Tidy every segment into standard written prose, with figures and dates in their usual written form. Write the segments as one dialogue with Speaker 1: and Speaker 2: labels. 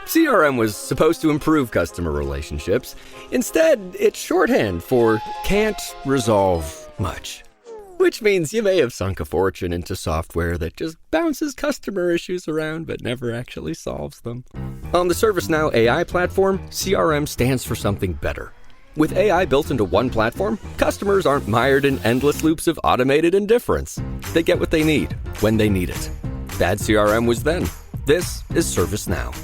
Speaker 1: CRM was supposed to improve customer relationships. Instead, it's shorthand for can't resolve much. Which means you may have sunk a fortune into software that just bounces customer issues around but never actually solves them. On the ServiceNow AI platform, CRM stands for something better. With AI built into one platform, customers aren't mired in endless loops of automated indifference. They get what they need, when they need it. Bad CRM was then. This is ServiceNow.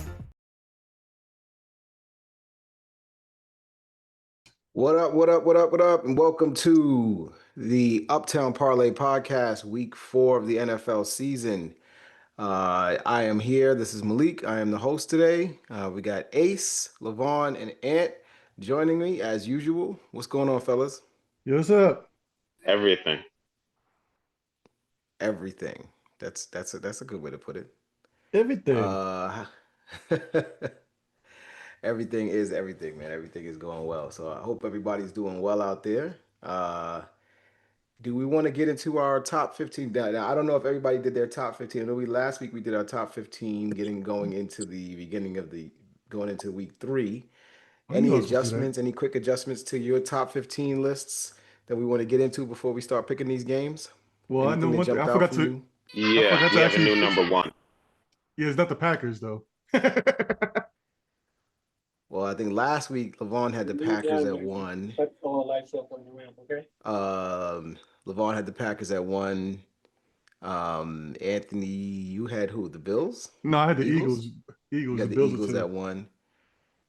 Speaker 2: What up, what up, what up, what up, and welcome to the Uptown Parlay Podcast, week 4 of the NFL season. I am here. This is Malik. I am the host today. We got Ace, Levon, and Ant joining me as usual. What's going on, fellas?
Speaker 3: Yo, what's up?
Speaker 4: Everything.
Speaker 2: Everything. That's a good way to put it.
Speaker 3: Everything.
Speaker 2: Everything is everything, man. Everything is going well. So I hope everybody's doing well out there. Do we want to get into our top 15? Now, I don't know if everybody did their top 15. I know last week we did our top 15, going into week 3. Any adjustments, any quick adjustments to your top 15 lists that we want to get into before we start picking these games?
Speaker 3: Well,
Speaker 2: Anything
Speaker 3: I know one thing. I forgot to.
Speaker 4: Yeah,
Speaker 3: I forgot
Speaker 4: we
Speaker 3: to
Speaker 4: have a new number one.
Speaker 3: Yeah, it's not the Packers though.
Speaker 2: Well, I think last week Levon had the Packers at 1.
Speaker 5: Shut all the lights up on your ramp, okay?
Speaker 2: Levon had the Packers at 1. Anthony, you had who? The Bills?
Speaker 3: No, I had the Eagles.
Speaker 2: You had
Speaker 3: the
Speaker 2: the
Speaker 3: Bills
Speaker 2: Eagles at 1.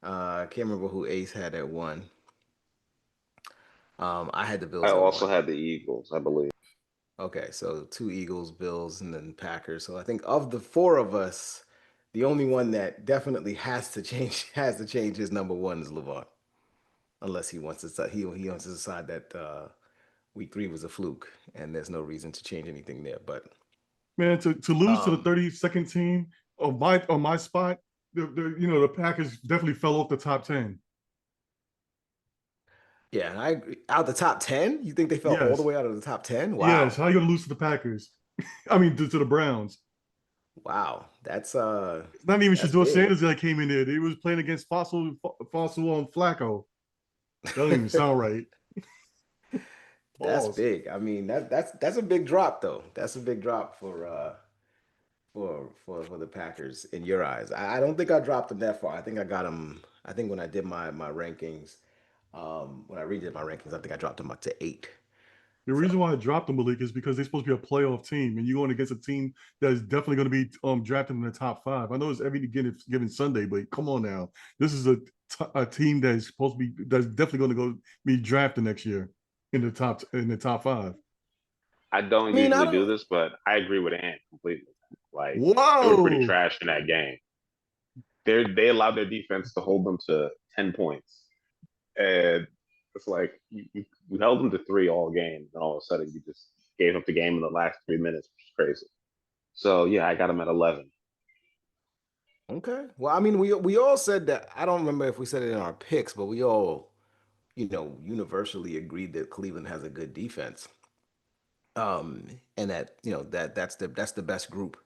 Speaker 2: I can't remember who Ace had at 1. I had the Bills.
Speaker 4: I
Speaker 2: at
Speaker 4: also
Speaker 2: 1.
Speaker 4: had the Eagles, I believe.
Speaker 2: Okay, so 2 Eagles, Bills, and then Packers. So I think of the 4 of us, the only one that definitely has to change his number 1 is Levon, unless he wants to decide that week 3 was a fluke and there's no reason to change anything there. But
Speaker 3: man, to lose to the 32nd team on my spot, the Packers definitely fell off the top 10.
Speaker 2: Yeah, I agree. Out the top 10? You think they fell all the way out of the top 10? Wow.
Speaker 3: Yes. How are you gonna lose to the Packers? I mean, to the Browns.
Speaker 2: Wow, that's
Speaker 3: It's not even
Speaker 2: that's
Speaker 3: Shador
Speaker 2: big.
Speaker 3: Sanders that came in there. They was playing against Fossil on Flacco. That doesn't even sound right.
Speaker 2: That's big. I mean, that's a big drop though. That's a big drop for the Packers in your eyes. I don't think I dropped them that far. I think I got them. I think when I did my rankings, when I redid my rankings, I think I dropped them up to 8.
Speaker 3: The reason why I dropped them, Malik, is because they're supposed to be a playoff team, and you're going against a team that is definitely going to be drafted in the top 5. I know it's every given Sunday, but come on now, this is a team that is supposed to be that's definitely going to be drafted next year in the top 5.
Speaker 4: I don't usually do this, but I agree with Ant completely. Like,
Speaker 3: whoa,
Speaker 4: they were pretty trash in that game. They allowed their defense to hold them to 10 points, and it's like you held them to 3 all game, and all of a sudden you just gave up the game in the last 3 minutes, which is crazy. So yeah, I got them at 11.
Speaker 2: Okay. Well, I mean, we all said that. I don't remember if we said it in our picks, but we all, universally agreed that Cleveland has a good defense. And that that's the best group,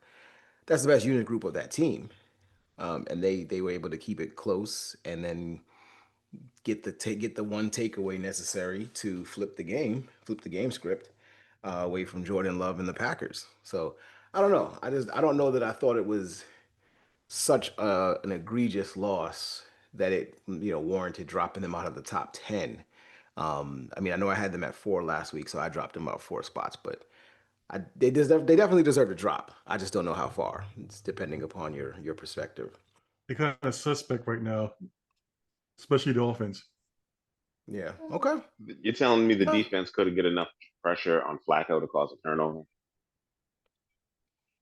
Speaker 2: that's the best unit group of that team. And they were able to keep it close, and then get the one takeaway necessary to flip the game script away from Jordan Love and the Packers. So I don't know. I don't know that I thought it was such an egregious loss that it warranted dropping them out of the top 10. I mean, I know I had them at 4 last week, so I dropped them out 4 spots, but they definitely deserve to drop. I just don't know how far. It's depending upon your perspective.
Speaker 3: They're kind of suspect right now, especially the offense.
Speaker 2: Yeah. Okay.
Speaker 4: You're telling me the defense couldn't get enough pressure on Flacco to cause a turnover?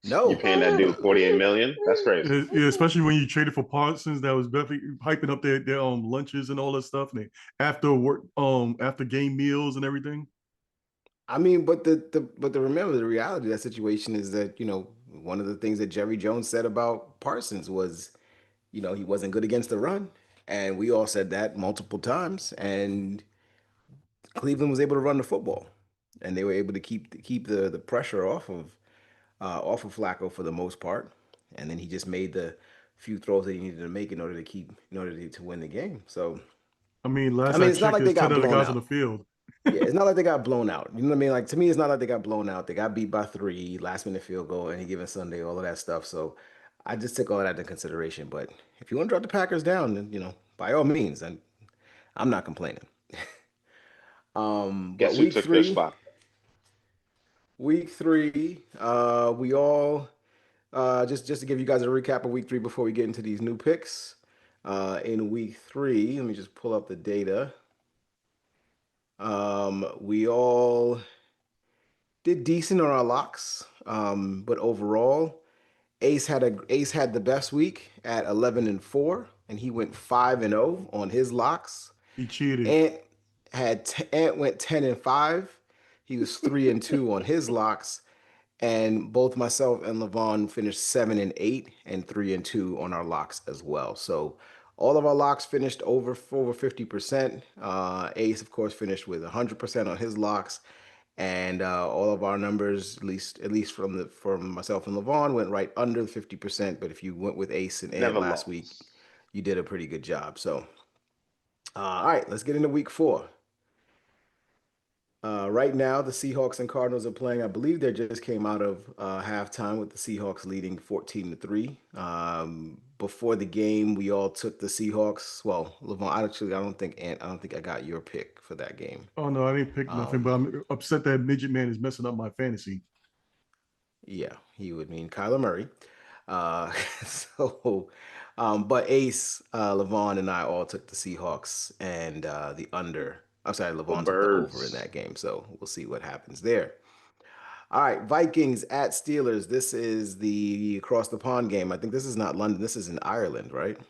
Speaker 2: No.
Speaker 4: You're paying that dude $48 million? That's crazy.
Speaker 3: Yeah, especially when you traded for Parsons, that was definitely hyping up their lunches and all that stuff, and after work, after game meals and everything.
Speaker 2: I mean, but remember, the reality of that situation is that one of the things that Jerry Jones said about Parsons was, he wasn't good against the run, and we all said that multiple times, and Cleveland was able to run the football, and they were able to keep the pressure off of Flacco for the most part, and then he just made the few throws that he needed to make in order to win the game. So
Speaker 3: I mean,
Speaker 2: I
Speaker 3: last
Speaker 2: mean,
Speaker 3: I
Speaker 2: it's not
Speaker 3: checked,
Speaker 2: like they
Speaker 3: there's 10
Speaker 2: got
Speaker 3: other
Speaker 2: blown
Speaker 3: guys on the
Speaker 2: out.
Speaker 3: field.
Speaker 2: Yeah, it's not like they got blown out. You know what I mean? Like to me, it's not like they got blown out. They got beat by 3, last minute field goal, any given Sunday, all of that stuff. So I just took all that into consideration. But if you want to drop the Packers down, then by all means, and I'm not complaining. But
Speaker 4: Guess who took their spot?
Speaker 2: week three, we all just to give you guys a recap of week 3 before we get into these new picks. In week 3, let me just pull up the data. We all did decent on our locks, but overall, Ace had the best week at 11-4, and he went 5-0 on his locks.
Speaker 3: He cheated.
Speaker 2: Ant went 10-5. He was 3-2 on his locks, and both myself and Levon finished 7-8 and 3-2 on our locks as well. So all of our locks finished over 50%. Ace, of course, finished with 100% on his locks, and all of our numbers, at least from myself and Levon, went right under the 50%. But if you went with Ace and Ant
Speaker 4: Never
Speaker 2: last week,
Speaker 4: lost.
Speaker 2: you did a pretty good job. So, all right, let's get into week 4. Right now, the Seahawks and Cardinals are playing. I believe they just came out of halftime with the Seahawks leading 14-3. Before the game, we all took the Seahawks. Well, Levon, actually, I don't think I got your pick for that game.
Speaker 3: Oh no, I didn't pick nothing, but I'm upset that midget man is messing up my fantasy.
Speaker 2: Yeah, he would mean Kyler Murray. Uh, so, but Ace, Levon, and I all took the Seahawks and the under. I'm sorry,
Speaker 4: Go
Speaker 2: Levon took the over in
Speaker 4: Birds.
Speaker 2: that game. So we'll see what happens there. All right, Vikings at Steelers. This is the across the pond game. I think this is not London. This is in Ireland, right? I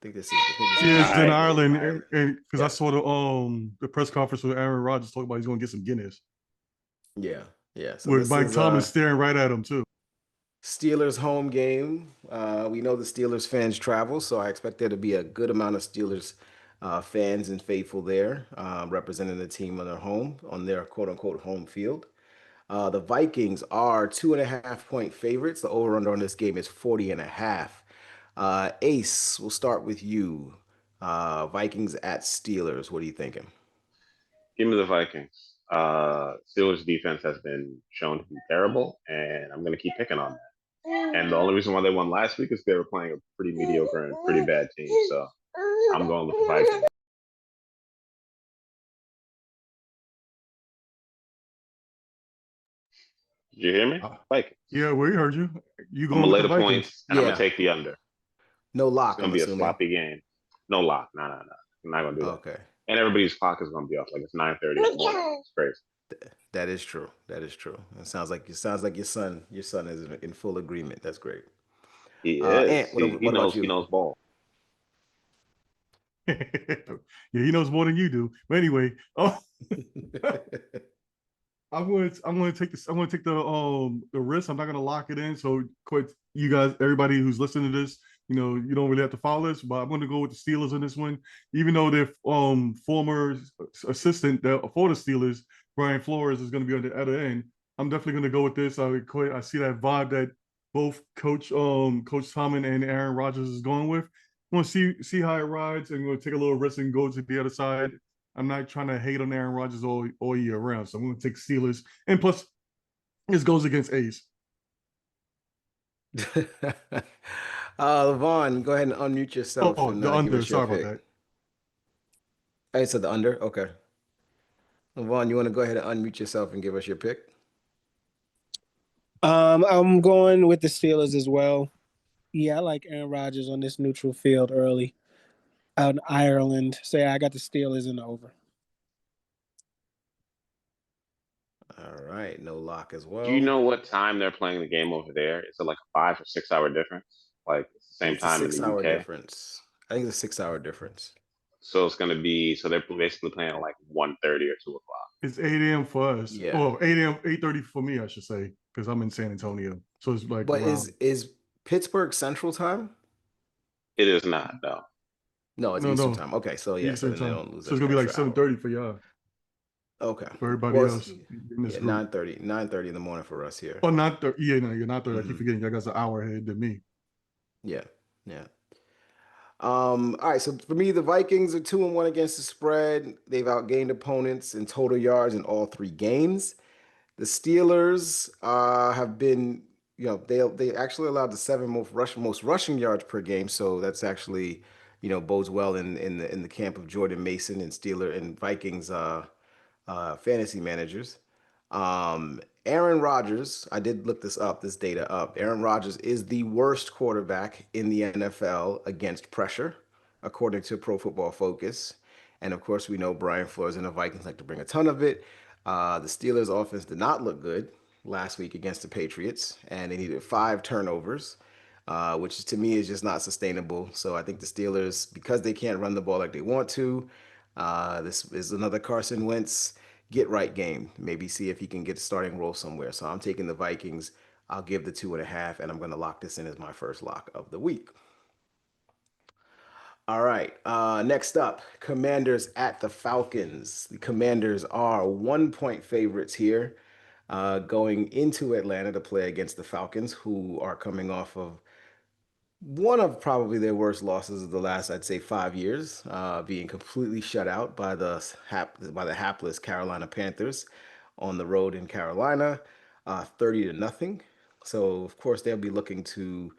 Speaker 2: think this is
Speaker 3: Yeah,
Speaker 2: in
Speaker 3: it's in
Speaker 4: Alright.
Speaker 3: Ireland, and because I
Speaker 2: Yeah,
Speaker 3: saw the press conference with Aaron Rodgers talking about he's going to get some Guinness.
Speaker 2: yeah, yeah. So
Speaker 3: With
Speaker 2: this
Speaker 3: Mike
Speaker 2: is
Speaker 3: Thomas staring right at him too.
Speaker 2: Steelers home game. We know the Steelers fans travel, so I expect there to be a good amount of Steelers fans and faithful there, representing the team on their quote unquote home field. The Vikings are 2.5 point favorites. The over/under on this game is 40.5. Ace, we'll start with you. Vikings at Steelers. What are you thinking?
Speaker 4: Give me the Vikings. Steelers defense has been shown to be terrible, and I'm going to keep picking on that. And the only reason why they won last week is they were playing a pretty mediocre and pretty bad team. So I'm going with the Vikings. Did you hear me?
Speaker 3: Uh,
Speaker 4: Vikings.
Speaker 3: yeah, we heard you. You
Speaker 4: I'm
Speaker 3: going
Speaker 4: gonna
Speaker 3: with
Speaker 4: lay
Speaker 3: the
Speaker 4: the
Speaker 3: Vikings?
Speaker 4: points, and I'm gonna
Speaker 2: Yeah,
Speaker 4: take the under.
Speaker 2: no
Speaker 4: It's
Speaker 2: lock,
Speaker 4: gonna
Speaker 2: I'm
Speaker 4: be a
Speaker 2: assuming.
Speaker 4: sloppy game. No lock. No, no, no. I'm not gonna do that.
Speaker 2: Okay,
Speaker 4: And everybody's clock is gonna be off. Like it's 9:30 in the morning. It's crazy.
Speaker 2: that is true. That is true. It sounds like your son is in full agreement. That's great.
Speaker 4: He
Speaker 2: Ant,
Speaker 4: is.
Speaker 2: what
Speaker 4: He
Speaker 2: what about
Speaker 4: he
Speaker 2: you?
Speaker 4: knows ball.
Speaker 3: Yeah, he knows more than you do. But anyway, oh, I'm going to take this. I'm going to take the risk. I'm not going to lock it in. So, quite you guys, everybody who's listening to this, you don't really have to follow this. But I'm going to go with the Steelers in this one, even though their former assistant for the Steelers, Brian Flores, is going to be on the other end. I'm definitely going to go with this. I see that vibe that both Coach Tomlin and Aaron Rodgers is going with. I want to see how it rides, and we'll take a little risk and go to the other side. I'm not trying to hate on Aaron Rodgers all year round, so I'm going to take Steelers. And plus, this goes against Ace.
Speaker 2: Levon, go ahead and unmute yourself
Speaker 3: Oh,
Speaker 2: and
Speaker 3: the
Speaker 2: give
Speaker 3: under.
Speaker 2: us your
Speaker 3: Sorry about
Speaker 2: pick.
Speaker 3: that.
Speaker 2: I said the under. Okay. Levon, you want to go ahead and unmute yourself and give us your pick?
Speaker 5: I'm going with the Steelers as well. Yeah, I like Aaron Rodgers on this neutral field early out in Ireland. So yeah, I got the Steelers in the over.
Speaker 2: All right, no lock as
Speaker 4: Do you
Speaker 2: well.
Speaker 4: know what time they're playing the game over there? Is it like a 5 or 6 hour difference? Like it's the
Speaker 2: I think
Speaker 4: same
Speaker 2: it's a
Speaker 4: time in the
Speaker 2: 6 hour
Speaker 4: UK.
Speaker 2: difference. I think it's a 6 hour difference.
Speaker 4: So it's gonna be so they're basically playing at like 1:30 or 2 o'clock.
Speaker 3: It's 8 a.m. for us.
Speaker 2: Yeah.
Speaker 3: Well, 8 a.m., 8:30 for me, I should say, because I'm in San Antonio. So it's like
Speaker 2: But
Speaker 3: around.
Speaker 2: is Pittsburgh Central Time?
Speaker 4: It is not, no.
Speaker 2: No, it's
Speaker 3: No,
Speaker 2: Eastern
Speaker 3: no,
Speaker 2: Time. Okay, so yeah, so
Speaker 3: Eastern
Speaker 2: then they
Speaker 3: time.
Speaker 2: don't lose
Speaker 3: So it's
Speaker 2: an
Speaker 3: gonna be like
Speaker 2: extra hour.
Speaker 3: 7:30 for y'all,
Speaker 2: Okay.
Speaker 3: for everybody
Speaker 2: Well,
Speaker 3: else in this
Speaker 2: yeah,
Speaker 3: group.
Speaker 2: 9:30 in the morning for us here.
Speaker 3: Oh, not 30. Yeah, no, you're not 30. I keep
Speaker 2: Hmm.
Speaker 3: forgetting. You guys are an hour ahead than me.
Speaker 2: Yeah, yeah. All right, so for me, the Vikings are 2-1 against the spread. They've outgained opponents in total yards in all three games. The Steelers have been, they actually allowed the seven most rushing yards per game, so that's actually, bodes well in the camp of Jordan Mason and Steeler and Vikings fantasy managers. Aaron Rodgers, I did look this data up. Aaron Rodgers is the worst quarterback in the NFL against pressure, according to Pro Football Focus. And of course, we know Brian Flores and the Vikings like to bring a ton of it. The Steelers' offense did not look good last week against the Patriots, and they needed 5 turnovers, which to me is just not sustainable. So I think the Steelers, because they can't run the ball like they want to, this is another Carson Wentz get right game. Maybe see if he can get a starting role somewhere. So I'm taking the Vikings. I'll give the 2.5, and I'm going to lock this in as my first lock of the week. All right. Next up, Commanders at the Falcons. The Commanders are 1-point favorites here, going into Atlanta to play against the Falcons, who are coming off of one of probably their worst losses of the last, I'd say, 5 years, being completely shut out by the hapless Carolina Panthers on the road in Carolina, 30-0. So of course they'll be looking to,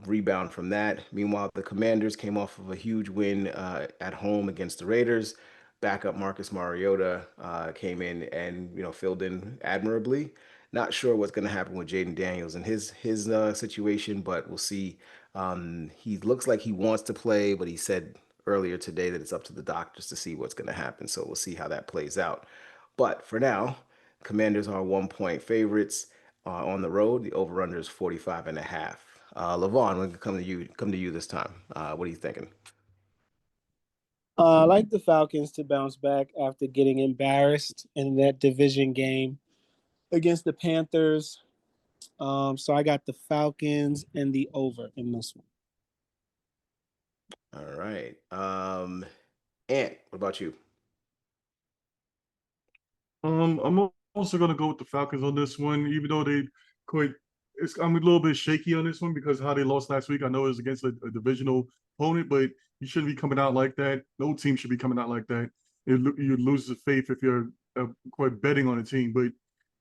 Speaker 2: rebound from that. Meanwhile, the Commanders came off of a huge win at home against the Raiders. Backup Marcus Mariota came in and filled in admirably. Not sure what's going to happen with Jaden Daniels and his situation, but we'll see. He looks like he wants to play, but he said earlier today that it's up to the doctors to see what's going to happen. So we'll see how that plays out. But for now, Commanders are 1-point favorites on the road. The over/under is 45.5. Levon, we're gonna come to you this time. What are you thinking?
Speaker 5: I like the Falcons to bounce back after getting embarrassed in that division game against the Panthers. So I got the Falcons and the over in this one.
Speaker 2: All right. Ant, what about you?
Speaker 3: I'm also gonna go with the Falcons on this one, even though they quite. I'm a little bit shaky on this one because how they lost last week. I know it was against a divisional opponent, but you shouldn't be coming out like that. No team should be coming out like that. You lose the faith if you're quite betting on a team. But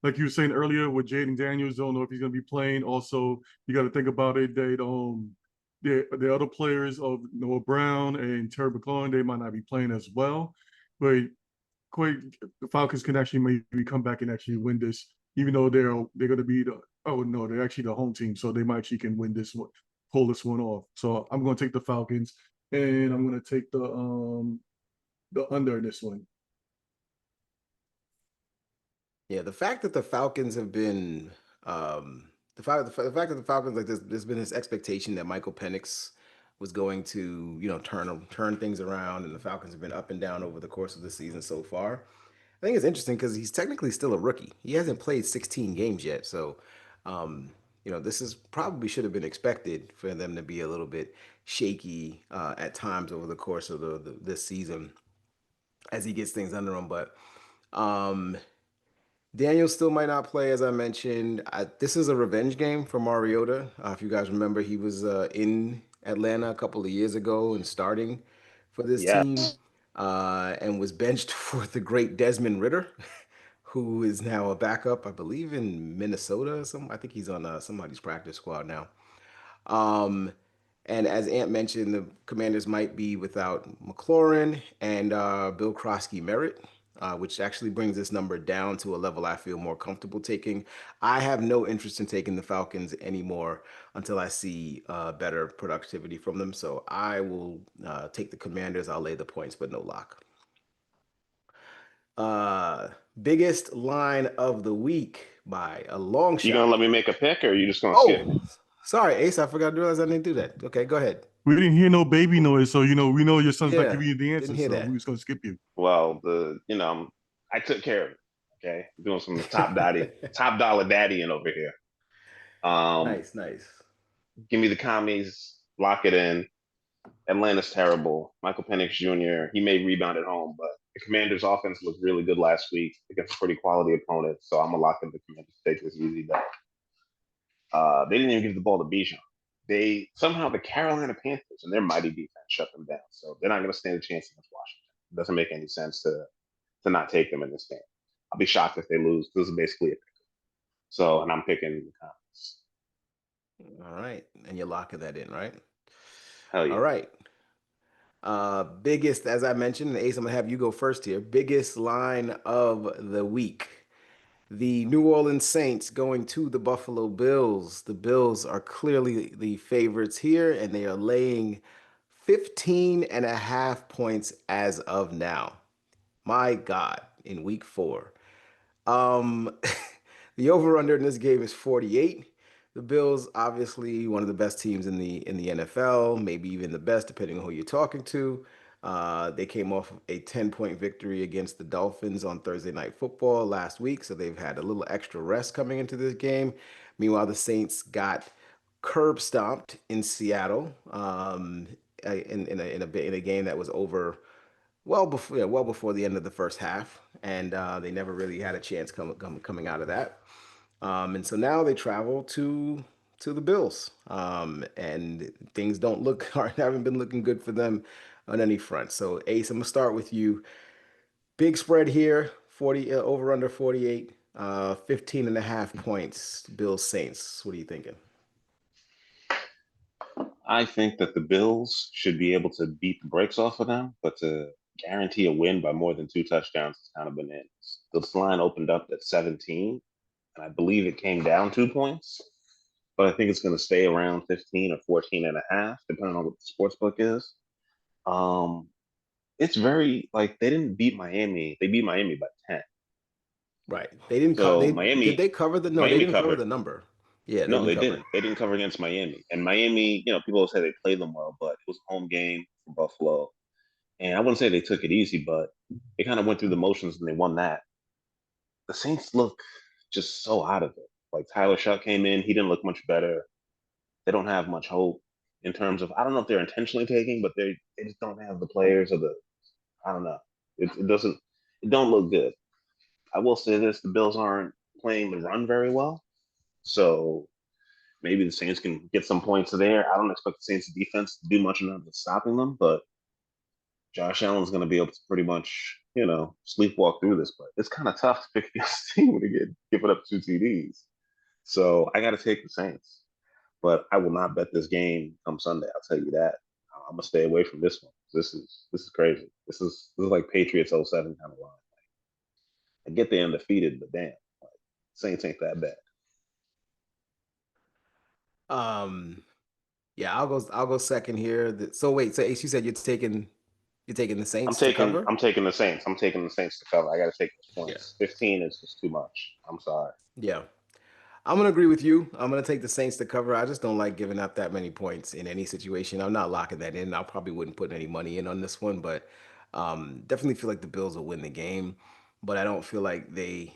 Speaker 3: like you were saying earlier, with Jaden Daniels, don't know if he's gonna be playing. Also, you got to think about it. The other players of Noah Brown and Terry McLaurin, they might not be playing as well. But quite the Falcons can actually maybe come back and actually win this, even though they're going to be they're actually the home team, so they might actually can win this one, pull this one off. So I'm going to take the Falcons, and I'm going to take the under in this one.
Speaker 2: Yeah, the fact that the Falcons have been the fact that the Falcons like there's been this expectation that Michael Penix was going to turn things around, and the Falcons have been up and down over the course of the season so far. I think it's interesting because he's technically still a rookie. He hasn't played 16 games yet, so this is probably should have been expected for them to be a little bit shaky at times over the course of this season as he gets things under him. But um, Daniel still might not play, as I mentioned. This is a revenge game for Mariota. If you guys remember, he was in Atlanta a couple of years ago and starting for this team
Speaker 4: Yes.
Speaker 2: and was benched for the great Desmond Ritter, who is now a backup, I believe, in Minnesota. I think he's on somebody's practice squad now. Um, and as Ant mentioned, the Commanders might be without McLaurin and Bill Krosky Merritt, which actually brings this number down to a level I feel more comfortable taking. I have no interest in taking the Falcons anymore until I see better productivity from them. So I will take the Commanders. I'll lay the points, but no lock. Biggest line of the week by a long
Speaker 4: You gonna
Speaker 2: shot.
Speaker 4: let me make a pick, or are you just gonna skip me?
Speaker 2: Oh, sorry, Ace. I forgot to realize I didn't do that. Okay, go ahead.
Speaker 3: We didn't hear no baby noise, so we know your son's not
Speaker 2: Yeah,
Speaker 3: giving you the
Speaker 2: didn't
Speaker 3: answer,
Speaker 2: hear
Speaker 3: so we
Speaker 2: that.
Speaker 3: was going to skip you.
Speaker 4: Well, I took care of it. Okay, doing some top dollar daddying over here. Um,
Speaker 2: Nice, nice.
Speaker 4: Give me the commies, lock it in. Atlanta's terrible. Michael Penix Jr. He may rebound at home, but the Commanders' offense looked really good last week against a pretty quality opponent. So I'm gonna lock in the Commanders to take this easy bet. They didn't even give the ball to Bijan. somehow the Carolina Panthers and their mighty defense shut them down. So they're not going to stand a chance against Washington. It doesn't make any sense to not take them in this game. I'll be shocked if they lose. This is basically a pick. So, and I'm picking the Comets.
Speaker 2: All right. And you're locking that in, right?
Speaker 4: Hell yeah.
Speaker 2: All right. Biggest, as I mentioned, and Ace, I'm gonna have you go first here. Biggest line of the week. The New Orleans Saints going to the Buffalo Bills. The Bills are clearly the favorites here, and they are laying 15.5 points as of now. My God, in week 4. The over-under in this game is 48. The Bills, obviously one of the best teams in the NFL, maybe even the best, depending on who you're talking to. They came off a 10-point victory against the Dolphins on Thursday Night Football last week, so they've had a little extra rest coming into this game. Meanwhile, the Saints got curb stomped in Seattle in a game that was over well before the end of the first half, and they never really had a chance coming out of that. And so now they travel to the Bills, and things don't look haven't been looking good for them on any front. So Ace, I'm gonna start with you. Big spread here, 40 over under 48, 15.5 points. Bills Saints. What are you thinking?
Speaker 4: I think that the Bills should be able to beat the brakes off of them, but to guarantee a win by more than 2 touchdowns is kind of bananas. This line opened up at 17, and I believe it came down 2 points, but I think it's going to stay around 15 or 14.5, depending on what the sports book is. It's very like they didn't beat Miami. They beat Miami by 10.
Speaker 2: Right. They didn't
Speaker 4: So
Speaker 2: cover. Did they cover the? No, they
Speaker 4: Miami
Speaker 2: didn't cover
Speaker 4: covered.
Speaker 2: the number. Yeah, they
Speaker 4: No,
Speaker 2: didn't
Speaker 4: they
Speaker 2: cover.
Speaker 4: didn't. They didn't cover against Miami. And Miami, people say they played them well, but it was a home game for Buffalo. And I wouldn't say they took it easy, but they kind of went through the motions and they won that. The Saints look just so out of it. Like Tyler Shuck came in, he didn't look much better. They don't have much hope in terms of I don't know if they're intentionally taking, but they just don't have the players or the I don't know. It don't look good. I will say this: the Bills aren't playing the run very well, so maybe the Saints can get some points there. I don't expect the Saints defense to do much in terms of stopping them, but Josh Allen's going to be able to pretty much, sleepwalk through this. But it's kind of tough to pick this team when they give it up 2 TDs. So I got to take the Saints, but I will not bet this game come Sunday. I'll tell you that. I'm gonna stay away from this one. This is crazy. This is like Patriots 07 kind of line. I get they undefeated, but damn, Saints ain't that bad.
Speaker 2: Yeah, I'll go second here. So wait, so Ace, you said you're taking the Saints to cover?
Speaker 4: I'm taking the Saints. I'm taking the Saints to cover. I got to take those points.
Speaker 2: Yeah.
Speaker 4: 15 is just too much. I'm sorry.
Speaker 2: Yeah. I'm gonna agree with you. I'm gonna take the Saints to cover. I just don't like giving up that many points in any situation. I'm not locking that in. I probably wouldn't put any money in on this one, but definitely feel like the Bills will win the game. But I don't feel like they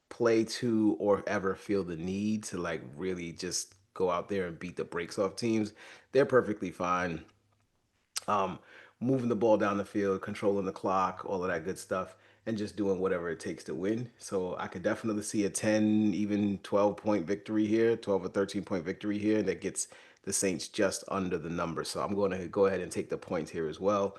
Speaker 2: play to or ever feel the need to like really just go out there and beat the brakes off teams. They're perfectly fine. Um, moving the ball down the field, controlling the clock, all of that good stuff, and just doing whatever it takes to win. So I could definitely see a 10, even 12-point victory here, 12 or 13-point victory here that gets the Saints just under the number. So I'm going to go ahead and take the points here as well.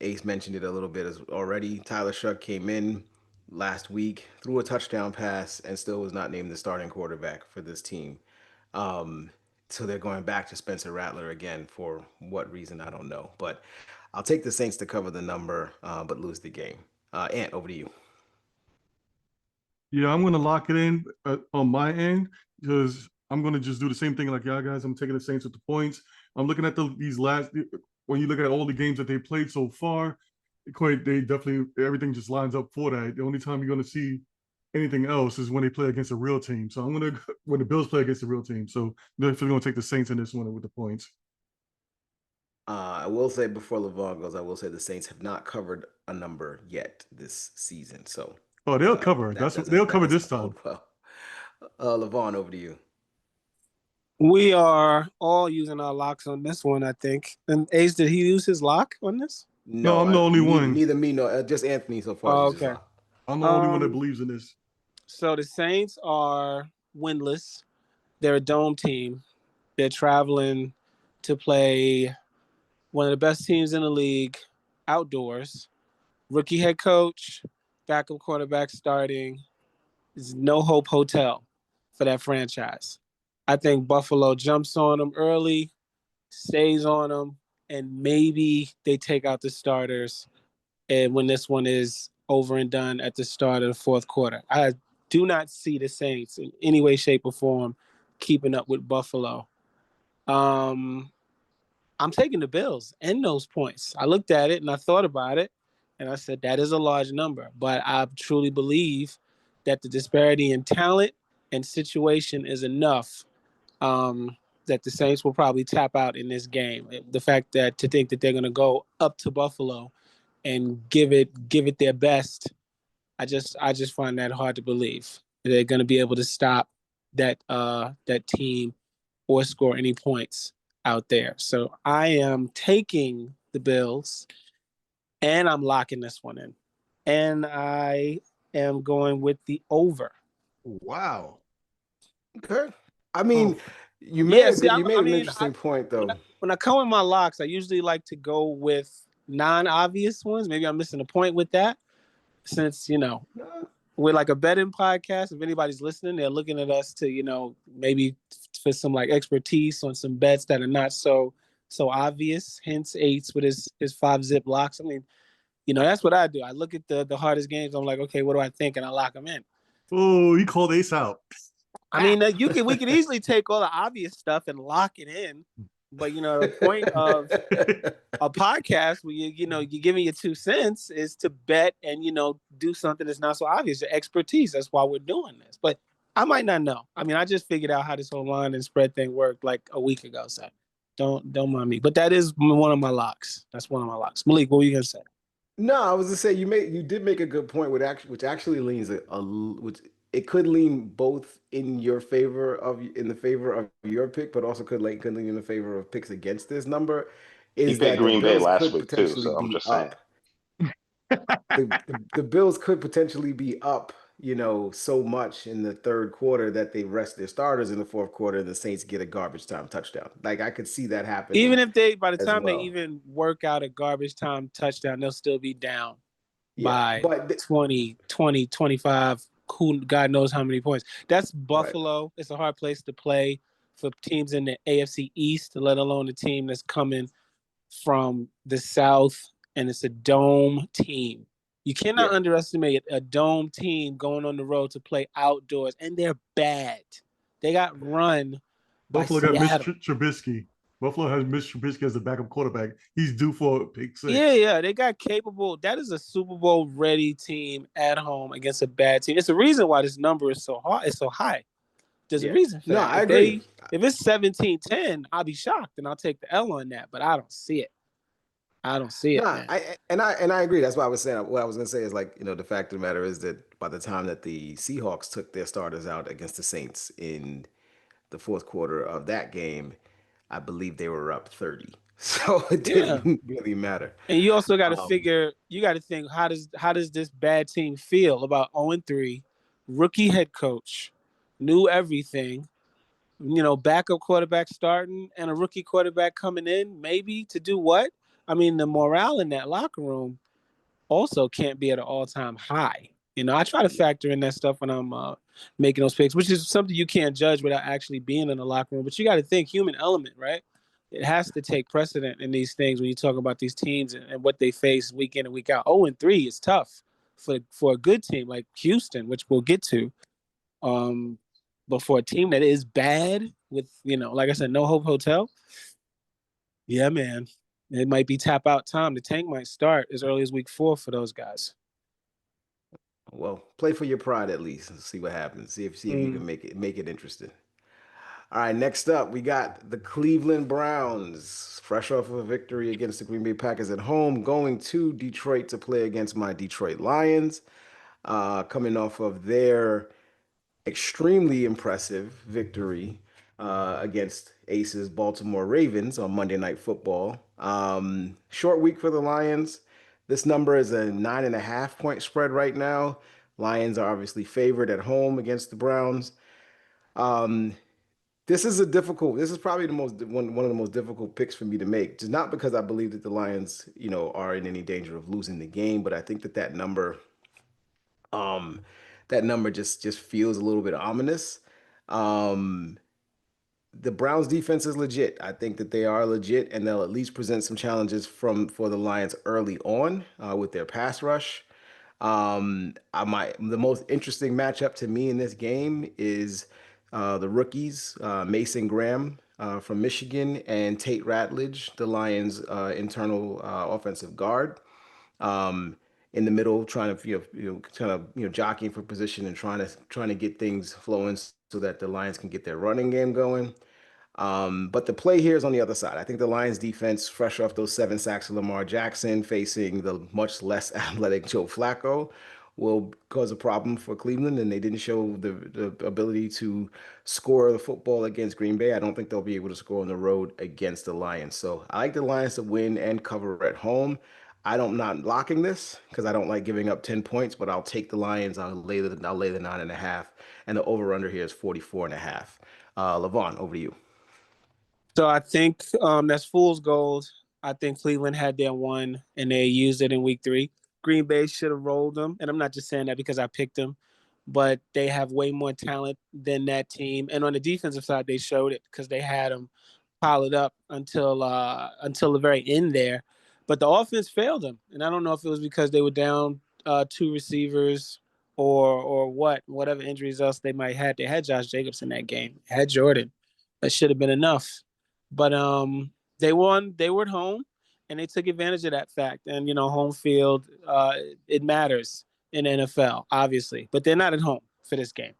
Speaker 2: Ace mentioned it a little bit as already. Tyler Shuck came in last week, threw a touchdown pass, and still was not named the starting quarterback for this team. So they're going back to Spencer Rattler again for what reason, I don't know. But I'll take the Saints to cover the number, but lose the game. Ant, over to you.
Speaker 3: Yeah, I'm going to lock it in on my end because I'm going to just do the same thing like y'all guys. I'm taking the Saints with the points. I'm looking at these last when you look at all the games that they played so far, they definitely everything just lines up for that. The only time you're going to see anything else is when they play against a real team. So I'm going to when the Bills play against a real team. So I'm definitely going to take the Saints in this one with the points.
Speaker 2: I will say before Levon goes, I will say the Saints have not covered a number yet this season. So
Speaker 3: they'll cover. They'll cover this time.
Speaker 2: Well, Levon, over to you.
Speaker 5: We are all using our locks on this one, I think. And Ace, did he use his lock on this?
Speaker 3: No, I'm the only one.
Speaker 2: Neither me nor just Anthony so far.
Speaker 5: Oh, okay.
Speaker 3: I'm the only one that believes in this.
Speaker 5: So the Saints are winless. They're a dome team. They're traveling to play one of the best teams in the league outdoors. Rookie head coach, backup quarterback starting. It's no hope hotel for that franchise. I think Buffalo jumps on them early, stays on them, and maybe they take out the starters. And when this one is over and done at the start of the fourth quarter, I do not see the Saints in any way, shape, or form keeping up with Buffalo. I'm taking the Bills and those points. I looked at it and I thought about it, and I said that is a large number. But I truly believe that the disparity in talent and situation is enough that the Saints will probably tap out in this game. The fact that to think that they're going to go up to Buffalo and give it their best, I just find that hard to believe. They're going to be able to stop that team or score any points out there. So I am taking the Bills and I'm locking this one in. And I am going with the over.
Speaker 2: Wow. Okay. I mean, you made an interesting point though.
Speaker 5: When I come with my locks, I usually like to go with non-obvious ones. Maybe I'm missing a point with that. Since, we're like a betting podcast. If anybody's listening, they're looking at us to, maybe for some like expertise on some bets that are not so obvious. Hence Eights with his 5-zip locks. I mean, that's what I do. I look at the hardest games. I'm like, okay, what do I think? And I lock them in.
Speaker 3: Oh, you called Ace out.
Speaker 5: I mean, we could easily take all the obvious stuff and lock it in. But, the point of a podcast where you're giving your 2 cents is to bet and, do something that's not so obvious. Your expertise. That's why we're doing this. But I might not know. I mean, I just figured out how this whole line and spread thing worked like a week ago. So don't mind me. But that is one of my locks. That's one of my locks. Malik, what were you gonna say?
Speaker 2: No, I was to say you did make a good point which actually leans which it could lean both in the favor of your pick, but also could lean in the favor of picks against this number. Is that
Speaker 4: Green Bay last
Speaker 2: could
Speaker 4: week too, so I'm
Speaker 2: be
Speaker 4: just
Speaker 2: up. The Bills could potentially be up, so much in the third quarter that they rest their starters in the fourth quarter and the Saints get a garbage time touchdown. Like I could see that happening.
Speaker 5: Even if by the time they even work out a garbage time touchdown, they'll still be down by 20, 25, God knows how many points. That's Buffalo. Right. It's a hard place to play for teams in the AFC East, let alone a team that's coming from the South, and it's a dome team. You cannot underestimate a dome team going on the road to play outdoors, and they're bad. They got run by
Speaker 3: Buffalo
Speaker 5: Seattle.
Speaker 3: got Mitch Trubisky. Buffalo has Mitch Trubisky as the backup quarterback. He's due for a pick 6.
Speaker 5: Yeah. They got capable. That is a Super Bowl ready team at home against a bad team. It's the reason why this number is so high. It's so high. There's a reason for that.
Speaker 2: I agree.
Speaker 5: If it's 17-10, I'll be shocked and I'll take the L on that. But I don't see it. I don't see it.
Speaker 2: I agree. That's why I was saying. What I was going to say is the fact of the matter is that by the time that the Seahawks took their starters out against the Saints in the fourth quarter of that game, I believe they were up 30. So it didn't really matter.
Speaker 5: And you also got to figure. You got to think how does this bad team feel about 0-3, rookie head coach, knew everything. Backup quarterback starting and a rookie quarterback coming in, maybe to do what? I mean, the morale in that locker room also can't be at an all-time high. I try to factor in that stuff when I'm making those picks, which is something you can't judge without actually being in the locker room. But you got to think human element, right? It has to take precedent in these things when you talk about these teams and what they face week in and week out. 0-3 is tough for a good team like Houston, which we'll get to. But for a team that is bad with, like I said, no hope hotel, yeah, man, it might be tap out time. The tank might start as early as week 4 for those guys.
Speaker 2: Well, play for your pride at least. Let's see what happens. See if you can make it interesting. All right, next up, we got the Cleveland Browns, fresh off of a victory against the Green Bay Packers at home, going to Detroit to play against my Detroit Lions, coming off of their extremely impressive victory against Ace's Baltimore Ravens on Monday Night Football. Short week for the Lions. This number is a 9.5-point spread right now. Lions are obviously favored at home against the Browns. This is a difficult. This is probably the most one of the most difficult picks for me to make. Just not because I believe that the Lions, are in any danger of losing the game, but I think that um, that number just feels a little bit ominous. Um, the Browns defense is legit. I think that they are legit, and they'll at least present some challenges for the Lions early on with their pass rush. The most interesting matchup to me in this game is the rookies, Mason Graham from Michigan and Tate Ratledge, the Lions' internal offensive guard. Um, in the middle, trying to kind of jockeying for position and trying to get things flowing so that the Lions can get their running game going. But the play here is on the other side. I think the Lions defense, fresh off those 7 sacks of Lamar Jackson, facing the much less athletic Joe Flacco, will cause a problem for Cleveland. And they didn't show the ability to score the football against Green Bay. I don't think they'll be able to score on the road against the Lions. So I like the Lions to win and cover at home. I'm not locking this because I don't like giving up 10 points, but I'll take the Lions. I'll lay the 9.5, and the over under here is 44.5. Levon, over to you.
Speaker 5: So I think that's fool's gold. I think Cleveland had their one, and they used it in week 3. Green Bay should have rolled them, and I'm not just saying that because I picked them, but they have way more talent than that team. And on the defensive side, they showed it because they had them piled up until the very end there. But the offense failed them, and I don't know if it was because they were down 2 receivers or whatever injuries else they might have. They had Josh Jacobs in that game, had Jordan. That should have been enough. But they won. They were at home, and they took advantage of that fact. And home field, it matters in the NFL, obviously, but they're not at home for this game.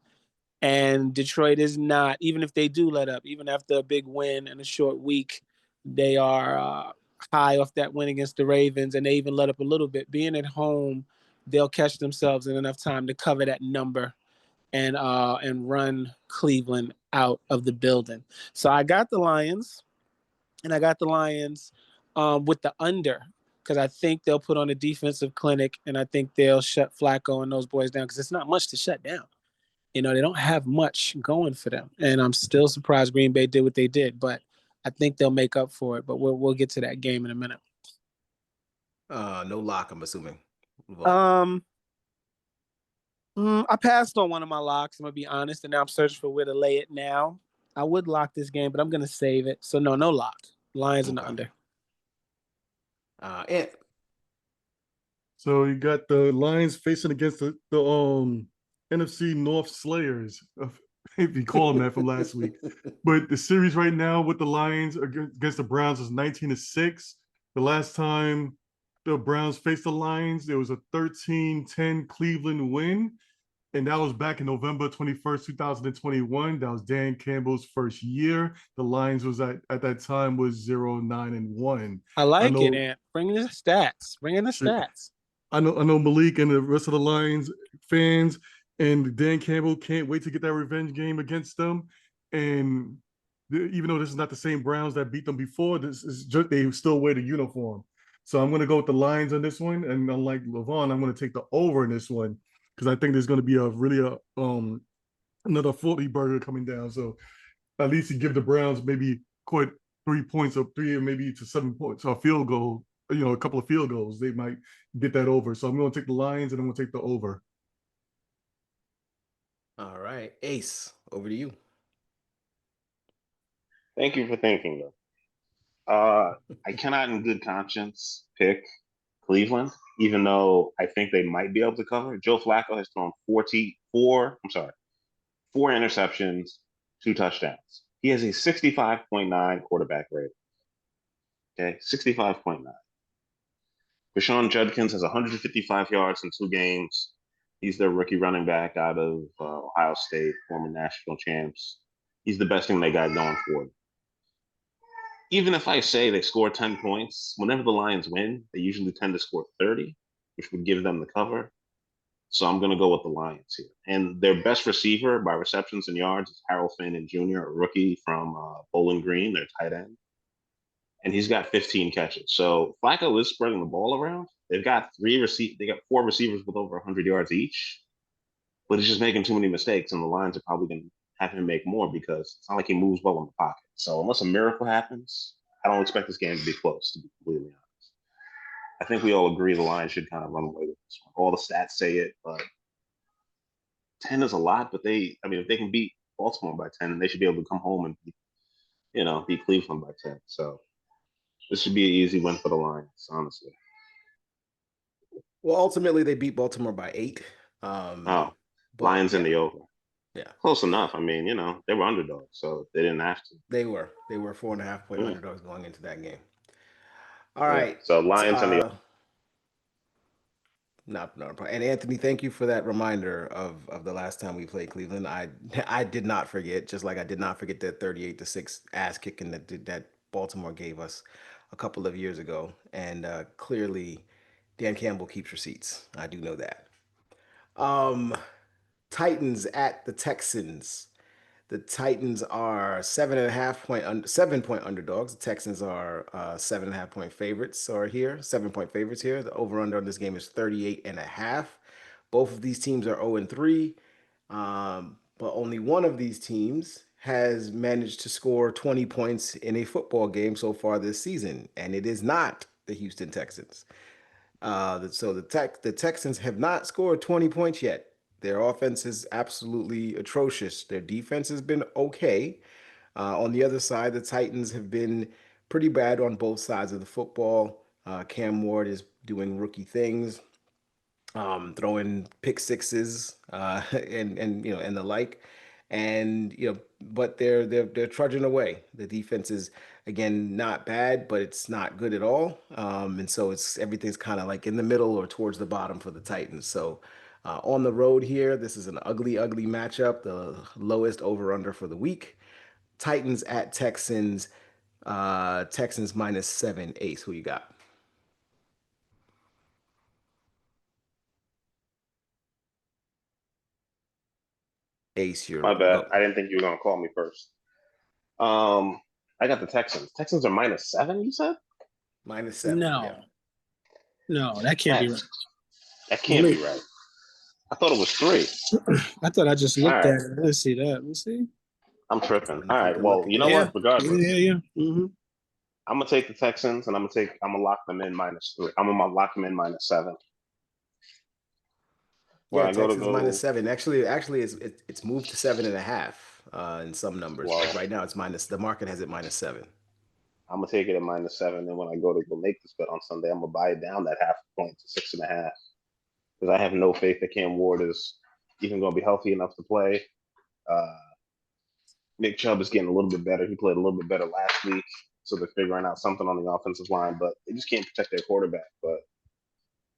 Speaker 5: And Detroit is not. Even if they do let up, even after a big win and a short week, they are high off that win against the Ravens, and they even let up a little bit. Being at home, they'll catch themselves in enough time to cover that number and run Cleveland out of the building. So I got the Lions, and I got the Lions with the under because I think they'll put on a defensive clinic, and I think they'll shut Flacco and those boys down because it's not much to shut down. They don't have much going for them, and I'm still surprised Green Bay did what they did, but I think they'll make up for it. But we'll get to that game in a minute.
Speaker 2: No lock, I'm assuming.
Speaker 5: I passed on one of my locks. I'm gonna be honest, and now I'm searching for where to lay it now. I would lock this game, but I'm gonna save it. So no lock. Lions in the under.
Speaker 2: And
Speaker 3: So you got the Lions facing against the NFC North Slayers, if you call them that from last week. But the series right now with the Lions against the Browns is 19-6. The last time the Browns faced the Lions, there was a 13-10 Cleveland win. And that was back in November 21st, 2021. That was Dan Campbell's first year. The Lions was at that time was 0-9-1.
Speaker 5: I like it, Ant. Bring in the stats.
Speaker 3: I know Malik and the rest of the Lions fans and Dan Campbell can't wait to get that revenge game against them. And even though this is not the same Browns that beat them before, this is just they still wear the uniform. So I'm going to go with the Lions on this one. And unlike Levon, I'm going to take the over in this one because I think there's going to be another 40 burger coming down. So at least you give the Browns maybe quite 3 points or 3 or maybe to 7 points or a field goal. A couple of field goals, they might get that over. So I'm going to take the Lions and I'm going to take the over.
Speaker 2: all right, Ace, over to you.
Speaker 4: Thank you for thinking, though. I cannot, in good conscience, pick Cleveland, even though I think they might be able to cover. Joe Flacco has thrown 4 interceptions, 2 touchdowns. He has a 65.9 quarterback rating. Okay, 65.9. Rashawn Judkins has 155 yards in 2 games. He's their rookie running back out of Ohio State, former national champs. He's the best thing they got going for them. Even if I say they score 10 points, whenever the Lions win, they usually tend to score 30, which would give them the cover. So I'm going to go with the Lions here. And their best receiver by receptions and yards is Harold Finn Jr., a rookie from Bowling Green, their tight end. And he's got 15 catches. So Flacco is spreading the ball around. They've got 4 receivers with over 100 yards each, but he's just making too many mistakes, and the Lions are probably going to have him make more because it's not like he moves well in the pocket. So unless a miracle happens, I don't expect this game to be close, to be completely honest. I think we all agree the Lions should kind of run away with this one. All the stats say it, but 10 is a lot. But if they can beat Baltimore by 10, they should be able to come home and beat Cleveland by 10. So this should be an easy win for the Lions, honestly.
Speaker 2: Well, ultimately they beat Baltimore by 8.
Speaker 4: Lions in the over.
Speaker 2: Yeah,
Speaker 4: close enough. I mean, they were underdogs, so they didn't have to.
Speaker 2: They were 4.5-point underdogs going into that game. All
Speaker 4: Yeah.
Speaker 2: right.
Speaker 4: So Lions in the
Speaker 2: not a problem. And Anthony, thank you for that reminder of the last time we played Cleveland. I did not forget, just like I did not forget that 38-6 ass kicking that Baltimore gave us a couple of years ago. And clearly, Dan Campbell keeps receipts. I do know that. Titans at the Texans. The Titans are 7.5-point underdogs. The Texans are 7.5-point favorites. Are here 7-point favorites here. The over under on this game is 38.5. Both of these teams are 0-3, but only one of these teams has managed to score 20 points in a football game so far this season, and it is not the Houston Texans. So the Texans have not scored 20 points yet. Their offense is absolutely atrocious. Their defense has been okay. On the other side, the Titans have been pretty bad on both sides of the football. Cam Ward is doing rookie things, throwing pick sixes, and the like, but they're trudging away. The defense is again not bad, but it's not good at all. And so everything's kind of like in the middle or towards the bottom for the Titans. So. On the road here, this is an ugly matchup, the lowest over-under for the week. Titans at Texans, Texans -7. Ace, who you got? Ace,
Speaker 4: My bad. I didn't think you were going to call me first. I got the Texans. Texans are -7, you said?
Speaker 2: -7.
Speaker 5: No.
Speaker 2: Yeah.
Speaker 5: No, that can't be right.
Speaker 4: That can't be right. I thought it was 3.
Speaker 5: I thought I just looked at it. Let's see that. Let me see.
Speaker 4: I'm tripping. All right. Well, you know what? Regardless.
Speaker 5: Yeah. Mm-hmm.
Speaker 4: I'm gonna take the Texans and I'm gonna lock them in -3. I'm gonna lock them in -7.
Speaker 2: Yeah, Texans -7. Actually, it's moved to 7.5 in some numbers. Well, right now, the market has it -7.
Speaker 4: I'm gonna take it at -7, and when I go make this bet on Sunday, I'm gonna buy it down that 0.5 point to 6.5. Because I have no faith that Cam Ward is even going to be healthy enough to play. Nick Chubb is getting a little bit better. He played a little bit better last week, so they're figuring out something on the offensive line, but they just can't protect their quarterback. But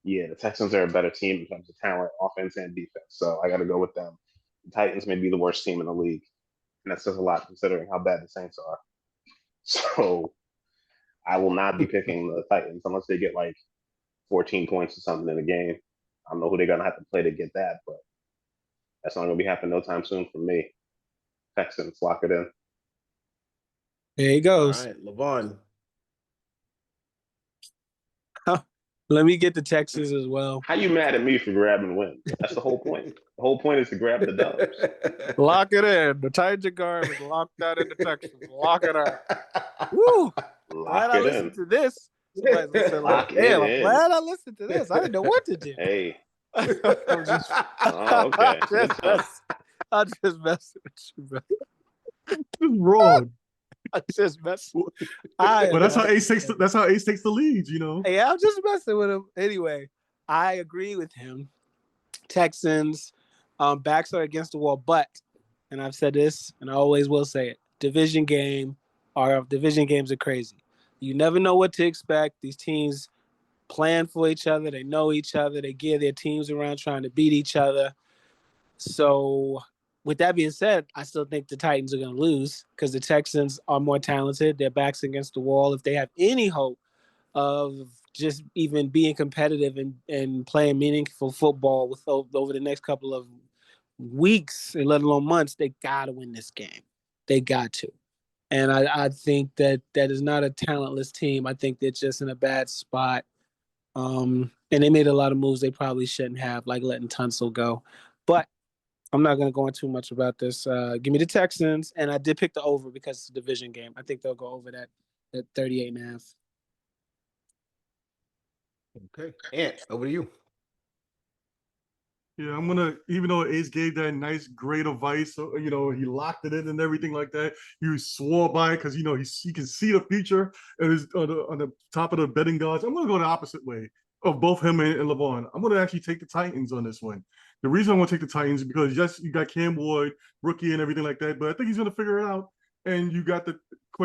Speaker 4: yeah, the Texans are a better team in terms of talent, offense, and defense. So I got to go with them. The Titans may be the worst team in the league, and that says a lot considering how bad the Saints are. So I will not be picking the Titans unless they get like 14 points or something in the game. I don't know who they're going to have to play to get that, but that's not going to be happening no time soon for me. Texans, lock it in.
Speaker 5: There he goes.
Speaker 2: All right, Levon.
Speaker 5: Let me get the Texans as well.
Speaker 4: How you mad at me for grabbing wins? That's the whole point. The whole point is to grab the dubs.
Speaker 5: Lock it in. The Titans are garbage. Lock that in the Texans. Lock it up. Woo! Glad I listened to this. I'm glad I listened to this. I didn't know what to do.
Speaker 4: Hey.
Speaker 5: I'm
Speaker 4: okay.
Speaker 5: just messing with you, bro.
Speaker 3: It's wrong.
Speaker 5: I just messing with you.
Speaker 3: But that's how Ace takes the lead,
Speaker 5: Yeah, I'm just messing with him. Anyway, I agree with him. Texans, backs are against the wall, but, and I've said this, and I always will say it, division games are crazy. You never know what to expect. These teams plan for each other. They know each other. They gear their teams around trying to beat each other. So with that being said, I still think the Titans are going to lose because the Texans are more talented. Their backs against the wall. If they have any hope of just even being competitive and playing meaningful football over the next couple of weeks, and let alone months, they got to win this game. They got to. And I think that is not a talentless team. I think they're just in a bad spot. And they made a lot of moves they probably shouldn't have, like letting Tunsil go. But I'm not going to go into much about this. Give me the Texans, and I did pick the over because it's a division game. I think they'll go over that at 38.5.
Speaker 2: Okay. Ant, over to you.
Speaker 3: Yeah, I'm gonna. Even though Ace gave that nice, great advice, so, he locked it in and everything like that. He swore by it because he can see the future and is on the top of the betting gods. I'm gonna go the opposite way of both him and Levon. I'm gonna actually take the Titans on this one. The reason I want to take the Titans is because yes, you got Cam Ward, rookie, and everything like that, but I think he's gonna figure it out. And you got the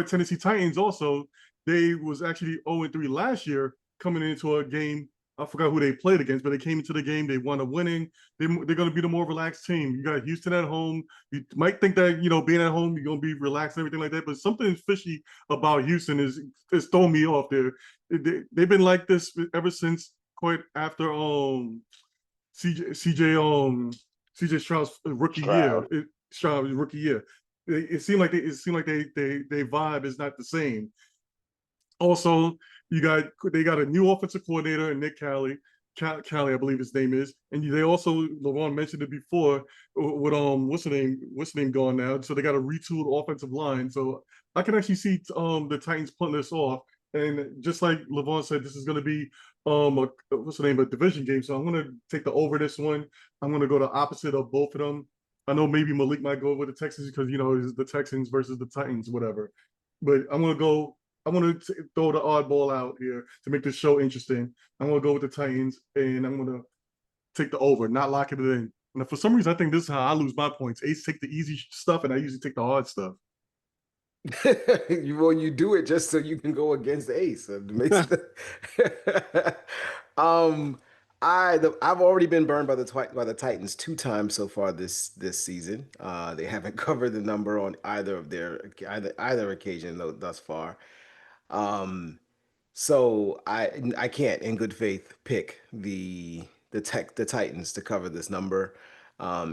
Speaker 3: Tennessee Titans also. They was actually 0-3 last year coming into a game. I forgot who they played against, but they came into the game. They wound up winning. They're going to be the more relaxed team. You got Houston at home. You might think that being at home you're going to be relaxed and everything like that, but something fishy about Houston is throwing me off. They've been like this ever since quite after CJ Stroud's rookie year. Stroud's rookie year. It seemed like they vibe is not the same. Also, they got a new offensive coordinator in Nick Callie, I believe his name is, and they also Levon mentioned it before with what's the name going now. So they got a retooled offensive line. So I can actually see the Titans pulling this off. And just like Levon said, this is going to be a division game. So I'm going to take the over this one. I'm going to go the opposite of both of them. I know maybe Malik might go over the Texans because it's the Texans versus the Titans, whatever. But I'm going to throw the oddball out here to make this show interesting. I'm going to go with the Titans, and I'm going to take the over, not locking it in. And for some reason, I think this is how I lose my points. Ace take the easy stuff, and I usually take the hard stuff.
Speaker 2: You do it just so you can go against Ace. I've already been burned by the Titans 2 times so far this season. They haven't covered the number on either occasion thus far. Um, so I can't in good faith pick the Titans to cover this number.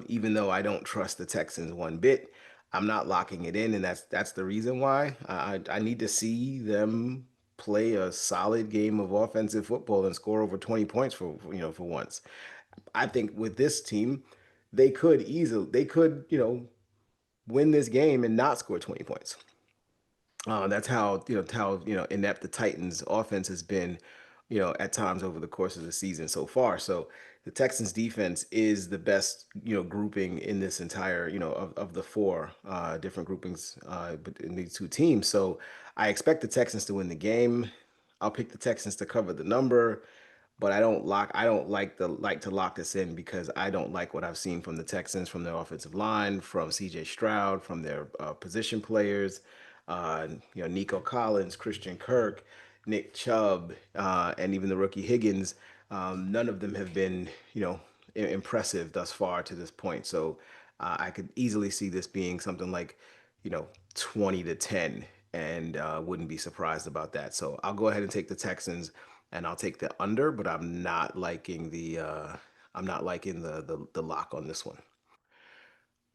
Speaker 2: Even though I don't trust the Texans one bit, I'm not locking it in, and that's the reason why. I need to see them play a solid game of offensive football and score over 20 points for once. I think with this team, they could win this game and not score 20 points. That's how inept the Titans offense has been, at times over the course of the season so far. So the Texans defense is the best, grouping in this entire, of the four different groupings in these two teams. So I expect the Texans to win the game. I'll pick the Texans to cover the number, but I don't like to lock this in because I don't like what I've seen from the Texans, from their offensive line, from CJ Stroud, from their position players, Nico Collins, Christian Kirk, Nick Chubb, and even the rookie Higgins. None of them have been, impressive thus far to this point. So I could easily see this being something like, 20-10, and wouldn't be surprised about that. So I'll go ahead and take the Texans, and I'll take the under, but I'm not liking the lock on this one.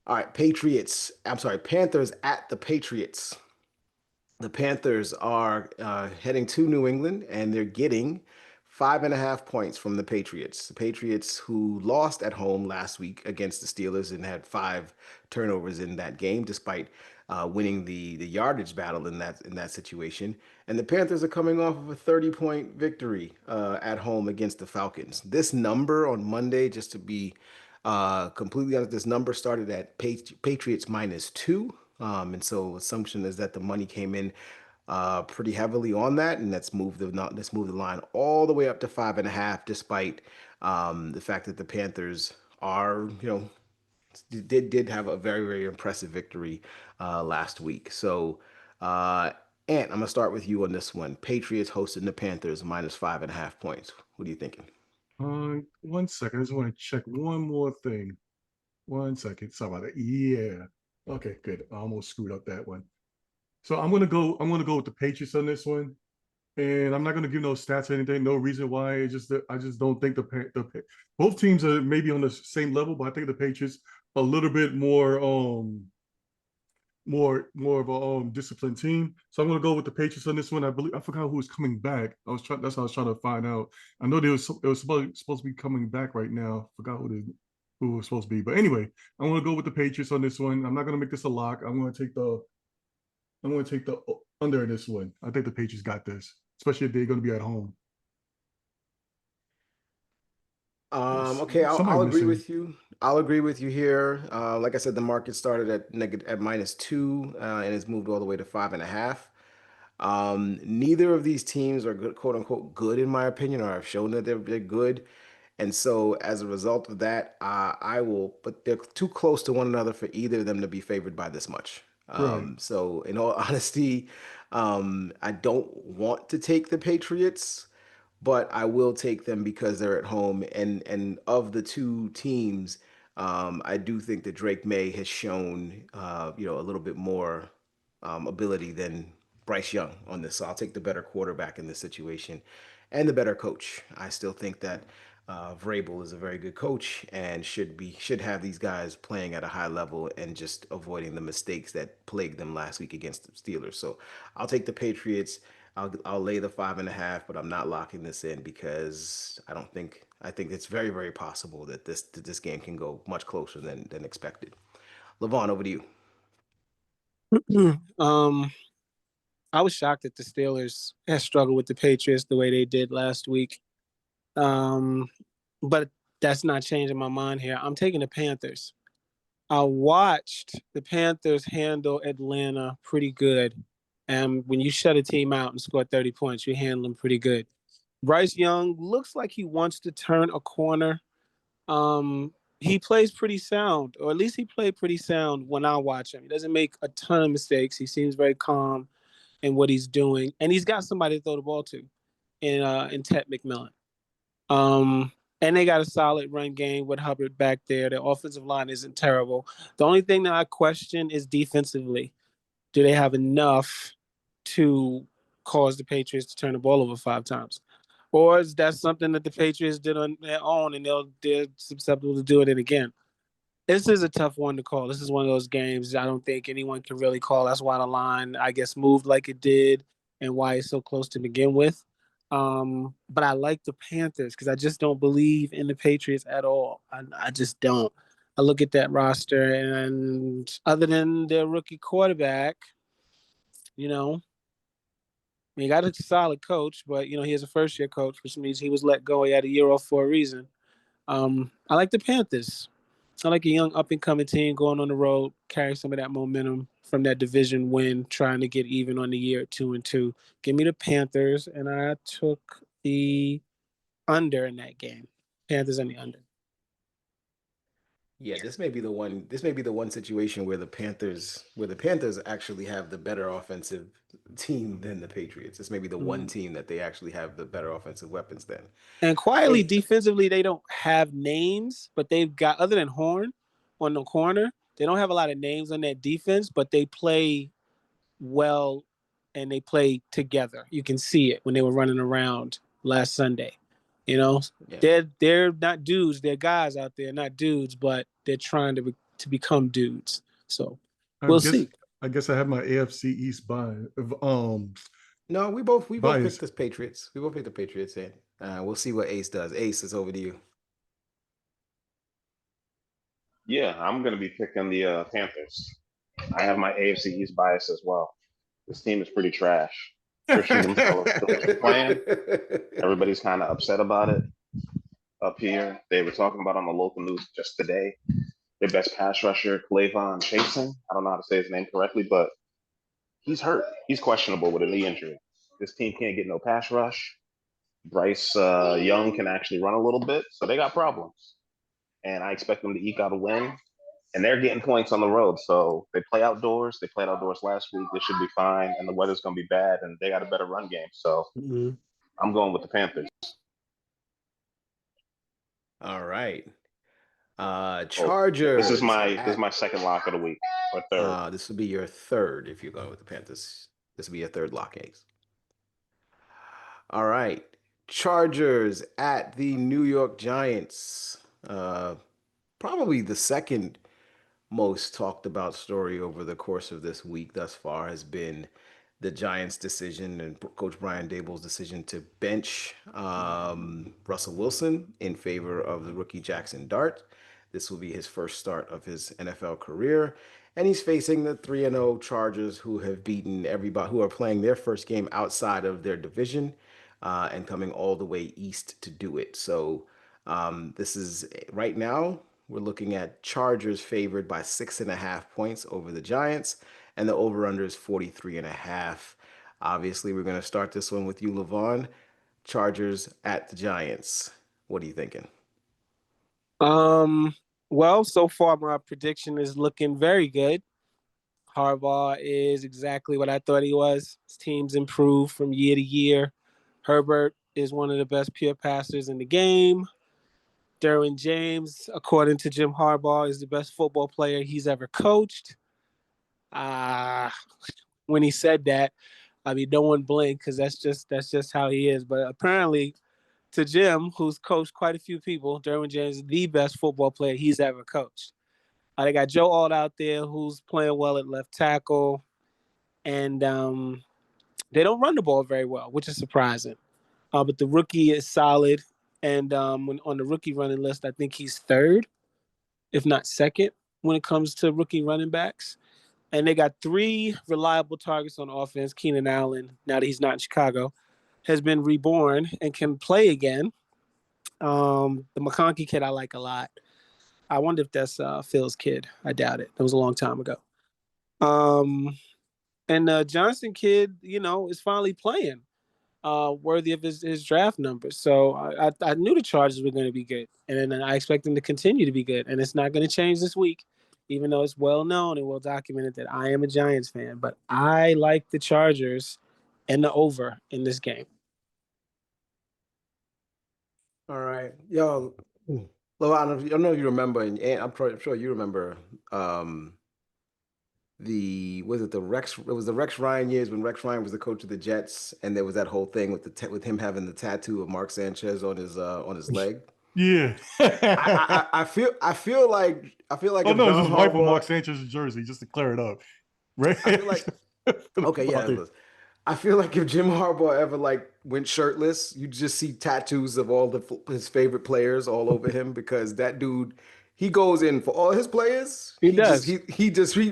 Speaker 2: All right, Panthers at the Patriots. The Panthers are heading to New England, and they're getting 5.5 points from the Patriots. The Patriots, who lost at home last week against the Steelers and had 5 turnovers in that game, despite winning the yardage battle in that situation. And the Panthers are coming off of a 30-point victory at home against the Falcons. This number on Monday, just to be completely honest, this number started at Patriots -2. And so assumption is that the money came in pretty heavily on that, and let's move the line all the way up to 5.5, despite the fact that the Panthers are did have a very, very impressive victory last week. So Ant, I'm gonna start with you on this one. Patriots hosting the Panthers -5.5 points. What are you thinking?
Speaker 3: 1 second. I just want to check one more thing. 1 second. Sorry about that. Yeah. Okay, good. I almost screwed up that one. So I'm gonna go with the Patriots on this one, and I'm not gonna give no stats or anything. No reason why. It's just that I just don't think both teams are maybe on the same level, but I think the Patriots a little bit more of a disciplined team. So I'm gonna go with the Patriots on this one. I forgot who was coming back. That's what I was trying to find out. I know it was supposed to be coming back right now. Forgot who it is. who was supposed to be. But anyway, I want to go with the Patriots on this one. I'm not going to make this a lock. I'm going to take the under in this one. I think the Patriots got this, especially if they're going to be at home.
Speaker 2: Okay,
Speaker 3: Somebody
Speaker 2: I'll agree
Speaker 3: missing.
Speaker 2: with you. I'll agree with you here. Like I said, the market started at -2 and it's moved all the way to 5.5. Neither of these teams are good, quote unquote, good in my opinion, or have shown that they're good. And so as a result of that, I will, but they're too close to one another for either of them to be favored by this much.
Speaker 3: Right.
Speaker 2: So in all honesty, I don't want to take the Patriots, but I will take them because they're at home. And of the two teams, I do think that Drake May has shown, a little bit more ability than Bryce Young on this. So I'll take the better quarterback in this situation and the better coach. I still think that Vrabel is a very good coach and should have these guys playing at a high level and just avoiding the mistakes that plagued them last week against the Steelers. So I'll take the Patriots. I'll lay the 5.5, but I'm not locking this in because I think it's very, very possible that this game can go much closer than expected. Levon, over to you.
Speaker 5: I was shocked that the Steelers had struggled with the Patriots the way they did last week. But that's not changing my mind here. I'm taking the Panthers. I watched the Panthers handle Atlanta pretty good. And when you shut a team out and score 30 points, you handle them pretty good. Bryce Young looks like he wants to turn a corner. He plays pretty sound, or at least he played pretty sound when I watch him. He doesn't make a ton of mistakes. He seems very calm in what he's doing, and he's got somebody to throw the ball to in Ted McMillan. And they got a solid run game with Hubbard back there. Their offensive line isn't terrible. The only thing that I question is defensively. Do they have enough to cause the Patriots to turn the ball over 5 times? Or is that something that the Patriots did on their own and they're susceptible to do it again? This is a tough one to call. This is one of those games I don't think anyone can really call. That's why the line, I guess, moved like it did and why it's so close to begin with. But I like the Panthers because I just don't believe in the Patriots at all. I just don't. I look at that roster, and other than their rookie quarterback, you know, he got a solid coach, but he has a first-year coach, which means he was let go. He had a year off for a reason. I like the Panthers. I like a young up-and-coming team going on the road, carry some of that momentum from that division win, trying to get even on the year at 2-2. Give me the Panthers, and I took the under in that game. Panthers on the under.
Speaker 2: Yeah, this may be the one. This may be the one situation where the Panthers actually have the better offensive team than the Patriots. This may be the one
Speaker 5: Mhm.
Speaker 2: team that they actually have the better offensive weapons than.
Speaker 5: And quietly,
Speaker 2: Hey,
Speaker 5: defensively, they don't have names, but they've got, other than Horn on the corner, they don't have a lot of names on that defense, but they play well and they play together. You can see it when they were running around last Sunday. You know,
Speaker 2: yeah,
Speaker 5: they're not dudes. They're guys out there, not dudes, but they're trying to become dudes. So
Speaker 3: I
Speaker 5: we'll
Speaker 3: guess
Speaker 5: see.
Speaker 3: I guess I have my AFC East
Speaker 2: no, we both picked
Speaker 3: bias.
Speaker 2: the Patriots. We both picked the Patriots, and we'll see what Ace does. Ace, is over to you.
Speaker 4: Yeah, I'm gonna be picking the Panthers. I have my AFC East bias as well. This team is pretty trash. Christian Gonzalez still isn't playing. Everybody's kind of upset about it up here. They were talking about on the local news just today. Their best pass rusher, Levon Chasen. I don't know how to say his name correctly, but he's hurt. He's questionable with a knee injury. This team can't get no pass rush. Bryce Young can actually run a little bit, so they got problems. And I expect them to eke out a win. And they're getting points on the road, so they play outdoors. They played outdoors last week. They should be fine, and the weather's going to be bad, and they got a better run game. So
Speaker 5: Mhm.
Speaker 4: I'm going with the Panthers.
Speaker 2: All right.
Speaker 4: Oh, this is
Speaker 2: Chargers
Speaker 4: my
Speaker 2: at
Speaker 4: second lock of the week or third.
Speaker 2: this would be your third if you're going with the Panthers. This would be your third lock, Ace. All right. Chargers at the New York Giants. Probably the second most talked about story over the course of this week thus far has been the Giants' decision and Coach Brian Daboll's decision to bench Russell Wilson in favor of the rookie Jackson Dart. This will be his first start of his NFL career. And he's facing the 3-0 Chargers, who have beaten everybody, who are playing their first game outside of their division and coming all the way east to do it. So this is right now, we're looking at Chargers favored by 6.5 points over the Giants, and the over-under is 43.5. Obviously, we're going to start this one with you, Levon. Chargers at the Giants. What are you thinking?
Speaker 5: Well, so far my prediction is looking very good. Harbaugh is exactly what I thought he was. His team's improved from year to year. Herbert is one of the best pure passers in the game. Derwin James, according to Jim Harbaugh, is the best football player he's ever coached. When he said that, I mean, no one blinked because that's just how he is. But apparently, to Jim, who's coached quite a few people, Derwin James is the best football player he's ever coached. They got Joe Alt out there who's playing well at left tackle, and they don't run the ball very well, which is surprising. But the rookie is solid, and when on the rookie running list, I think he's third, if not second, when it comes to rookie running backs. And they got 3 reliable targets on offense. Keenan Allen, now that he's not in Chicago, has been reborn and can play again. The McConkey kid I like a lot. I wonder if that's Phil's kid. I doubt it. That was a long time ago. And the Johnson kid, is finally playing, worthy of his draft numbers. So I knew the Chargers were going to be good, and then I expect them to continue to be good. And it's not going to change this week, even though it's well known and well documented that I am a Giants fan. But I like the Chargers and the over in this game.
Speaker 2: All right. Yo, Levon, I don't know if you remember, and I'm sure you remember the Rex Ryan years when Rex Ryan was the coach of the Jets, and there was that whole thing with him having the tattoo of Mark Sanchez on his leg.
Speaker 3: Yeah.
Speaker 2: I feel like
Speaker 3: Oh
Speaker 2: if
Speaker 3: no, it's
Speaker 2: John
Speaker 3: his wife on
Speaker 2: Harbaugh,
Speaker 3: Mark Sanchez's jersey, just to clear it up. Right?
Speaker 2: I feel like okay, yeah, I feel like if Jim Harbaugh ever went shirtless, you just see tattoos of all his favorite players all over him, because that dude, he goes in for all his players.
Speaker 5: He does.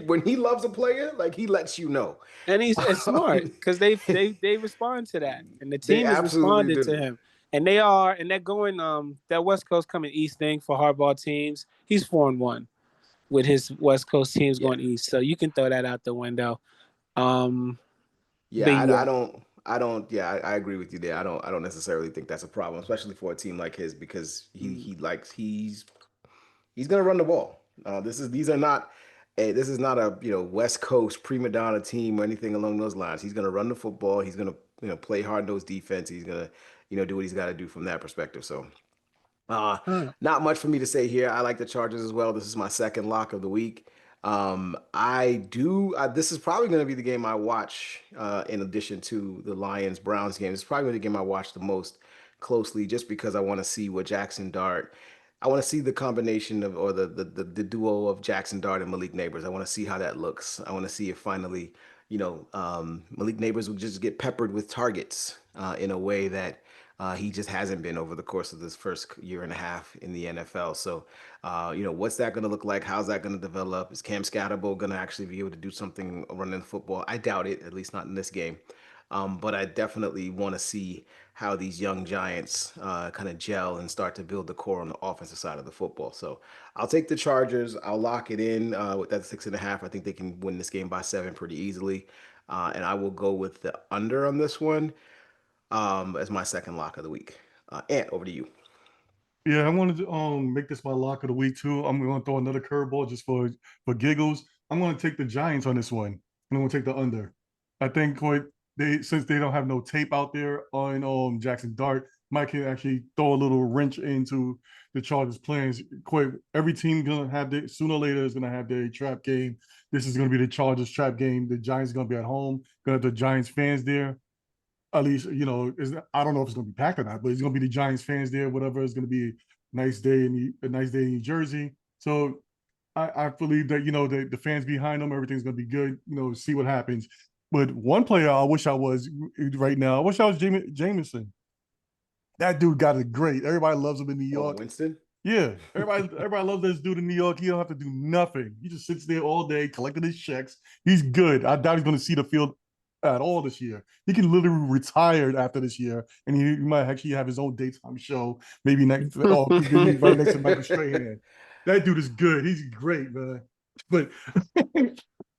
Speaker 2: When he loves a player, he lets you know.
Speaker 5: And he's smart because they respond to that, and the
Speaker 2: They
Speaker 5: team has
Speaker 2: absolutely
Speaker 5: responded
Speaker 2: do.
Speaker 5: to him. And they're going that West Coast coming east thing for Harbaugh teams. He's 4-1 with his West Coast teams going east, so you can throw that out the window.
Speaker 2: Yeah, I don't. Yeah, I agree with you there. I don't necessarily think that's a problem, especially for a team like his, because he's gonna run the ball. This is not a West Coast prima donna team or anything along those lines. He's gonna run the football. He's gonna play hard nosed defense. He's gonna do what he's got to do from that perspective. So not much for me to say here. I like the Chargers as well. This is my second lock of the week. This is probably going to be the game I watch in addition to the Lions Browns game. It's probably the game I watch the most closely, just because I want to see what Jackson Dart. I want to see the combination of, or the duo of Jackson Dart and Malik Neighbors. I want to see how that looks. I want to see if finally, Malik Neighbors will just get peppered with targets in a way that he just hasn't been over the course of this first year and a half in the NFL. So, what's that going to look like? How's that going to develop? Is Cam Scatterbo going to actually be able to do something running the football? I doubt it, at least not in this game. But I definitely want to see how these young Giants kind of gel and start to build the core on the offensive side of the football. So I'll take the Chargers. I'll lock it in with that 6.5. I think they can win this game by 7 pretty easily. And I will go with the under on this one as my second lock of the week. Ant, over to you.
Speaker 3: Yeah, I wanted to make this my lock of the week too. I'm going to throw another curveball just for giggles. I'm going to take the Giants on this one. I'm going to take the under. I think since they don't have no tape out there on Jackson Dart, Mike can actually throw a little wrench into the Chargers' plans. Every team gonna have sooner or later is gonna have their trap game. This is gonna be the Chargers' trap game. The Giants are gonna be at home. Gonna have the Giants fans there. At least, I don't know if it's going to be packed or not, but it's going to be the Giants fans there, whatever. It's going to be a nice day in New Jersey. So I believe that, the fans behind them, everything's going to be good, see what happens. But one player I wish I was right now, I wish I was Jameson. That dude got it great. Everybody loves him in New York.
Speaker 2: Winston?
Speaker 3: Yeah, everybody loves this dude in New York. He don't have to do nothing. He just sits there all day collecting his checks. He's good. I doubt he's going to see the field at all this year. He can literally retire after this year, and he might actually have his own daytime show, maybe next, or maybe right next to Michael Strahan. That dude is good. He's great, man. But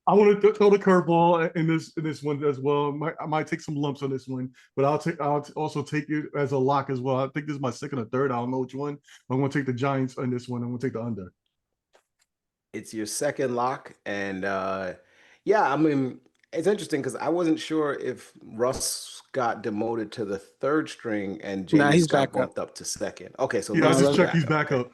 Speaker 3: I want to throw the curveball in this one as well. I might take some lumps on this one, but I'll also take it as a lock as well. I think this is my second or third. I don't know which one. I'm going to take the Giants on this one. I'm going to take the under.
Speaker 2: It's your second lock, and yeah, I mean, it's interesting because I wasn't sure if Russ got demoted to the third string and
Speaker 5: Nah,
Speaker 2: Jameis
Speaker 5: he's
Speaker 2: got
Speaker 5: back up.
Speaker 2: bumped up to second. Okay, so
Speaker 3: Yeah, I
Speaker 5: No,
Speaker 2: Russ
Speaker 3: just
Speaker 2: is
Speaker 5: look,
Speaker 3: checked.
Speaker 2: back
Speaker 3: He's
Speaker 2: up.
Speaker 3: back
Speaker 2: Okay,
Speaker 3: up.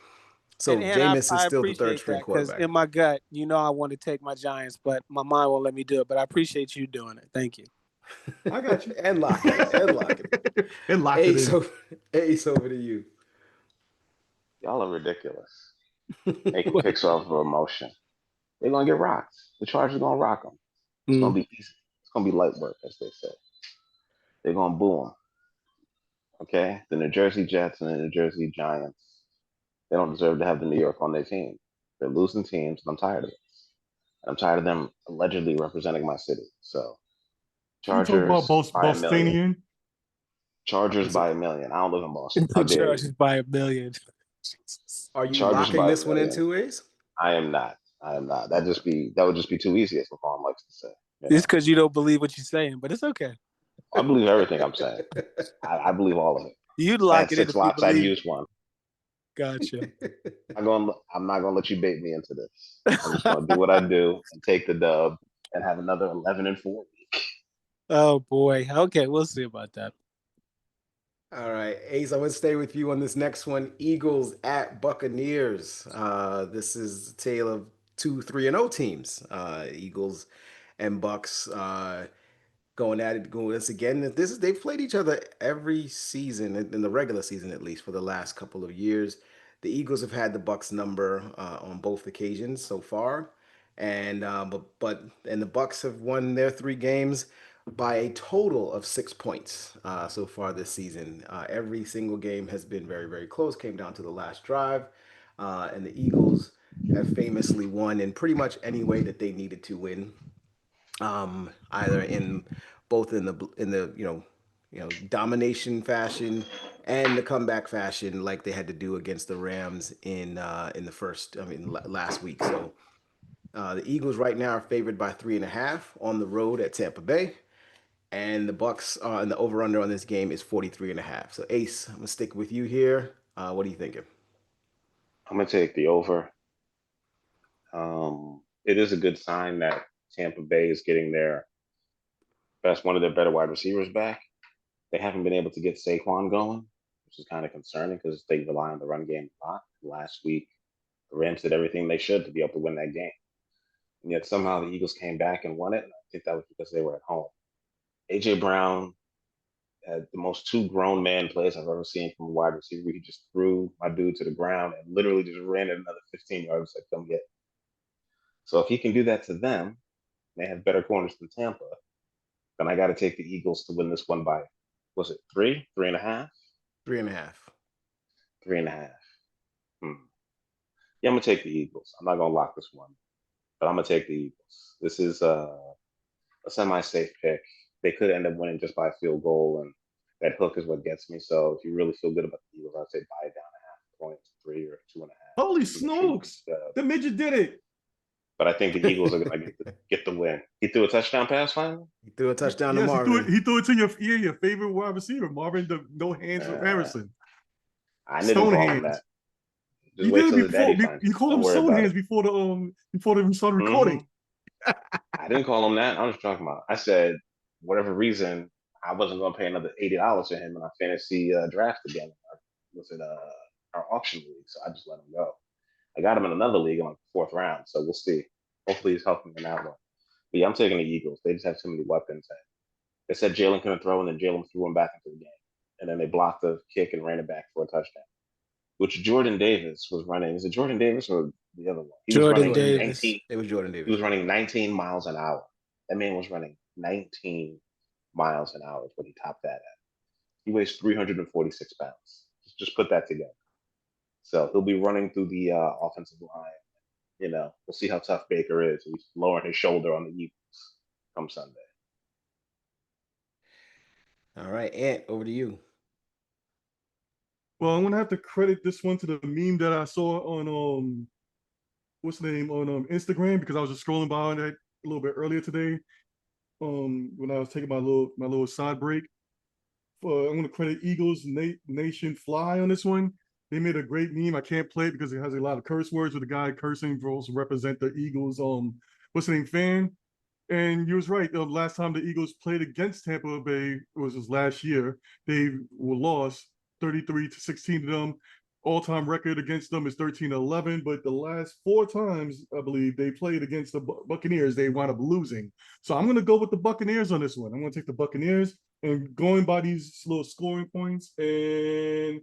Speaker 2: so
Speaker 5: and
Speaker 2: Jameis is
Speaker 5: I
Speaker 2: still the third
Speaker 5: appreciate
Speaker 2: string
Speaker 5: that because
Speaker 2: quarterback.
Speaker 5: in my gut, I want to take my Giants, but my mind won't let me do it. But I appreciate you doing it. Thank you.
Speaker 3: I got you.
Speaker 2: And locking it, and locking it.
Speaker 3: And locked it
Speaker 2: Ace
Speaker 3: in.
Speaker 2: over, Ace over to you.
Speaker 4: Y'all are ridiculous. Making picks off of emotion. They're gonna get rocked. The Chargers are gonna rock them. It's gonna
Speaker 5: Mm.
Speaker 4: be easy. It's gonna be light work, as they say. They're gonna boo them. Okay, the New Jersey Jets and the New Jersey Giants. They don't deserve to have the New York on their team. They're losing teams, and I'm tired of it. I'm tired of them allegedly representing my city. So
Speaker 3: You talk about
Speaker 4: Chargers by a million.
Speaker 3: Bostonian.
Speaker 4: Chargers by a million. I don't live in Boston. How
Speaker 5: The
Speaker 4: dare you?
Speaker 5: Chargers by $1 billion. Jesus.
Speaker 2: Are you
Speaker 4: Chargers
Speaker 2: locking
Speaker 4: by a
Speaker 2: this one
Speaker 4: million.
Speaker 2: into Ace?
Speaker 4: I am not. I am not. That would just be too easy, as Levon likes to say.
Speaker 5: It's because you don't believe what you're saying, but it's okay.
Speaker 4: I believe everything I'm saying. I believe all of it.
Speaker 5: You'd
Speaker 4: I had
Speaker 5: lock it in
Speaker 4: 6
Speaker 5: if you
Speaker 4: locks. I'd
Speaker 5: believe.
Speaker 4: use one.
Speaker 5: Gotcha.
Speaker 4: I'm not gonna let you bait me into this. I'm just gonna do what I do and take the dub and have another 11-4 week.
Speaker 5: Oh boy. Okay, we'll see about that.
Speaker 2: All right, Ace, I'm gonna stay with you on this next one. Eagles at Buccaneers. This is a tale of two 3-0 teams. Eagles and Bucks going at it, going this again. They've played each other every season in the regular season, at least for the last couple of years. The Eagles have had the Bucks number on both occasions so far, and the Bucks have won their 3 games by a total of 6 points so far this season. Every single game has been very, very close. Came down to the last drive, and the Eagles have famously won in pretty much any way that they needed to win, either in both in the domination fashion and the comeback fashion, like they had to do against the Rams in the first, last week. So the Eagles right now are favored by 3.5 on the road at Tampa Bay, and the Bucks and the over under on this game is 43.5. So Ace, I'm gonna stick with you here. What are you thinking?
Speaker 4: I'm gonna take the over. It is a good sign that Tampa Bay is getting one of their better wide receivers back. They haven't been able to get Saquon going, which is kind of concerning because they rely on the run game a lot. Last week, the Rams did everything they should to be able to win that game. And yet somehow the Eagles came back and won it. And I think that was because they were at home. A.J. Brown had the most two grown man plays I've ever seen from a wide receiver. He just threw my dude to the ground and literally just ran it another 15 yards like, come get. So if he can do that to them, they have better corners than Tampa, then I got to take the Eagles to win this one by, was it 3.5?
Speaker 2: 3.5.
Speaker 4: 3.5. Yeah, I'm gonna take the Eagles. I'm not gonna lock this one, but I'm gonna take the Eagles. This is a semi-safe pick. They could end up winning just by a field goal, and that hook is what gets me. So if you really feel good about the Eagles, I'd say buy it down a half point, 3 or 2.5.
Speaker 3: Holy
Speaker 4: Just to make sure you
Speaker 3: smokes! The midget did it.
Speaker 4: But I think the Eagles are gonna get the win. He threw a touchdown pass finally.
Speaker 2: He threw a touchdown to
Speaker 3: Yes,
Speaker 2: Marvin.
Speaker 3: He threw it to your favorite wide receiver, Marvin. The no hands of Harrison.
Speaker 4: I didn't
Speaker 3: Stone
Speaker 4: call him
Speaker 3: hands.
Speaker 4: that. Just
Speaker 3: You
Speaker 4: wait
Speaker 3: did
Speaker 4: till
Speaker 3: it
Speaker 4: the daddy
Speaker 3: before.
Speaker 4: finds
Speaker 3: You
Speaker 4: it.
Speaker 3: called
Speaker 4: Don't
Speaker 3: him
Speaker 4: worry
Speaker 3: Stone
Speaker 4: about
Speaker 3: hands
Speaker 4: it.
Speaker 3: before they started recording.
Speaker 4: I didn't call him that. I was talking about. I said, whatever reason, I wasn't going to pay another $80 to him in our fantasy draft again. Was it our auction league? So I just let him go. I got him in another league in like the 4th round. So we'll see. Hopefully he's helping in that one. But yeah, I'm taking the Eagles. They just have too many weapons. They said Jalen couldn't throw, and then Jalen threw him back into the game. And then they blocked the kick and ran it back for a touchdown, which Jordan Davis was running. Is it Jordan Davis or the other one? He was
Speaker 5: Jordan
Speaker 4: running
Speaker 5: Davis.
Speaker 4: 19.
Speaker 2: It was Jordan
Speaker 4: He
Speaker 2: Davis.
Speaker 4: was running 19 miles an hour. That man was running 19 miles an hour is what he topped that at. He weighs 346 pounds. Just put that together. So he'll be running through the offensive line. We'll see how tough Baker is. He's lowering his shoulder on the Eagles come Sunday.
Speaker 2: All right, Ant, over to you.
Speaker 3: Well, I'm gonna have to credit this one to the meme that I saw on what's the name on Instagram, because I was just scrolling by on that a little bit earlier today. When I was taking my little side break. I'm going to credit Eagles Nation Fly on this one. They made a great meme. I can't play it because it has a lot of curse words with the guy cursing to also represent the Eagles. What's the name, fan? And you was right. Last time the Eagles played against Tampa Bay, it was just last year. They were lost 33-16 to them. All-time record against them is 13-11. But the last 4 times, I believe, they played against the Buccaneers, they wound up losing. So I'm going to go with the Buccaneers on this one. I'm going to take the Buccaneers and going by these little scoring points. And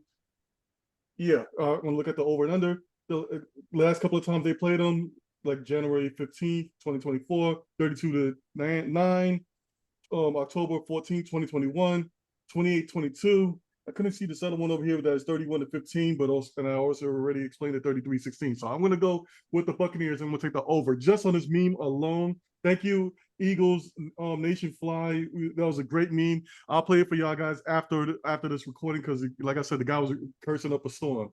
Speaker 3: yeah, I'm going to look at the over and under. The last couple of times they played them, like January 15th, 2024, 32-9, October 14th, 2021, 28-22. I couldn't see this other one over here that is 31-15, but also, and I also already explained the 33-16. So I'm going to go with the Buccaneers and I'm going to take the over just on this meme alone. Thank you, Eagles Nation Fly. That was a great meme. I'll play it for y'all guys after this recording because, like I said, the guy was cursing up a storm.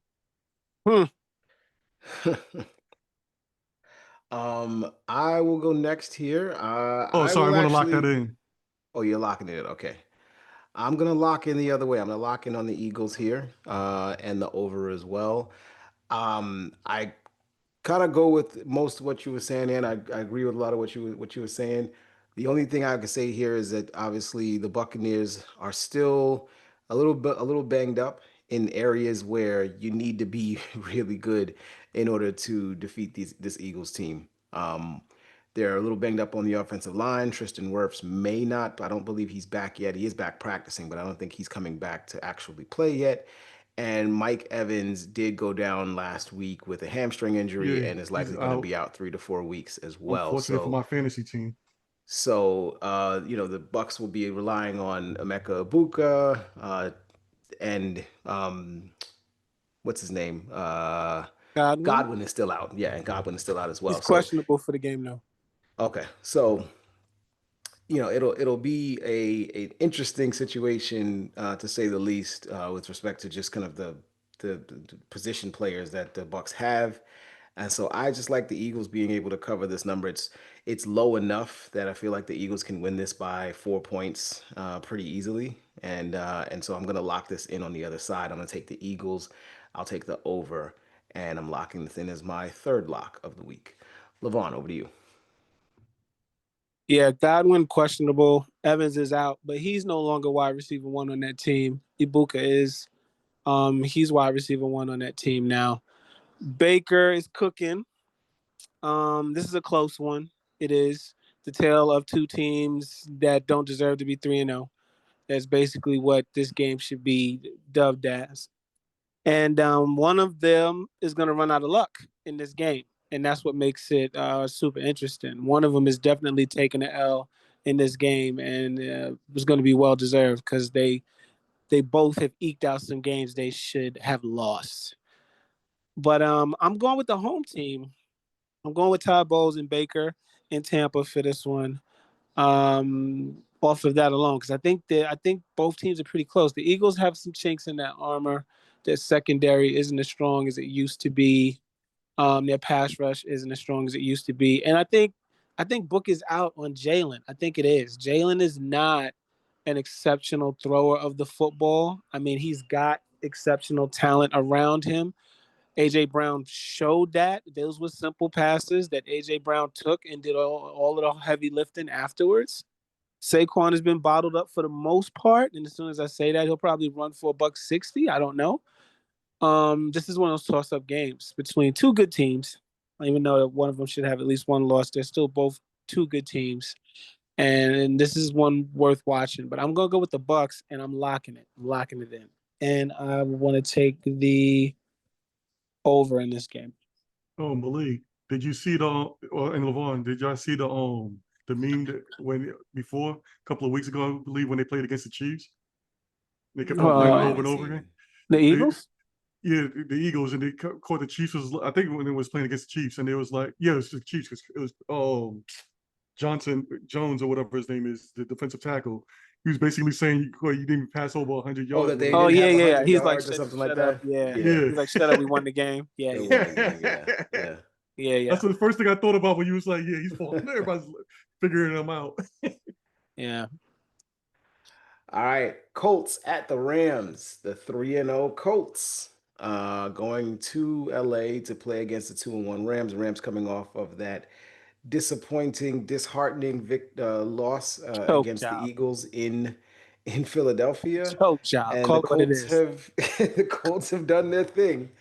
Speaker 2: I will go next here.
Speaker 3: Sorry, I want to lock that in.
Speaker 2: Oh, you're locking it in. Okay. I'm going to lock in the other way. I'm going to lock in on the Eagles here and the over as well. I kind of go with most of what you were saying, and I agree with a lot of what you were saying. The only thing I can say here is that obviously the Buccaneers are still a little banged up in areas where you need to be really good in order to defeat this Eagles team. They're a little banged up on the offensive line. Tristan Wirfs may not. I don't believe he's back yet. He is back practicing, but I don't think he's coming back to actually play yet. And Mike Evans did go down last week with a hamstring injury and is likely going to be out 3 to 4 weeks as well.
Speaker 3: Unfortunate for my fantasy team.
Speaker 2: So, the Bucs will be relying on Emeka Ibuka and what's his name? Godwin is still out. Yeah, and Godwin is still out as well.
Speaker 5: He's questionable for the game now.
Speaker 2: Okay, so it'll be an interesting situation to say the least with respect to just kind of the position players that the Bucs have. And so I just like the Eagles being able to cover this number. It's low enough that I feel like the Eagles can win this by 4 points pretty easily. And so I'm going to lock this in on the other side. I'm going to take the Eagles. I'll take the over, and I'm locking this in as my third lock of the week. Levon, over to you.
Speaker 5: Yeah, Godwin questionable. Evans is out, but he's no longer wide receiver 1 on that team. Ibuka is. He's wide receiver 1 on that team now. Baker is cooking. This is a close one. It is the tale of 2 teams that don't deserve to be 3-0. That's basically what this game should be dubbed as. And one of them is going to run out of luck in this game. And that's what makes it super interesting. One of them is definitely taking an L in this game, and it's going to be well-deserved because they both have eked out some games they should have lost. But I'm going with the home team. I'm going with Todd Bowles and Baker in Tampa for this one. Off of that alone, because I think both teams are pretty close. The Eagles have some chinks in that armor. Their secondary isn't as strong as it used to be. Their pass rush isn't as strong as it used to be. And I think Book is out on Jalen. I think it is. Jalen is not an exceptional thrower of the football. I mean, he's got exceptional talent around him. A.J. Brown showed that. Those were simple passes that A.J. Brown took and did all of the heavy lifting afterwards. Saquon has been bottled up for the most part, and as soon as I say that, he'll probably run for $160. I don't know. This is one of those toss-up games between 2 good teams. Even though that one of them should have at least 1 loss, they're still both 2 good teams, and this is one worth watching. But I'm gonna go with the Bucs, and I'm locking it. I'm locking it in, and I want to take the over in this game.
Speaker 3: Oh, Malik, did you see and Levon, did y'all see the meme that before a couple of weeks ago, I believe, when they played against the Chiefs? They kept on playing it over and over again.
Speaker 5: The Eagles?
Speaker 3: the Eagles, and they caught the Chiefs. I think when it was playing against the Chiefs, and it was like, yeah, it was the Chiefs because it was Jones or whatever his name is, the defensive tackle. He was basically saying you didn't pass over 100 yards.
Speaker 2: that they
Speaker 5: Oh
Speaker 2: didn't
Speaker 5: yeah,
Speaker 2: have
Speaker 5: yeah.
Speaker 2: 100
Speaker 5: He's like,
Speaker 2: yards or something like
Speaker 5: shut up.
Speaker 2: that.
Speaker 5: Yeah.
Speaker 3: Yeah.
Speaker 5: He's like, shut up. We won the game. Yeah,
Speaker 2: They
Speaker 5: yeah,
Speaker 2: won again, yeah.
Speaker 5: yeah.
Speaker 3: That's the first thing I thought about when you was like, yeah, he's falling. Everybody's figuring him out.
Speaker 5: Yeah.
Speaker 2: All right, Colts at the Rams. The 3-0 Colts going to LA to play against the 2-1 Rams. Rams coming off of that disappointing, disheartening loss
Speaker 5: Choke
Speaker 2: against the
Speaker 5: job.
Speaker 2: Eagles in Philadelphia.
Speaker 5: Choke job.
Speaker 2: And
Speaker 5: Call
Speaker 2: the
Speaker 5: it what it
Speaker 2: Colts
Speaker 5: is.
Speaker 2: have the Colts have done their thing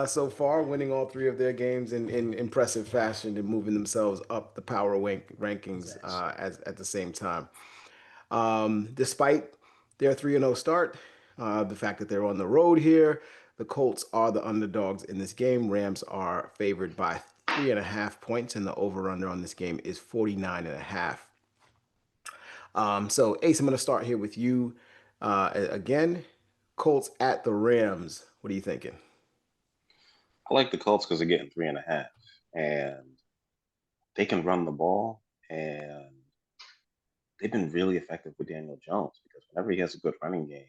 Speaker 2: so far, winning all 3 of their games in impressive fashion and moving themselves up the power rankings at the same time. Despite their 3-0 start, the fact that they're on the road here, the Colts are the underdogs in this game. Rams are favored by 3.5 points, and the over/under on this game is 49.5. So Ace, I'm going to start here with you again. Colts at the Rams. What are you thinking?
Speaker 4: I like the Colts because they're getting 3.5, and they can run the ball, and they've been really effective with Daniel Jones because whenever he has a good running game,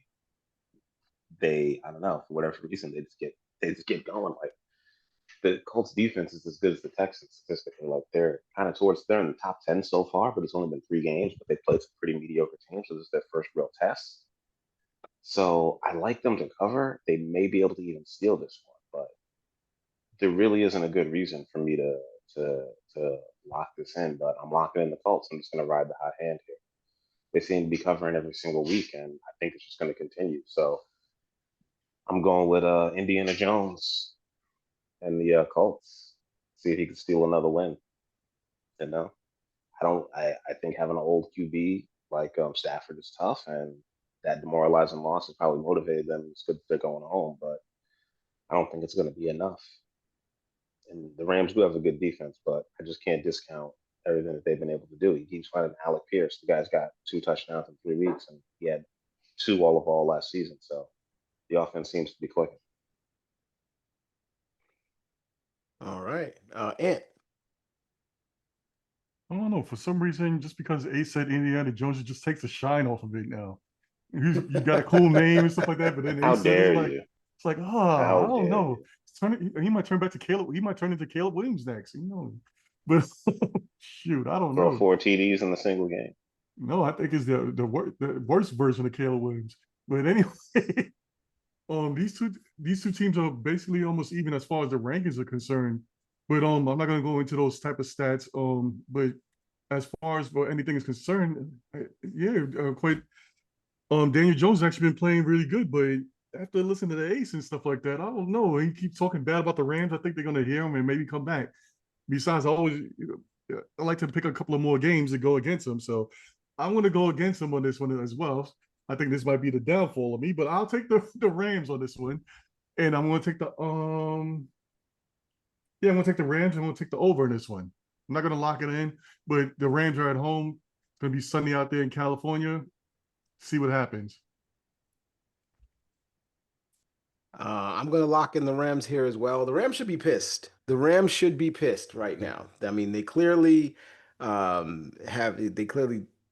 Speaker 4: I don't know, for whatever reason, they just get going. Like the Colts defense is as good as the Texans statistically. Like they're in the top 10 so far, but it's only been 3 games, but they played some pretty mediocre teams, so this is their first real test. So I like them to cover. They may be able to even steal this one, but there really isn't a good reason for me to lock this in. But I'm locking in the Colts. I'm just going to ride the hot hand here. They seem to be covering every single week, and I think it's just going to continue. So I'm going with Indiana Jones and the Colts. See if he can steal another win. You know, I think having an old QB like Stafford is tough, and that demoralizing loss has probably motivated them. It's good that they're going home, but I don't think it's going to be enough. And the Rams do have a good defense, but I just can't discount everything that they've been able to do. He keeps finding Alec Pierce. The guy's got 2 touchdowns in 3 weeks, and he had 2 all of all last season. So the offense seems to be clicking.
Speaker 2: All right. Ant.
Speaker 3: I don't know. For some reason, just because Ace said Indiana Jones, it just takes the shine off of it now. You got a cool name and stuff like that, but then
Speaker 4: How
Speaker 3: Ace said
Speaker 4: dare
Speaker 3: it's
Speaker 4: you?
Speaker 3: like,
Speaker 4: How
Speaker 3: I don't
Speaker 4: dare
Speaker 3: know.
Speaker 4: you?
Speaker 3: He might turn back to Caleb. He might turn into Caleb Williams next. But shoot, I don't
Speaker 4: Throw
Speaker 3: know.
Speaker 4: 4 TDs in a single game.
Speaker 3: No, I think it's the worst version of Caleb Williams. But anyway, these two teams are basically almost even as far as the rankings are concerned. But I'm not going to go into those type of stats. But as far as anything is concerned, quite. Daniel Jones has actually been playing really good, but after listening to the Ace and stuff like that, I don't know. He keeps talking bad about the Rams. I think they're going to hear him and maybe come back. Besides, I like to pick a couple of more games to go against him. So I'm going to go against him on this one as well. I think this might be the downfall of me, but I'll take the Rams on this one, and I'm going to take the I'm going to take the Rams. I'm going to take the over in this one. I'm not going to lock it in, but the Rams are at home. It's going to be sunny out there in California. See what happens.
Speaker 2: I'm going to lock in the Rams here as well. The Rams should be pissed. The Rams should be pissed right now. I mean, they clearly that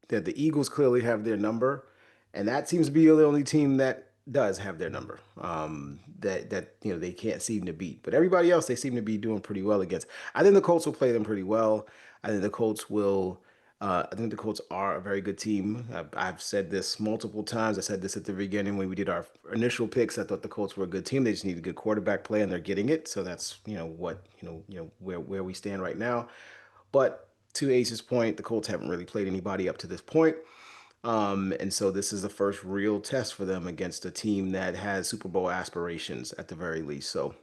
Speaker 2: the Eagles clearly have their number, and that seems to be the only team that does have their number. That they can't seem to beat. But everybody else they seem to be doing pretty well against. I think the Colts will play them pretty well. I think the Colts will. I think the Colts are a very good team. I've said this multiple times. I said this at the beginning when we did our initial picks. I thought the Colts were a good team. They just need a good quarterback play, and they're getting it. So that's where we stand right now. But to Ace's point, the Colts haven't really played anybody up to this point. And so this is the first real test for them against a team that has Super Bowl aspirations at the very least. So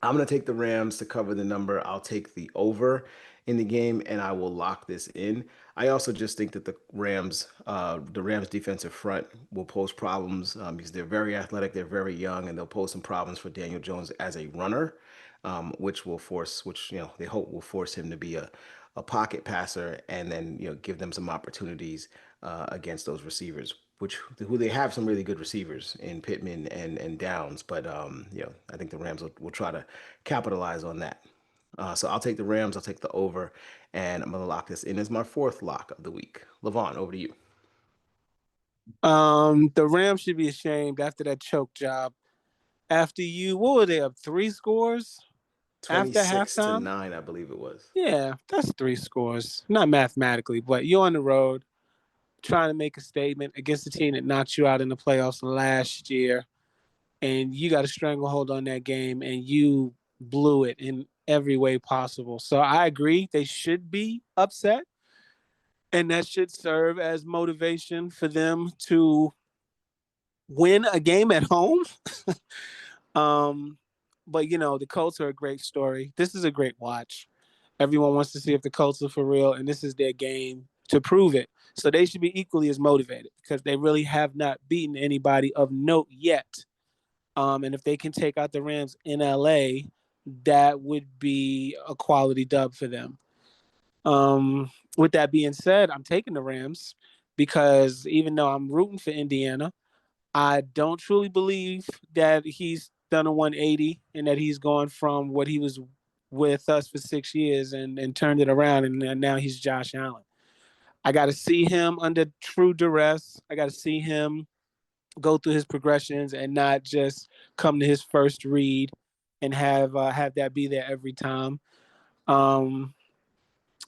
Speaker 2: I'm going to take the Rams to cover the number. I'll take the over in the game, and I will lock this in. I also just think that the Rams defensive front will pose problems because they're very athletic, they're very young, and they'll pose some problems for Daniel Jones as a runner, which they hope will force him to be a pocket passer, and then give them some opportunities against those receivers, who they have some really good receivers in Pittman and Downs, but I think the Rams will try to capitalize on that. So I'll take the Rams. I'll take the over, and I'm gonna lock this in as my fourth lock of the week. Levon, over to you.
Speaker 5: The Rams should be ashamed after that choke job. After what were they up 3 scores after
Speaker 2: 26 to
Speaker 5: halftime?
Speaker 2: 9, I believe it was.
Speaker 5: Yeah, that's 3 scores. Not mathematically, but you're on the road trying to make a statement against a team that knocked you out in the playoffs last year, and you got a stranglehold on that game, and you blew it in every way possible. So I agree they should be upset, and that should serve as motivation for them to win a game at home. But the Colts are a great story. This is a great watch. Everyone wants to see if the Colts are for real, and this is their game to prove it. So they should be equally as motivated because they really have not beaten anybody of note yet. And if they can take out the Rams in LA, that would be a quality dub for them. With that being said, I'm taking the Rams because even though I'm rooting for Indiana, I don't truly believe that he's done a 180 and that he's gone from what he was with us for 6 years and turned it around, and now he's Josh Allen. I got to see him under true duress. I got to see him go through his progressions and not just come to his first read and have that be there every time. And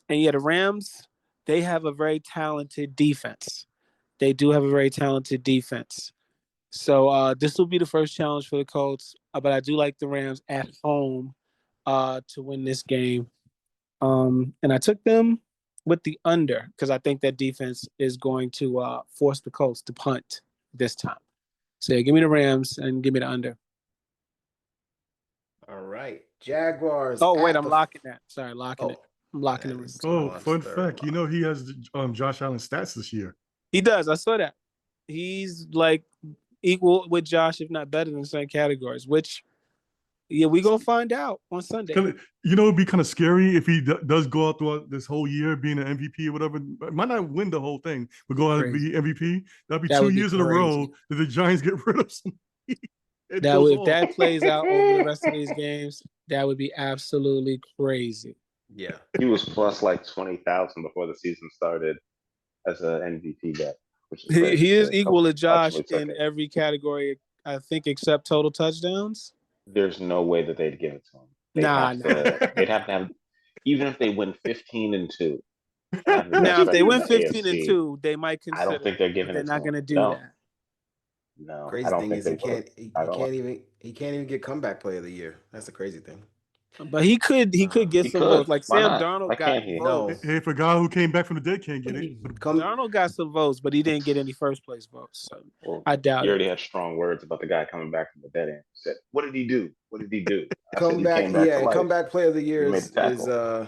Speaker 5: yeah, the Rams, they have a very talented defense. They do have a very talented defense. So this will be the first challenge for the Colts, but I do like the Rams at home to win this game. And I took them with the under because I think that defense is going to force the Colts to punt this time. So yeah, give me the Rams and give me the under.
Speaker 2: All right, Jaguars.
Speaker 5: Oh wait,
Speaker 2: at
Speaker 5: I'm
Speaker 2: the-
Speaker 5: locking that. Sorry, locking it. I'm locking
Speaker 2: that
Speaker 5: the
Speaker 2: is
Speaker 5: Rams.
Speaker 3: Oh,
Speaker 2: Devon's
Speaker 3: fun
Speaker 2: third
Speaker 3: fact.
Speaker 2: lock.
Speaker 3: He has Josh Allen stats this year.
Speaker 5: He does. I saw that. He's like equal with Josh, if not better than certain categories. Which, yeah, we gonna find out on Sunday.
Speaker 3: It'd be kind of scary if he does go out throughout this whole year being an MVP or whatever. Might not win the whole thing, but go out and be MVP. That'd be 2 years in a row that the Giants get rid of somebody.
Speaker 5: If that plays out over the rest of these games, that would be absolutely crazy.
Speaker 2: Yeah,
Speaker 4: He was plus like 20,000 before the season started as an MVP bet, which is crazy.
Speaker 5: He is equal to Josh
Speaker 4: actually took
Speaker 5: in
Speaker 4: it.
Speaker 5: every category, I think, except total touchdowns.
Speaker 4: There's no way that they'd give it to him. They'd have to have, even if they win 15-2.
Speaker 5: Now, if they win
Speaker 4: record in the
Speaker 5: 15-2, they might consider.
Speaker 4: I don't think they're
Speaker 5: but
Speaker 4: giving
Speaker 5: they're
Speaker 4: it to
Speaker 5: not
Speaker 4: him.
Speaker 5: going to do
Speaker 4: No.
Speaker 5: that.
Speaker 4: No,
Speaker 2: crazy
Speaker 4: I don't
Speaker 2: thing
Speaker 4: think
Speaker 2: is
Speaker 4: they
Speaker 2: he can't even get comeback player of the year. That's the crazy thing.
Speaker 5: But he could get some votes. Like
Speaker 4: Why
Speaker 5: Sam
Speaker 4: not?
Speaker 5: Darnold
Speaker 4: Why
Speaker 5: got
Speaker 4: can't he?
Speaker 5: votes.
Speaker 3: Hey, if a guy who came back from the dead can't get it,
Speaker 5: Darnold got some votes, but he didn't get any first place votes. So
Speaker 4: Well,
Speaker 5: I doubt
Speaker 4: you
Speaker 5: it.
Speaker 4: already had strong words about the guy coming back from the dead end. You said, what did he do? What did he do? I said, he came back to life.
Speaker 2: Comeback player of the year
Speaker 4: He made
Speaker 2: is
Speaker 4: the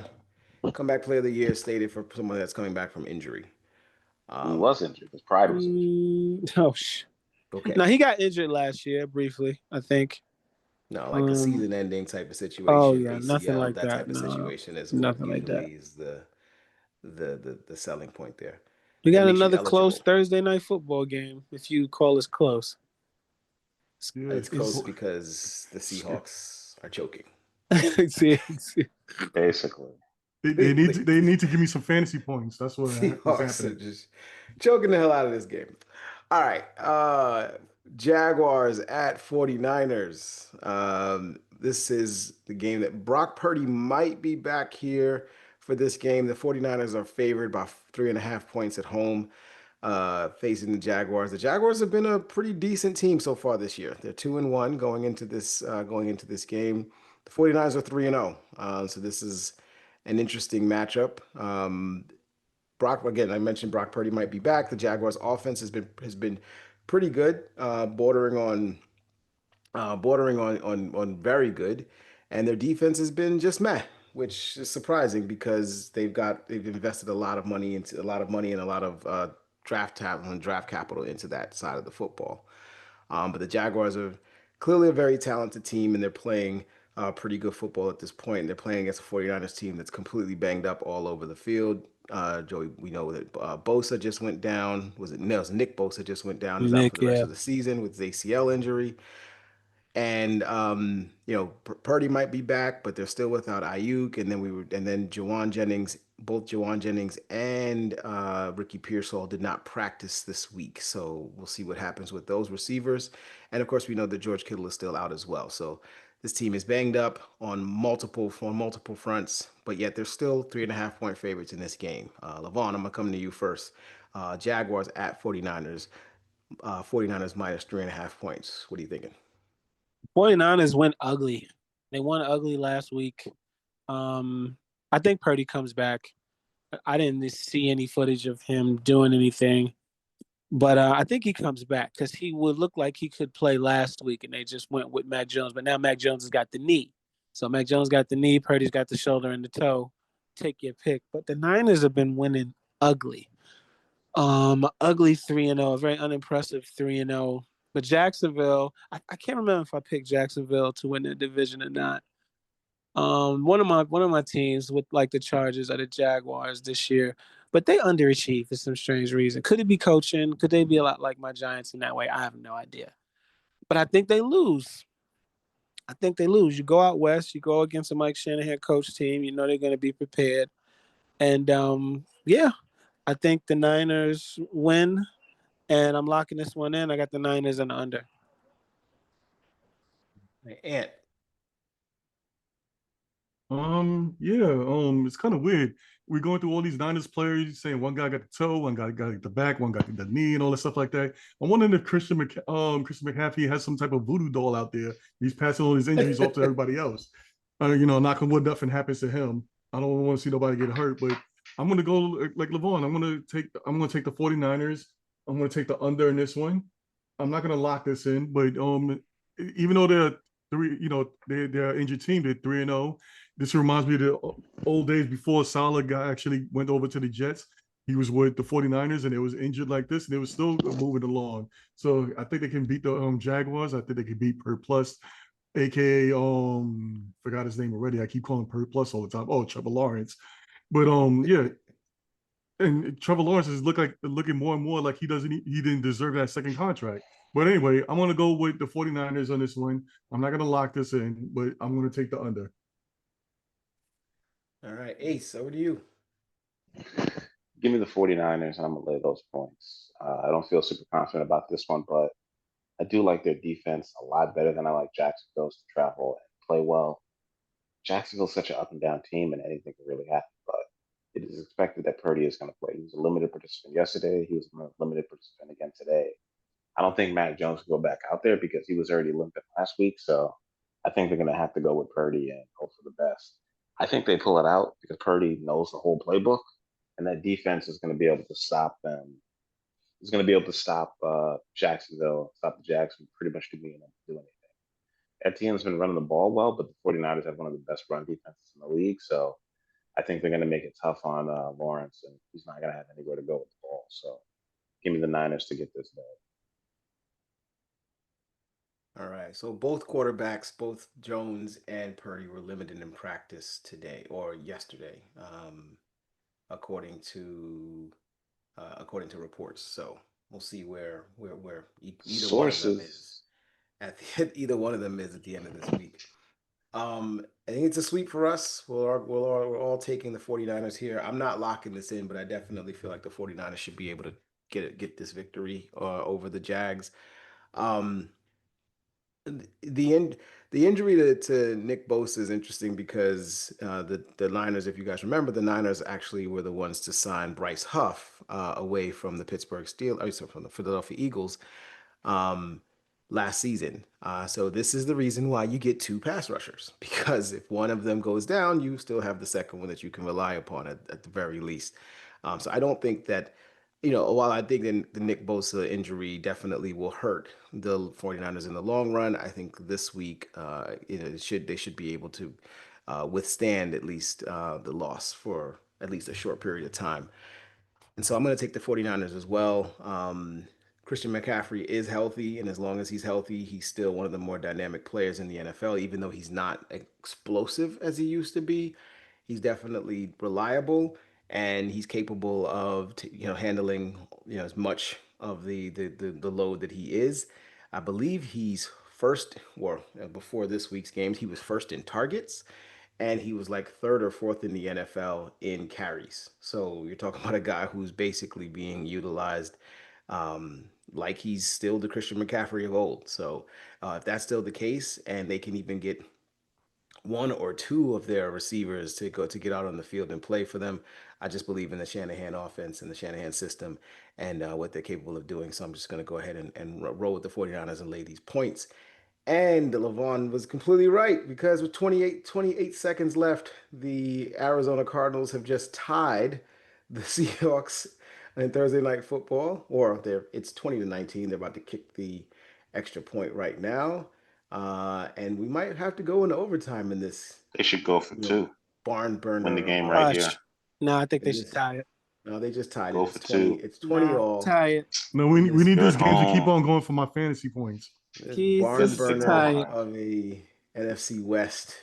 Speaker 4: tackle.
Speaker 2: comeback player of the year stated for someone that's coming back from injury.
Speaker 4: He was injured. His pride was injured.
Speaker 2: Okay.
Speaker 5: Now he got injured last year briefly, I think.
Speaker 2: No, like a season-ending type of situation.
Speaker 5: Oh yeah,
Speaker 2: ACL,
Speaker 5: nothing like that.
Speaker 2: type of
Speaker 5: No,
Speaker 2: situation is
Speaker 5: nothing
Speaker 2: what
Speaker 5: like that.
Speaker 2: usually is the selling point there.
Speaker 5: We
Speaker 2: That
Speaker 5: got
Speaker 2: makes you
Speaker 5: another close
Speaker 2: eligible.
Speaker 5: Thursday night football game, if you call this close.
Speaker 2: It's close because the Seahawks are choking.
Speaker 5: See.
Speaker 4: Basically.
Speaker 3: They need to give me some fantasy points. That's what
Speaker 2: Seahawks
Speaker 3: is
Speaker 2: are
Speaker 3: happening.
Speaker 2: just choking the hell out of this game. All right. Jaguars at 49ers. This is the game that Brock Purdy might be back here for this game. The 49ers are favored by 3.5 points at home, facing the Jaguars. The Jaguars have been a pretty decent team so far this year. They're 2-1 going into this game. The 49ers are 3-0. So this is an interesting matchup. Brock, again, I mentioned Brock Purdy might be back. The Jaguars' offense has been pretty good, bordering on very good, and their defense has been just meh, which is surprising because they've invested a lot of money and a lot of draft talent and draft capital into that side of the football. But the Jaguars are clearly a very talented team, and they're playing pretty good football at this point. They're playing against a 49ers team that's completely banged up all over the field. Joey, we know that Bosa just went down. Was it no? It was Nick Bosa just went down. He's out for
Speaker 5: Nick,
Speaker 2: the rest
Speaker 5: yeah.
Speaker 2: of the season with his ACL injury. And Purdy might be back, but they're still without Ayuk. And then Jawan Jennings, both Jawan Jennings and Ricky Pearsall did not practice this week. So we'll see what happens with those receivers. And of course, we know that George Kittle is still out as well. So this team is banged up on multiple fronts, but yet they're still 3.5 point favorites in this game. Levon, I'm gonna come to you first. Jaguars at 49ers. 49ers minus 3.5 points. What are you thinking?
Speaker 5: 49ers went ugly. They won ugly last week. I think Purdy comes back. I didn't see any footage of him doing anything, but I think he comes back because he would look like he could play last week, and they just went with Mac Jones. But now Mac Jones has got the knee. So Mac Jones got the knee, Purdy's got the shoulder and the toe. Take your pick. But the Niners have been winning ugly. Ugly 3-0, a very unimpressive 3-0. But Jacksonville, I can't remember if I picked Jacksonville to win the division or not. One of my teams with like the Chargers or the Jaguars this year, but they underachieve for some strange reason. Could it be coaching? Could they be a lot like my Giants in that way? I have no idea. But I think they lose. I think they lose. You go out west, you go against a Mike Shanahan coach team. You know they're going to be prepared, and yeah, I think the Niners win, and I'm locking this one in. I got the Niners and the under.
Speaker 2: Ant.
Speaker 3: Yeah, it's kind of weird. We're going through all these Niners players saying one guy got the toe, one guy got the back, one got the knee, and all that stuff like that. I'm wondering if Christian McCaffrey has some type of voodoo doll out there. He's passing all his injuries off to everybody else. Knock on wood, nothing happens to him. I don't want to see nobody get hurt, but I'm gonna go like Levon. I'm gonna take the 49ers. I'm gonna take the under in this one. I'm not gonna lock this in, but even though they're three, they're an injured team, they're 3-0. This reminds me of the old days before Salah actually went over to the Jets. He was with the 49ers and it was injured like this, and they were still moving along. So I think they can beat the Jaguars. I think they can beat Per Plus, aka forgot his name already. I keep calling Per Plus all the time. Oh, Trevor Lawrence. But yeah. And Trevor Lawrence is looking more and more like he didn't deserve that second contract. But anyway, I'm gonna go with the 49ers on this one. I'm not gonna lock this in, but I'm gonna take the under.
Speaker 2: All right, Ace, over to you.
Speaker 4: Give me the 49ers, and I'm going to lay those points. I don't feel super confident about this one, but I do like their defense a lot better than I like Jacksonville's to travel and play well. Jacksonville's such an up and down team, and anything can really happen, but it is expected that Purdy is going to play. He was a limited participant yesterday. He was a limited participant again today. I don't think Mac Jones will go back out there because he was already limping last week. So I think they're going to have to go with Purdy and hope for the best. I think they pull it out because Purdy knows the whole playbook, and that defense is going to be able to stop them. Is going to be able to stop Jacksonville, stop the Jags from pretty much doing anything. Etienne's been running the ball well, but the 49ers have one of the best run defenses in the league. So I think they're going to make it tough on Lawrence, and he's not going to have anywhere to go with the ball. So give me the Niners to get this done.
Speaker 2: All right. So both quarterbacks, both Jones and Purdy, were limited in practice today or yesterday, according to reports. So we'll see where either one of them
Speaker 4: Sources.
Speaker 2: is either one of them is at the end of this week. I think it's a sweep for us. We're all taking the 49ers here. I'm not locking this in, but I definitely feel like the 49ers should be able to get this victory over the Jags. Um, the in, the injury to Nick Bosa is interesting because the Niners, if you guys remember, the Niners actually were the ones to sign Bryce Huff away from the Pittsburgh Steelers, from the Philadelphia Eagles um, last season. So this is the reason why you get two pass rushers, because if one of them goes down, you still have the second one that you can rely upon at the very least. So I don't think that, while I think the Nick Bosa injury definitely will hurt the 49ers in the long run, I think this week, they should be able to withstand at least the loss for at least a short period of time. And so I'm going to take the 49ers as well. Christian McCaffrey is healthy, and as long as he's healthy, he's still one of the more dynamic players in the NFL, even though he's not explosive as he used to be. He's definitely reliable. and he's capable of handling as much of the load that he is. I believe he's first, or before this week's games, he was first in targets, and he was like third or fourth in the NFL in carries. So you're talking about a guy who's basically being utilized like he's still the Christian McCaffrey of old. So if that's still the case, and they can even get one or two of their receivers to get out on the field and play for them, I just believe in the Shanahan offense and the Shanahan system and what they're capable of doing. So I'm just going to go ahead and roll with the 49ers and lay these points. And Levon was completely right, because with 28 seconds left, the Arizona Cardinals have just tied the Seahawks in Thursday Night Football, or it's 20-19. They're about to kick the extra point right now. And we might have to go into overtime in this,
Speaker 4: They should go for two.
Speaker 2: barn
Speaker 4: Win the
Speaker 2: burner
Speaker 4: game
Speaker 2: of
Speaker 4: right here.
Speaker 5: No, I think they
Speaker 2: in
Speaker 5: should
Speaker 2: this.
Speaker 5: tie it.
Speaker 2: No, they just tied it.
Speaker 4: Go
Speaker 2: It's
Speaker 4: for
Speaker 2: 20.
Speaker 4: two.
Speaker 2: It's 20
Speaker 5: Nah,
Speaker 2: all.
Speaker 5: tie it.
Speaker 3: No, we need
Speaker 4: You're
Speaker 3: these
Speaker 4: at
Speaker 3: games to keep
Speaker 4: home.
Speaker 3: on going for my fantasy points.
Speaker 2: This barn
Speaker 5: Jesus,
Speaker 2: burner
Speaker 5: tie it.
Speaker 2: of a NFC West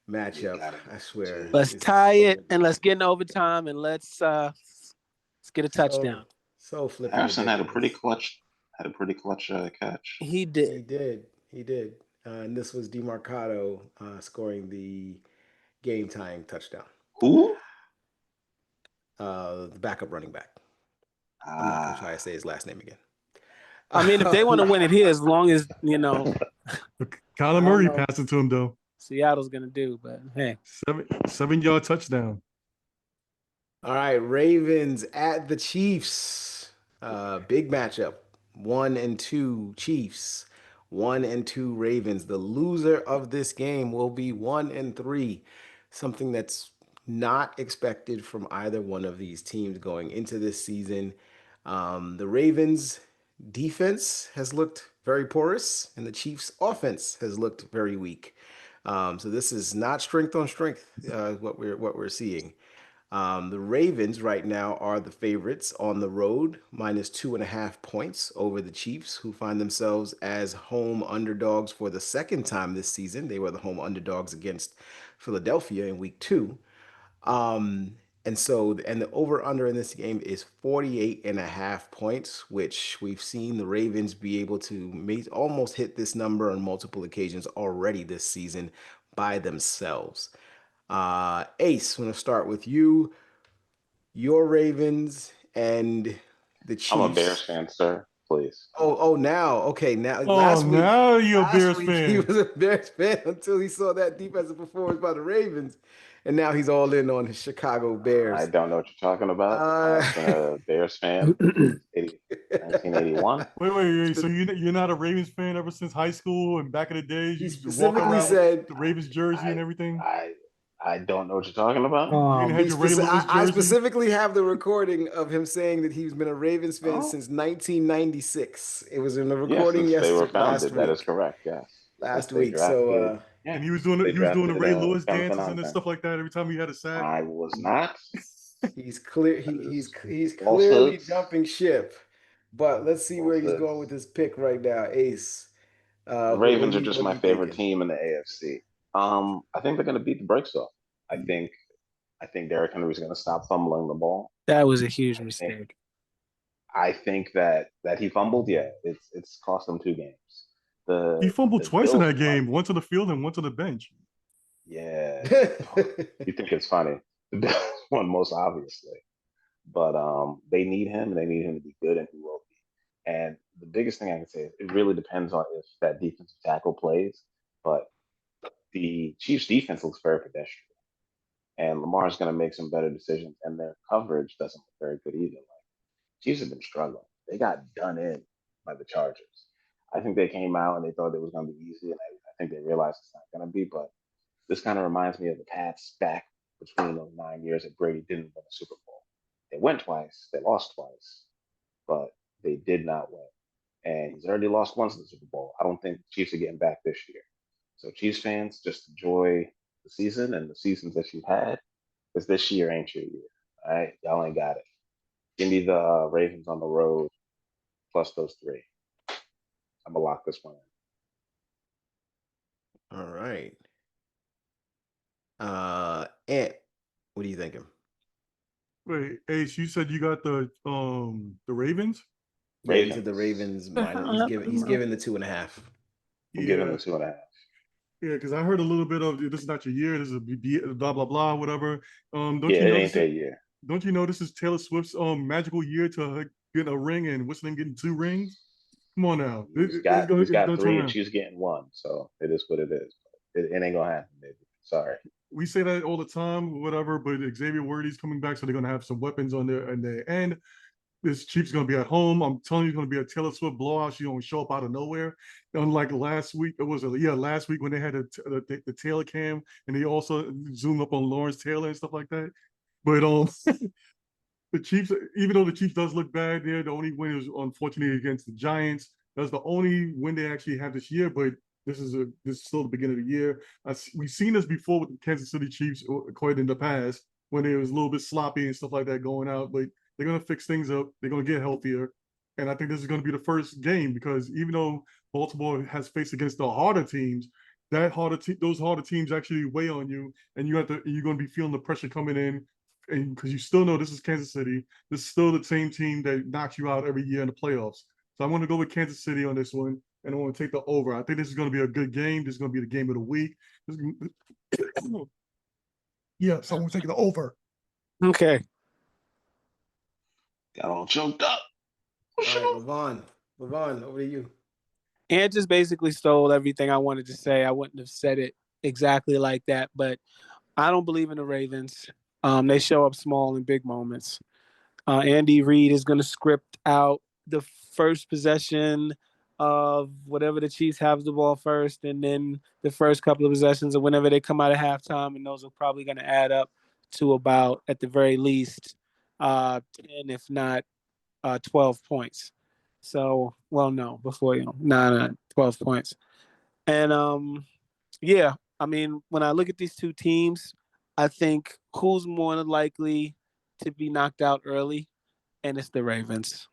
Speaker 4: You
Speaker 2: matchup.
Speaker 4: gotta
Speaker 2: I swear.
Speaker 4: two.
Speaker 5: Let's
Speaker 2: This is
Speaker 5: tie
Speaker 2: so,
Speaker 5: it and let's get in overtime and let's get a touchdown.
Speaker 2: so flipping
Speaker 4: Harrison had a pretty
Speaker 2: ridiculous.
Speaker 4: clutch catch.
Speaker 5: He
Speaker 2: He
Speaker 5: did.
Speaker 2: did. He did. And this was DeMarcado scoring the game tying touchdown.
Speaker 4: Who?
Speaker 2: The backup running back. I'm not going to try to
Speaker 4: Ah,
Speaker 2: say his last name again.
Speaker 5: I mean, if they want to win it here, as long as
Speaker 3: Kyler
Speaker 5: don't
Speaker 3: Murray
Speaker 5: know.
Speaker 3: passing to him though.
Speaker 5: Seattle's gonna do, but hey,
Speaker 3: 7-yard touchdown.
Speaker 2: All right, Ravens at the Chiefs. Big matchup. 1-2 Chiefs. 1-2 Ravens. The loser of this game will be 1-3. Something that's not expected from either one of these teams going into this season. The Ravens defense has looked very porous, and the Chiefs offense has looked very weak. So this is not strength on strength, what we're seeing. The Ravens right now are the favorites on the road, -2.5 points over the Chiefs, who find themselves as home underdogs for the second time this season. They were the home underdogs against Philadelphia in week 2. Um, and the over under in this game is 48.5 points, which we've seen the Ravens be able to almost hit this number on multiple occasions already this season by themselves. Ace, I'm going to start with you. Your Ravens and the
Speaker 4: I'm a Bears
Speaker 2: Chiefs.
Speaker 4: fan, sir. Please.
Speaker 2: Oh, now, okay, now
Speaker 3: Oh, now you're a Bears
Speaker 2: he
Speaker 3: fan.
Speaker 2: was a Bears fan until he saw that defensive performance by the Ravens, and now he's all in on his Chicago
Speaker 4: I
Speaker 2: Bears.
Speaker 4: don't know what you're talking about.
Speaker 2: Uh,
Speaker 4: I've been a Bears fan since 1981.
Speaker 3: Wait. So you're not a Ravens fan ever since high school and back in the days?
Speaker 2: he
Speaker 3: You used to walk
Speaker 2: specifically
Speaker 3: around with
Speaker 2: said
Speaker 3: the Ravens jersey and
Speaker 4: I
Speaker 3: everything.
Speaker 4: I I don't know what you're talking about.
Speaker 3: You didn't have your Ray Lewis
Speaker 2: I
Speaker 3: jersey.
Speaker 2: specifically have the recording of him saying that he's been a Ravens fan
Speaker 4: Oh,
Speaker 2: since 1996. It was in the
Speaker 4: yeah,
Speaker 2: recording
Speaker 4: since they were
Speaker 2: last
Speaker 4: founded. That is
Speaker 2: week.
Speaker 4: correct. Yes. Since
Speaker 2: Last
Speaker 4: they
Speaker 2: week. So
Speaker 4: drafted. Yeah.
Speaker 3: And he was
Speaker 4: Since
Speaker 3: doing
Speaker 4: they
Speaker 3: the
Speaker 4: drafted
Speaker 3: Ray Lewis
Speaker 4: Jonathan
Speaker 3: dances and
Speaker 4: Allen.
Speaker 3: stuff like that every time he had a sack.
Speaker 4: I was not.
Speaker 2: he's clear.
Speaker 4: That is
Speaker 2: He's clearly
Speaker 4: falsehoods.
Speaker 2: jumping ship. But let's see where he's going with
Speaker 4: Falsehoods.
Speaker 2: this pick right now, Ace.
Speaker 4: The
Speaker 2: What are
Speaker 4: Ravens are
Speaker 2: you
Speaker 4: just
Speaker 2: what are
Speaker 4: my
Speaker 2: you
Speaker 4: favorite
Speaker 2: thinking?
Speaker 4: team in the AFC. I think they're going to beat the brakes off. I think I think Derrick Henry's going to stop fumbling the ball.
Speaker 5: that was a huge
Speaker 4: I think
Speaker 5: mistake.
Speaker 4: I think that he fumbled. Yeah, it's cost them 2 games.
Speaker 3: He fumbled
Speaker 4: The
Speaker 3: twice in
Speaker 4: Bills
Speaker 3: that
Speaker 4: front,
Speaker 3: game, one to the field and one to the bench.
Speaker 4: yeah. You think it's funny? The Bills won most obviously, but they need him and they need him to be good, and he will be. And the biggest thing I can say is it really depends on if that defensive tackle plays. But the Chiefs' defense looks very pedestrian, and Lamar's going to make some better decisions, and their coverage doesn't look very good either. Chiefs have been struggling. They got done in by the Chargers. I think they came out and they thought it was going to be easy, and I think they realized it's not going to be. But this kind of reminds me of the Pats back between those 9 years that Brady didn't win a Super Bowl. They went twice, they lost twice, but they did not win. And he's already lost once in the Super Bowl. I don't think the Chiefs are getting back this year. So Chiefs fans, just enjoy the season and the seasons that you've had, because this year ain't your year. All right, y'all ain't got it. Give me the Ravens on the road plus those 3. I'm gonna lock this one in.
Speaker 2: All right. Ant, what are you thinking?
Speaker 3: Wait, Ace, you said you got the Ravens?
Speaker 2: Yeah, he said the
Speaker 4: Ravens.
Speaker 2: Ravens minus. He's giving the 2.5.
Speaker 4: I'm giving
Speaker 3: Yeah,
Speaker 4: them 2.5.
Speaker 3: yeah, because I heard a little bit of this is not your year. This is blah blah blah whatever. Don't
Speaker 4: Yeah,
Speaker 3: you
Speaker 4: it
Speaker 3: know
Speaker 4: ain't
Speaker 3: this?
Speaker 4: their year.
Speaker 3: Don't you know this is Taylor Swift's magical year to get a ring and what's name getting 2 rings? Come on now,
Speaker 4: He's
Speaker 3: it's
Speaker 4: got
Speaker 3: gonna turn
Speaker 4: three, and
Speaker 3: around.
Speaker 4: she's getting one. So it is what it is. It ain't gonna happen, baby. Sorry.
Speaker 3: We say that all the time, whatever. But Xavier Worthy's coming back, so they're gonna have some weapons on their end. This Chiefs gonna be at home. I'm telling you, it's gonna be a Taylor Swift blowout. She don't show up out of nowhere. Unlike last week, last week when they had the Taylor cam and they also zoomed up on Lawrence Taylor and stuff like that. But the Chiefs, even though the Chiefs does look bad, there the only win is unfortunately against the Giants. That's the only win they actually have this year. But this is still the beginning of the year. We've seen this before with the Kansas City Chiefs, quite in the past when it was a little bit sloppy and stuff like that going out. But they're gonna fix things up. They're gonna get healthier, and I think this is gonna be the first game because even though Baltimore has faced against the harder teams, those harder teams actually weigh on you, and you're gonna be feeling the pressure coming in and because you still know this is Kansas City, this is still the same team that knocks you out every year in the playoffs. So I want to go with Kansas City on this one, and I want to take the over. I think this is going to be a good game. This is going to be the game of the week. Yeah, so I'm going to take the over.
Speaker 5: Okay.
Speaker 4: Got all choked up.
Speaker 2: All right, Levon, over to you.
Speaker 5: Ant just basically stole everything I wanted to say. I wouldn't have said it exactly like that, but I don't believe in the Ravens. They show up small in big moments. Andy Reid is going to script out the first possession of whatever the Chiefs have the ball first, and then the first couple of possessions of whenever they come out of halftime, and those are probably going to add up to about, at the very least, 10, if not 12 points. So, well, no, before, 12 points. And yeah, I mean, when I look at these two teams, I think who's more likely to be knocked out early, and it's the Ravens.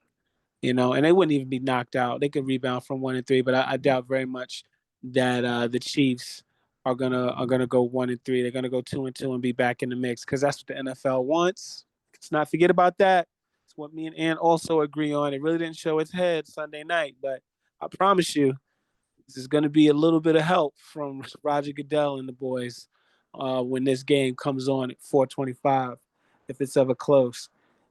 Speaker 5: And they wouldn't even be knocked out. They could rebound from 1-3, but I doubt very much that the Chiefs are gonna go 1-3. They're gonna go 2-2 and be back in the mix because that's what the NFL wants. Let's not forget about that. It's what me and Ann also agree on. It really didn't show its head Sunday night, but I promise you, this is going to be a little bit of help from Roger Goodell and the boys when this game comes on at 4:25, if it's ever close.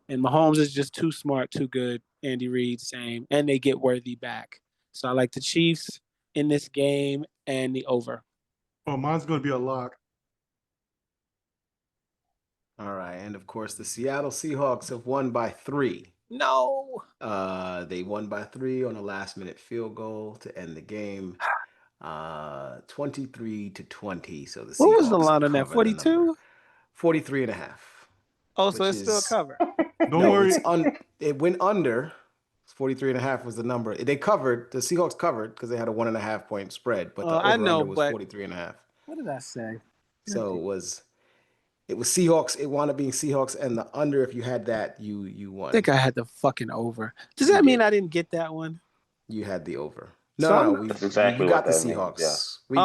Speaker 5: And Mahomes is just too smart, too good. Andy Reid, same. And they get Worthy back. So I like the Chiefs in this game and the over.
Speaker 3: Oh, mine's going to be a lock.
Speaker 2: All right, and of course, the Seattle Seahawks have won by 3.
Speaker 5: No.
Speaker 2: They won by 3 on a last-minute field goal to end the game, 23-20. So the Seahawks
Speaker 5: What was the line on that?
Speaker 2: cover the number.
Speaker 5: 42?
Speaker 2: 43.5.
Speaker 5: Oh, so
Speaker 2: which
Speaker 5: it's still a
Speaker 2: is-
Speaker 5: cover.
Speaker 3: Don't
Speaker 2: No,
Speaker 3: worry.
Speaker 2: it went under. 43.5 was the number. They covered. The Seahawks covered because they had a 1.5 point spread, but the
Speaker 5: I know,
Speaker 2: over-under was
Speaker 5: but
Speaker 2: 43.5.
Speaker 5: what did I say?
Speaker 2: So it was Seahawks. It wound up being Seahawks and the under. If you had that, you won.
Speaker 5: I think I had the fucking over. Does
Speaker 2: You
Speaker 5: that mean
Speaker 2: did.
Speaker 5: I didn't get that one?
Speaker 2: You had the over.
Speaker 5: So
Speaker 2: No,
Speaker 5: I'm-
Speaker 4: That's exactly
Speaker 2: you got
Speaker 4: what
Speaker 2: the
Speaker 4: that means,
Speaker 2: Seahawks.
Speaker 4: yeah.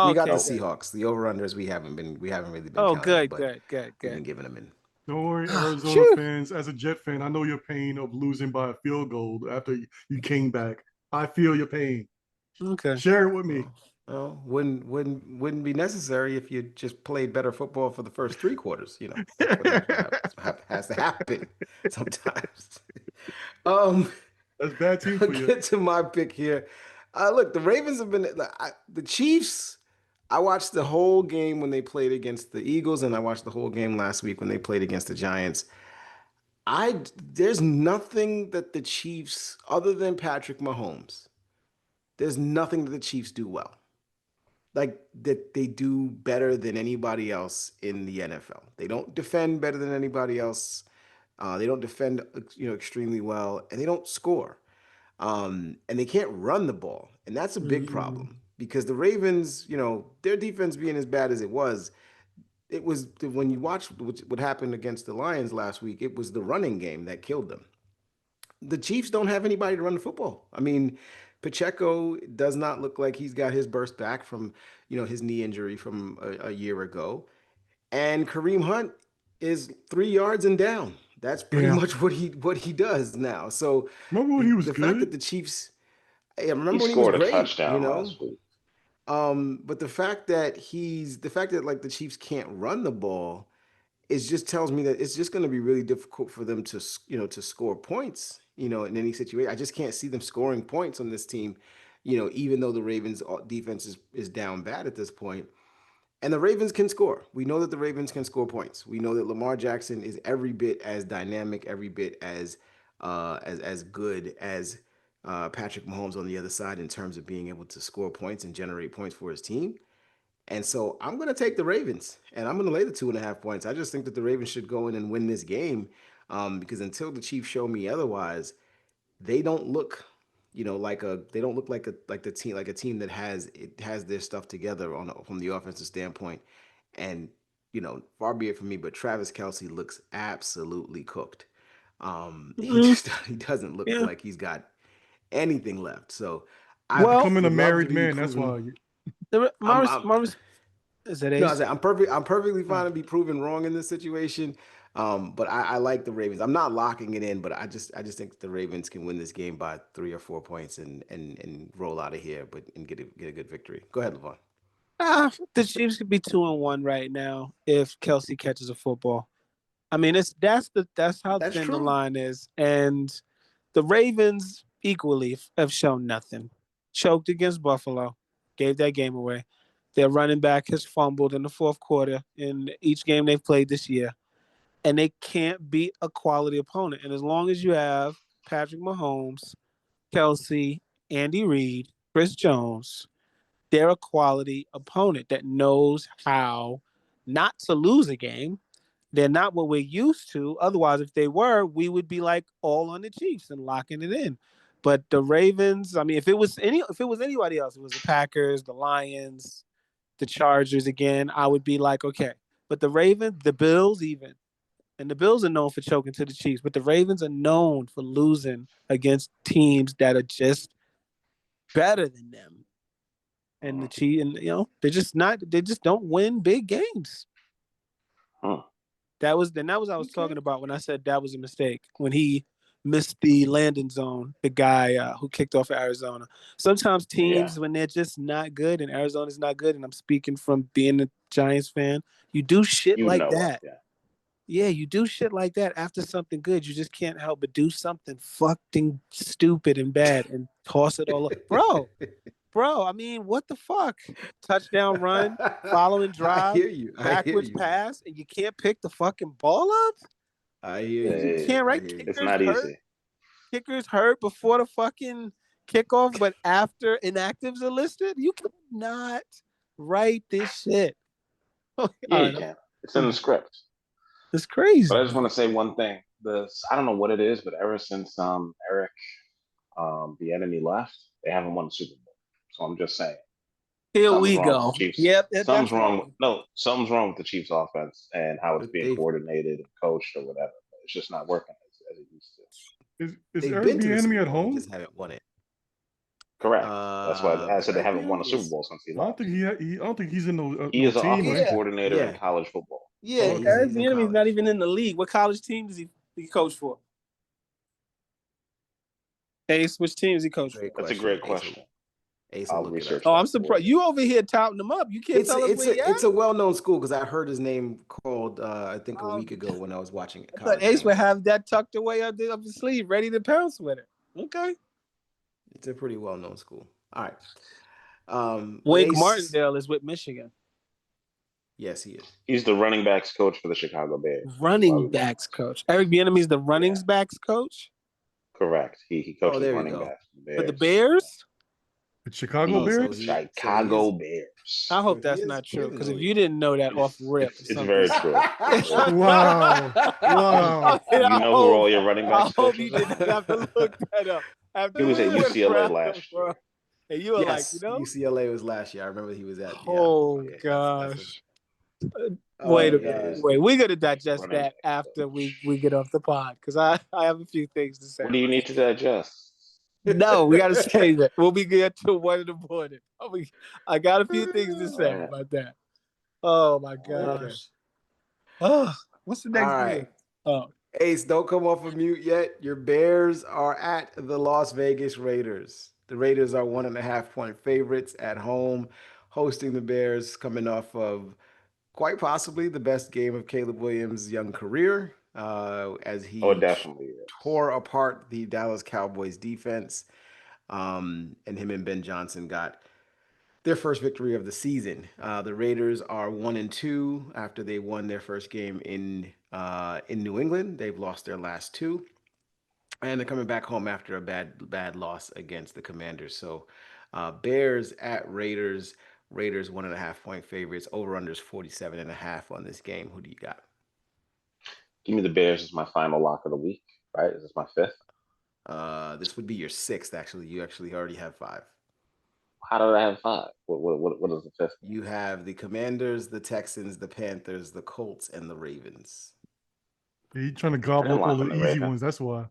Speaker 2: We got the
Speaker 5: Okay.
Speaker 2: Seahawks. The over-unders we haven't really been
Speaker 5: Oh,
Speaker 2: counting,
Speaker 5: good,
Speaker 2: but
Speaker 5: good.
Speaker 2: we've been giving them in.
Speaker 3: Don't worry,
Speaker 5: Ah,
Speaker 3: Arizona
Speaker 5: phew.
Speaker 3: fans. As a Jet fan, I know your pain of losing by a field goal after you came back. I feel your pain.
Speaker 5: Okay.
Speaker 3: Share it with me.
Speaker 2: Well, wouldn't be necessary if you just played better football for the first 3 quarters. That's what has to happen sometimes.
Speaker 3: That's bad team
Speaker 2: I'll
Speaker 3: for you.
Speaker 2: get to my pick here. Look, the Ravens have been the Chiefs. I watched the whole game when they played against the Eagles, and I watched the whole game last week when they played against the Giants. There's nothing that the Chiefs, other than Patrick Mahomes, there's nothing that the Chiefs do well. Like that they do better than anybody else in the NFL. They don't defend better than anybody else. They don't defend, extremely well, and they don't score. And they can't run the ball, and that's a big problem because the Ravens, their defense being as bad as it was when you watch what happened against the Lions last week. It was the running game that killed them. The Chiefs don't have anybody to run the football. I mean, Pacheco does not look like he's got his burst back from, his knee injury from a year ago. And Kareem Hunt is 3 yards and down. That's pretty
Speaker 3: Yeah.
Speaker 2: much what he does now. So
Speaker 3: Remember when he was
Speaker 2: the fact that
Speaker 3: good?
Speaker 2: the Chiefs, I
Speaker 4: He
Speaker 2: remember when he was
Speaker 4: scored a
Speaker 2: great,
Speaker 4: touchdown last week.
Speaker 2: but the fact that like the Chiefs can't run the ball, it just tells me that it's just going to be really difficult for them to to score points, in any situation. I just can't see them scoring points on this team, even though the Ravens defense is down bad at this point. And the Ravens can score. We know that the Ravens can score points. We know that Lamar Jackson is every bit as dynamic, every bit as good as Patrick Mahomes on the other side in terms of being able to score points and generate points for his team. And so I'm going to take the Ravens, and I'm going to lay the 2.5 points. I just think that the Ravens should go in and win this game, because until the Chiefs show me otherwise, they don't look, they don't look like a team that has their stuff together from the offensive standpoint. And far be it from me, but Travis Kelce looks absolutely cooked.
Speaker 5: Mhm.
Speaker 2: He doesn't look
Speaker 5: Yeah.
Speaker 2: like he's got anything left. So I
Speaker 5: Well,
Speaker 3: Becoming a
Speaker 2: would love to
Speaker 3: married
Speaker 2: be
Speaker 3: man. That's
Speaker 2: proven.
Speaker 3: why.
Speaker 5: Morris, is that
Speaker 2: No,
Speaker 5: Ace?
Speaker 2: I'm perfectly fine to be proven wrong in this situation. But I like the Ravens. I'm not locking it in, but I just think the Ravens can win this game by 3 or 4 points and roll out of here, but and get a good victory. Go ahead, Levon.
Speaker 5: The Chiefs could be 2-1 right now if Kelsey catches a football. I mean, that's how
Speaker 2: That's
Speaker 5: thin the
Speaker 2: true.
Speaker 5: line is, and the Ravens equally have shown nothing. Choked against Buffalo, gave that game away. Their running back has fumbled in the fourth quarter in each game they've played this year, and they can't beat a quality opponent. And as long as you have Patrick Mahomes, Kelsey, Andy Reid, Chris Jones, they're a quality opponent that knows how not to lose a game. They're not what we're used to. Otherwise, if they were, we would be like all on the Chiefs and locking it in. But the Ravens, I mean, if it was anybody else, it was the Packers, the Lions, the Chargers again, I would be like, okay. But the Ravens, the Bills even, and the Bills are known for choking to the Chiefs, but the Ravens are known for losing against teams that are just better than them. And the Chiefs, and they just don't win big games.
Speaker 4: Huh.
Speaker 5: That was what I was talking about when I said that was a mistake when he missed the landing zone. The guy who kicked off Arizona. Sometimes teams when they're just not good and Arizona's not good, and I'm speaking from being a Giants fan, you do shit
Speaker 4: You
Speaker 5: like
Speaker 4: know
Speaker 5: that.
Speaker 4: it, yeah.
Speaker 5: Yeah, you do shit like that after something good. You just can't help but do something fucking stupid and bad and toss it all up. Bro, I mean, what the fuck? Touchdown run, following
Speaker 2: I
Speaker 5: drive,
Speaker 2: hear you. I hear
Speaker 5: backwards
Speaker 2: you, man.
Speaker 5: pass, and you can't pick the fucking ball up?
Speaker 2: I hear
Speaker 5: You
Speaker 2: you.
Speaker 5: can't,
Speaker 2: I
Speaker 5: right?
Speaker 2: hear you.
Speaker 4: It's not easy.
Speaker 5: Kickers hurt before the fucking kickoff, but after inactives are listed, you cannot write this shit. All
Speaker 4: Yeah, you
Speaker 5: right,
Speaker 4: can. It's in the script.
Speaker 5: it's
Speaker 4: But
Speaker 5: crazy.
Speaker 4: I just want to say one thing. I don't know what it is, but ever since Eric the enemy left, they haven't won the Super Bowl. So I'm just saying.
Speaker 5: Here
Speaker 4: Something's
Speaker 5: we
Speaker 4: wrong with the
Speaker 5: go.
Speaker 4: Chiefs.
Speaker 5: Yep,
Speaker 4: Something's
Speaker 5: that's
Speaker 4: wrong.
Speaker 5: wrong.
Speaker 4: No, something's wrong with the Chiefs' offense and how it's
Speaker 2: But
Speaker 4: being coordinated and coached or whatever. It's just not working as it used to.
Speaker 3: Is
Speaker 2: they've
Speaker 3: Eric
Speaker 2: been to the
Speaker 3: Bieniemy
Speaker 2: Super
Speaker 3: at
Speaker 2: Bowl. They
Speaker 3: home?
Speaker 2: just haven't won it.
Speaker 4: Correct. That's why I said they
Speaker 2: Eric
Speaker 4: haven't won a
Speaker 2: Bieniemy
Speaker 4: Super
Speaker 2: is.
Speaker 4: Bowl since he
Speaker 3: I don't
Speaker 4: left.
Speaker 3: think I don't think he's in
Speaker 4: He
Speaker 3: no
Speaker 4: is an
Speaker 3: team,
Speaker 4: offensive
Speaker 3: right?
Speaker 4: coordinator in
Speaker 2: Yeah.
Speaker 4: college football.
Speaker 2: Yeah,
Speaker 3: Oh, okay.
Speaker 5: Eric
Speaker 2: he's in
Speaker 5: Bieniemy's not
Speaker 2: college.
Speaker 5: even in the league. What college team does he coach for? Ace, which team does he coach for?
Speaker 2: Great
Speaker 4: That's a
Speaker 2: question.
Speaker 4: great question.
Speaker 2: Ace will
Speaker 4: I'll
Speaker 2: look it
Speaker 4: research
Speaker 2: up.
Speaker 5: Oh, I'm
Speaker 4: that for
Speaker 5: surprised.
Speaker 4: you.
Speaker 5: You over here touting him up. You can't tell us where he at?
Speaker 2: It's a well-known school because I heard his name called I think a
Speaker 5: Oh,
Speaker 2: week ago when I was watching
Speaker 5: I thought
Speaker 2: college
Speaker 5: Ace would
Speaker 2: games.
Speaker 5: have that tucked away up his sleeve, ready to pounce with it. Okay.
Speaker 2: It's a pretty well-known school. All right. But
Speaker 5: Wink
Speaker 2: Ace,
Speaker 5: Martindale is with Michigan.
Speaker 2: yes, he is.
Speaker 4: He's the running backs coach for the Chicago Bears.
Speaker 5: Running backs coach. Eric Bieniemy is the running backs coach
Speaker 4: Correct. He
Speaker 2: Oh,
Speaker 4: coaches
Speaker 2: there we
Speaker 4: running
Speaker 2: go.
Speaker 4: backs for
Speaker 5: for the
Speaker 4: the Bears.
Speaker 5: Bears.
Speaker 3: The Chicago
Speaker 4: The
Speaker 3: Bears?
Speaker 4: Chicago Bears.
Speaker 5: I hope
Speaker 2: he
Speaker 5: that's
Speaker 2: is
Speaker 5: not
Speaker 2: in
Speaker 5: true
Speaker 2: the
Speaker 5: because if
Speaker 2: league.
Speaker 5: you didn't know that off rip,
Speaker 4: It's very true.
Speaker 3: Wow. Wow.
Speaker 4: You know who all your running backs
Speaker 5: I hope you
Speaker 4: coaches
Speaker 5: didn't
Speaker 4: are?
Speaker 5: have to look that up.
Speaker 4: He was at UCLA last year.
Speaker 5: And you were
Speaker 2: Yes,
Speaker 5: like,
Speaker 2: UCLA was last year. I remember he was at.
Speaker 5: Oh
Speaker 2: yeah,
Speaker 5: gosh.
Speaker 2: oh,
Speaker 5: Wait a
Speaker 2: God.
Speaker 5: minute. Wait, we're gonna digest
Speaker 4: Running
Speaker 5: that
Speaker 4: back
Speaker 5: after
Speaker 4: coach.
Speaker 5: we get off the pod because I have a few things to say.
Speaker 4: What do you need to digest?
Speaker 5: No, we gotta say that. We'll be good till 1 in the morning. I got a few things to say
Speaker 4: Right.
Speaker 5: about that. Oh my
Speaker 2: Okay.
Speaker 5: gosh. Oh, what's the next
Speaker 2: All
Speaker 5: game?
Speaker 2: right.
Speaker 5: Oh,
Speaker 2: Ace, don't come off of mute yet. Your Bears are at the Las Vegas Raiders. The Raiders are 1.5 point favorites at home, hosting the Bears, coming off of quite possibly the best game of Caleb Williams' young career, as
Speaker 4: Oh, it
Speaker 2: he
Speaker 4: definitely is.
Speaker 2: tore apart the Dallas Cowboys defense. And him and Ben Johnson got their first victory of the season. The Raiders are 1-2 after they won their first game in New England. They've lost their last two, and they're coming back home after a bad loss against the Commanders. So, Bears at Raiders. Raiders 1.5 point favorites. Over unders 47.5 on this game. Who do you got?
Speaker 4: Give me the Bears as my final lock of the week. Right? Is this my fifth?
Speaker 2: This would be your sixth. Actually, you actually already have five.
Speaker 4: How did I have five? What is the fifth?
Speaker 2: You have the Commanders, the Texans, the Panthers, the Colts, and the Ravens.
Speaker 3: He's trying to
Speaker 4: I
Speaker 3: gobble
Speaker 4: didn't
Speaker 3: up all
Speaker 4: lock
Speaker 3: the
Speaker 4: in the
Speaker 3: easy
Speaker 4: Ravens.
Speaker 3: ones. That's why.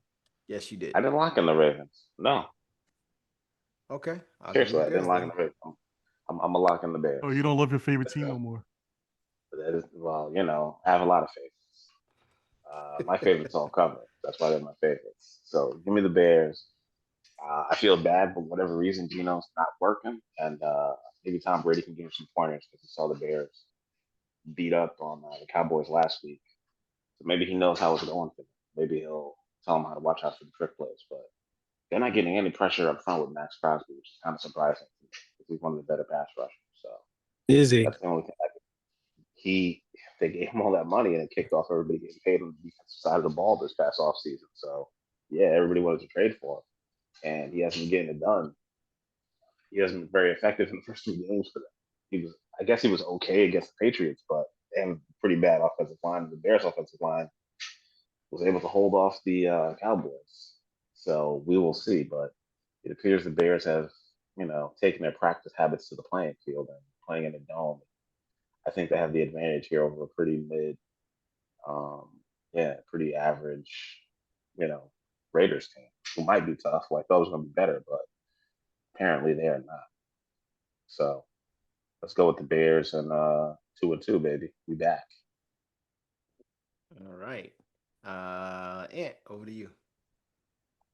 Speaker 2: Yes, you did.
Speaker 4: I didn't lock in the Ravens. No,
Speaker 2: Okay, I'll give you
Speaker 4: seriously,
Speaker 2: the
Speaker 4: I didn't
Speaker 2: Bears
Speaker 4: lock in
Speaker 2: then.
Speaker 4: the Ravens. I'm a lock in the
Speaker 3: Oh,
Speaker 4: Bears.
Speaker 3: you don't love your favorite team no more.
Speaker 4: That is, well, I have a lot of favorites. My favorites all covered. That's why they're my favorites. So give me the Bears. I feel bad for whatever reason Gino's not working, and maybe Tom Brady can give him some pointers because he saw the Bears beat up on the Cowboys last week. So maybe he knows how it's going for them. Maybe he'll tell them how to watch out for the trick plays. But they're not getting any pressure up front with Max Crosby, which is kind of surprising to me because he's one of the better pass rushers. So
Speaker 5: Is he?
Speaker 4: that's the only thing he they gave him all that money and it kicked off everybody getting paid on the defensive side of the ball this past offseason. So yeah, everybody wanted to trade for him, and he hasn't been getting it done. He hasn't been very effective in the first 2 games for them. I guess he was okay against the Patriots, but they have a pretty bad offensive line. The Bears' offensive line was able to hold off the Cowboys. So we will see, but it appears the Bears have, taken their practice habits to the playing field and playing in a dome. I think they have the advantage here over a pretty um, pretty average, you know, Raiders team who might be tough. Who I thought was going to be better, but apparently they are not. So let's go with the Bears and 2-2, baby. We back.
Speaker 2: All right. Ant, over to you.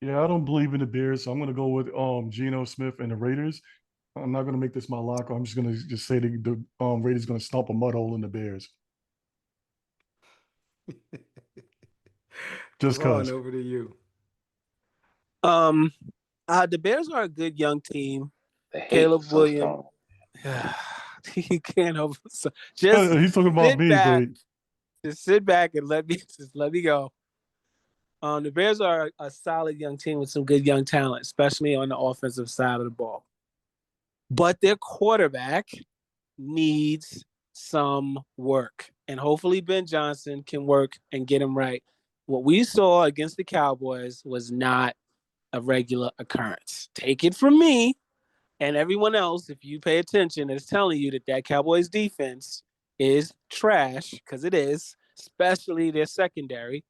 Speaker 3: Yeah, I don't believe in the Bears, so I'm going to go with Geno Smith and the Raiders. I'm not going to make this my lock. I'm just going to just say the Raiders going to stomp a mud hole in the Bears. Just
Speaker 2: Levon,
Speaker 3: cause.
Speaker 2: over to you.
Speaker 5: Um, the Bears are a good young team.
Speaker 4: They hate the
Speaker 5: Caleb Williams.
Speaker 4: Sunstone.
Speaker 5: He can't over. Just
Speaker 3: He's talking about
Speaker 5: sit
Speaker 3: me,
Speaker 5: back.
Speaker 3: but
Speaker 5: Just sit back and let me go. The Bears are a solid young team with some good young talent, especially on the offensive side of the ball. But their quarterback needs some work, and hopefully Ben Johnson can work and get him right. What we saw against the Cowboys was not a regular occurrence. Take it from me and everyone else, if you pay attention, is telling you that Cowboys defense is trash, because it is, especially their secondary.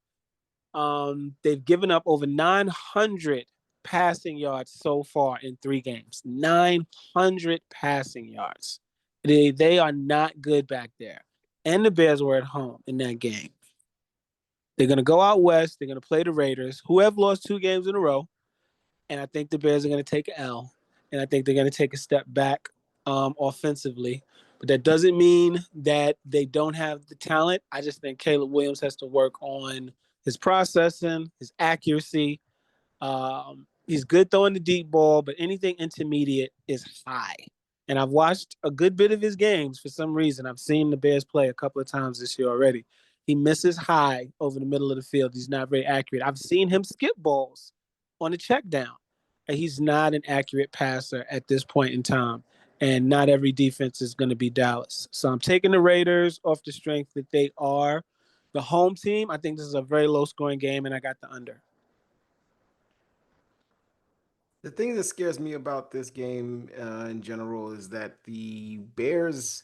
Speaker 5: They've given up over 900 passing yards so far in 3 games. 900 passing yards. They are not good back there. And the Bears were at home in that game. They're going to go out west. They're going to play the Raiders, who have lost 2 games in a row. And I think the Bears are going to take an L. And I think they're going to take a step back offensively. But that doesn't mean that they don't have the talent. I just think Caleb Williams has to work on his processing, his accuracy. He's good throwing the deep ball, but anything intermediate is high. And I've watched a good bit of his games for some reason. I've seen the Bears play a couple of times this year already. He misses high over the middle of the field. He's not very accurate. I've seen him skip balls on a check down. And he's not an accurate passer at this point in time. And not every defense is going to be Dallas. So I'm taking the Raiders off the strength that they are the home team. I think this is a very low scoring game, and I got the under.
Speaker 2: The thing that scares me about this game in general is that the Bears,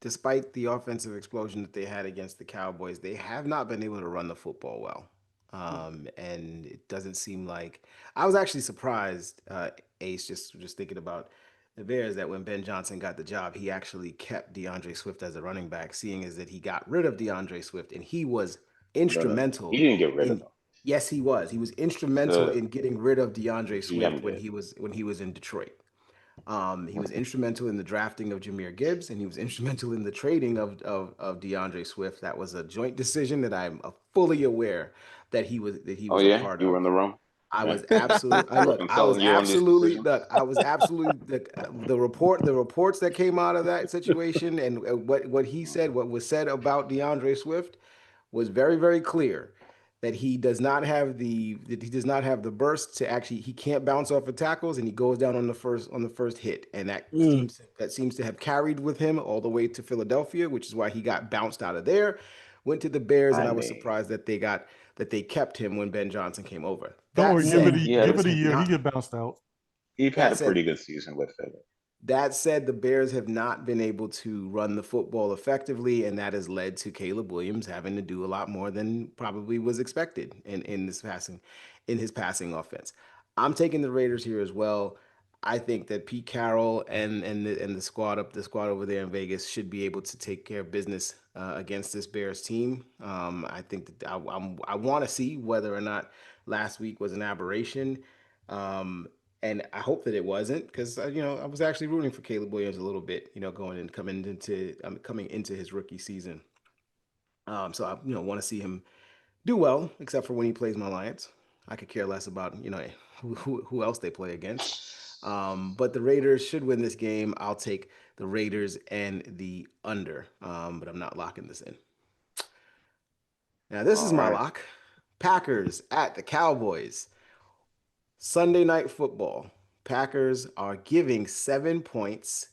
Speaker 2: despite the offensive explosion that they had against the Cowboys, they have not been able to run the football well. And it doesn't seem like I was actually surprised, Ace, just thinking about the Bears, that when Ben Johnson got the job, he actually kept DeAndre Swift as a running back, seeing as that he got rid of DeAndre Swift and he was
Speaker 4: No.
Speaker 2: instrumental
Speaker 4: He didn't get rid of
Speaker 2: in.
Speaker 4: him.
Speaker 2: Yes, he was. He was instrumental
Speaker 4: The
Speaker 2: in getting rid of DeAndre
Speaker 4: GM
Speaker 2: Swift
Speaker 4: did.
Speaker 2: when he was in Detroit. He was instrumental in the drafting of Jahmyr Gibbs, and he was instrumental in the trading of DeAndre Swift. That was a joint decision that I'm fully aware that he
Speaker 4: Oh
Speaker 2: was a
Speaker 4: yeah,
Speaker 2: part
Speaker 4: you were
Speaker 2: of.
Speaker 4: in the room.
Speaker 2: I
Speaker 4: Yeah,
Speaker 2: was absolutely. I
Speaker 4: we're
Speaker 2: look. I was
Speaker 4: consulting you on these
Speaker 2: absolutely.
Speaker 4: decisions.
Speaker 2: Look. I was absolutely the report. The reports that came out of that situation and what he said, what was said about DeAndre Swift, was very very clear that he does not have the burst to actually he can't bounce off of tackles and he goes down on the first hit and
Speaker 5: Mm.
Speaker 2: that seems to have carried with him all the way to Philadelphia, which is why he got bounced out of there, went to the Bears, and
Speaker 4: I
Speaker 2: I was
Speaker 4: mean,
Speaker 2: surprised that they kept him when Ben Johnson came over.
Speaker 3: Don't
Speaker 2: That
Speaker 3: worry,
Speaker 2: said, the
Speaker 4: he had
Speaker 3: give it
Speaker 2: Bears
Speaker 3: a
Speaker 2: have
Speaker 3: year. He
Speaker 2: not.
Speaker 3: get bounced out.
Speaker 4: he had
Speaker 2: That
Speaker 4: a
Speaker 2: said,
Speaker 4: pretty good season with Philly.
Speaker 2: that said, the Bears have not been able to run the football effectively, and that has led to Caleb Williams having to do a lot more than probably was expected in his passing offense. I'm taking the Raiders here as well. I think that Pete Carroll and the squad over there in Vegas should be able to take care of business against this Bears team. I think that I want to see whether or not last week was an aberration. And I hope that it wasn't because I was actually rooting for Caleb Williams a little bit, coming into his rookie season. So I want to see him do well, except for when he plays my Lions. I could care less about who else they play against. But the Raiders should win this game. I'll take the Raiders and the under, but I'm not locking this in. Now this is
Speaker 4: All
Speaker 2: my
Speaker 4: right.
Speaker 2: lock: Packers at the Cowboys. Sunday night football. Packers are giving 7 points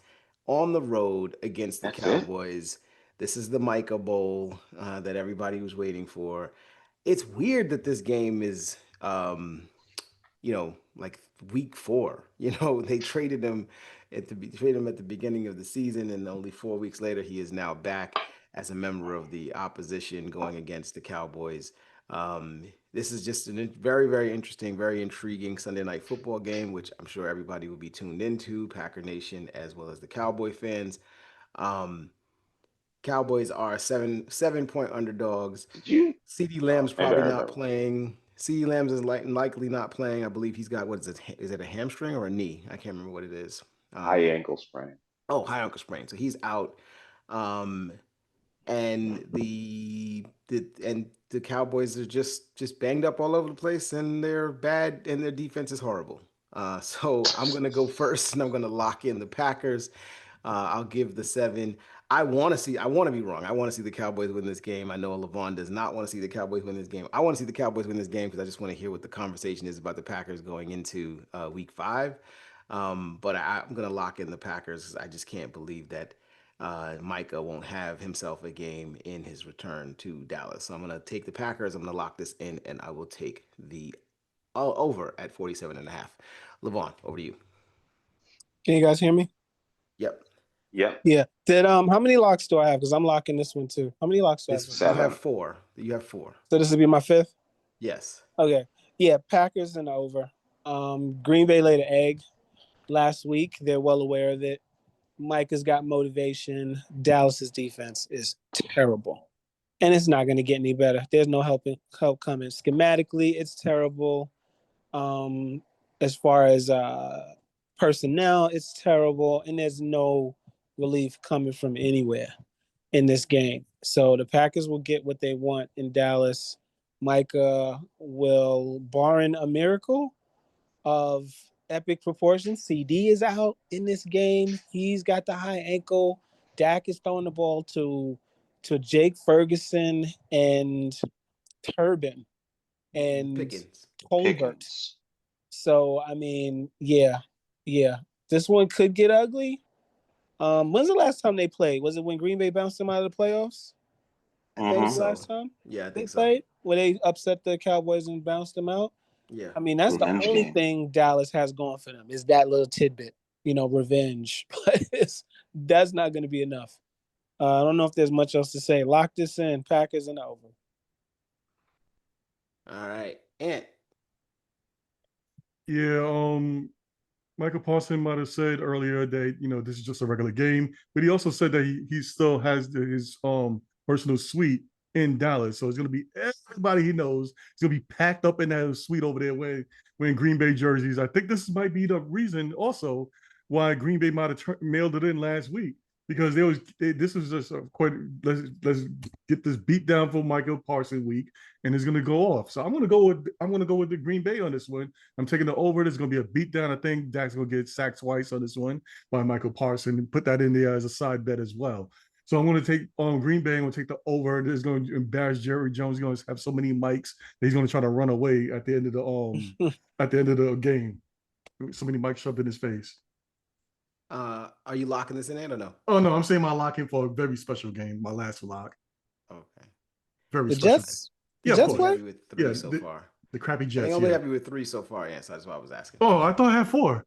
Speaker 2: on the road against the
Speaker 4: That's it.
Speaker 2: Cowboys. This is the Micah Bowl that everybody was waiting for. It's weird that this game is, like week 4. They traded him at the beginning of the season, and only 4 weeks later, he is now back as a member of the opposition going against the Cowboys. This is just a very, very interesting, very intriguing Sunday night football game, which I'm sure everybody will be tuned into, Packer Nation as well as the Cowboy fans. Um, Cowboys are 7 point underdogs.
Speaker 4: Did you?
Speaker 2: CeeDee
Speaker 4: Oh,
Speaker 2: Lamb's
Speaker 4: maybe I
Speaker 2: probably
Speaker 4: heard
Speaker 2: not
Speaker 4: that wrong.
Speaker 2: playing. CeeDee Lamb's is likely not playing. I believe he's got, what is it? Is it a hamstring or a knee? I can't remember what it is.
Speaker 4: High ankle sprain.
Speaker 2: Oh, high ankle sprain. So he's out. Um, and the Cowboys are just banged up all over the place, and they're bad, and their defense is horrible. So I'm gonna go first, and I'm gonna lock in the Packers. I'll give the 7. I want to see. I want to be wrong. I want to see the Cowboys win this game. I know Levon does not want to see the Cowboys win this game. I want to see the Cowboys win this game because I just want to hear what the conversation is about the Packers going into Week 5. But I'm gonna lock in the Packers. I just can't believe that Micah won't have himself a game in his return to Dallas. So I'm going to take the Packers. I'm going to lock this in, and I will take the over at 47.5. Levon, over to you.
Speaker 5: Can you guys hear me?
Speaker 2: Yep.
Speaker 4: Yep.
Speaker 5: Yeah. How many locks do I have? Because I'm locking this one too. How many locks do I have?
Speaker 2: You
Speaker 4: 7.
Speaker 2: have 4. You have 4.
Speaker 5: So this will be my 5th?
Speaker 2: Yes.
Speaker 5: Okay. Yeah, Packers and over. Green Bay laid an egg last week. They're well aware of it. Micah's got motivation. Dallas's defense is terrible. And it's not going to get any better. There's no help coming. Schematically, it's terrible. As far as personnel, it's terrible. And there's no relief coming from anywhere in this game. So the Packers will get what they want in Dallas. Micah will, barring a miracle of epic proportions, CD is out in this game. He's got the high ankle. Dak is throwing the ball to Jake Ferguson and Turbin and
Speaker 2: Pickens.
Speaker 5: Colbert.
Speaker 4: Pickens.
Speaker 5: So, I mean, yeah. This one could get ugly. When's the last time they played? Was it when Green Bay bounced them out of the playoffs?
Speaker 2: I think
Speaker 5: The
Speaker 2: so.
Speaker 5: last time
Speaker 2: Yeah, I
Speaker 5: they
Speaker 2: think so.
Speaker 5: played? Where they upset the Cowboys and bounced them out?
Speaker 2: Yeah.
Speaker 5: I mean, that's
Speaker 4: Revenge
Speaker 5: the only
Speaker 4: game.
Speaker 5: thing Dallas has going for them is that little tidbit, revenge. But that's not going to be enough. I don't know if there's much else to say. Lock this in. Packers and over.
Speaker 2: All right. Ant.
Speaker 3: Yeah, Michael Paulson might have said earlier that this is just a regular game, but he also said that he still has his personal suite in Dallas. So it's going to be everybody he knows. It's going to be packed up in that suite over there wearing Green Bay jerseys. I think this might be the reason also why Green Bay might have mailed it in last week, because this was just quite, let's get this beat down for Michael Parsons week, and it's going to go off. So I'm going to go with the Green Bay on this one. I'm taking the over. There's going to be a beat down. I think Dak's going to get sacked twice on this one by Michael Parsons, and put that in there as a side bet as well. So I'm going to take Green Bay. I'm going to take the over. This is going to embarrass Jerry Jones. He's going to have so many mics that he's going to try to run away at the end of the game. So many mics shoved in his face.
Speaker 2: Are you locking this in or no?
Speaker 3: Oh no, I'm saying my lock in for a very special game. My last lock.
Speaker 2: Okay.
Speaker 3: Very
Speaker 5: The
Speaker 3: special.
Speaker 5: Jets?
Speaker 3: Yeah,
Speaker 5: Jets
Speaker 3: of course.
Speaker 5: play?
Speaker 2: Happy with three so far.
Speaker 3: The crappy Jets.
Speaker 2: They only happy with 3 so far. Yes, that's why I was asking.
Speaker 3: Oh, I thought I had 4.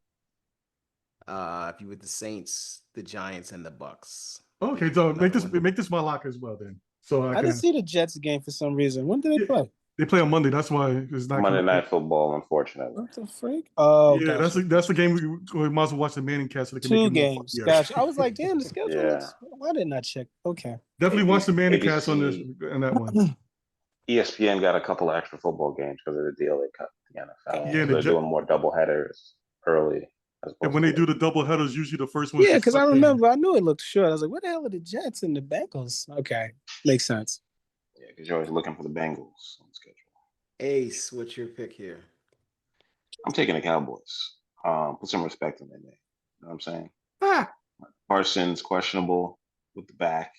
Speaker 2: If you with the Saints, the Giants, and the Bucks.
Speaker 3: Okay, so make
Speaker 2: Another
Speaker 3: this my lock as well then. So
Speaker 5: I didn't see the Jets game for some reason. When did they play?
Speaker 3: They play on Monday. That's why it's not
Speaker 4: Monday Night Football, unfortunately.
Speaker 5: What the freak? Oh,
Speaker 3: yeah,
Speaker 5: gotcha.
Speaker 3: that's the game we might as well watch the Manning cast. So they can
Speaker 5: 2
Speaker 3: make it
Speaker 5: games.
Speaker 3: more,
Speaker 5: Gotcha. I was like, damn, the schedule
Speaker 4: Yeah.
Speaker 5: looks. Why didn't I check? Okay.
Speaker 3: Definitely watch the Manning
Speaker 4: ABC.
Speaker 3: cast on that one.
Speaker 4: ESPN got a couple of extra football games because of the deal they cut with the NFL.
Speaker 3: Yeah,
Speaker 4: So they're doing more double headers early.
Speaker 3: And when they do the double headers, usually the first one.
Speaker 5: Yeah, because I remember, I knew it looked short. I was like, what the hell are the Jets and the Bengals? Okay, makes sense.
Speaker 4: Yeah, because you're always looking for the Bengals on the schedule.
Speaker 2: Ace, what's your pick here?
Speaker 4: I'm taking the Cowboys. Put some respect in their name. You know what I'm saying? Parsons questionable with the back.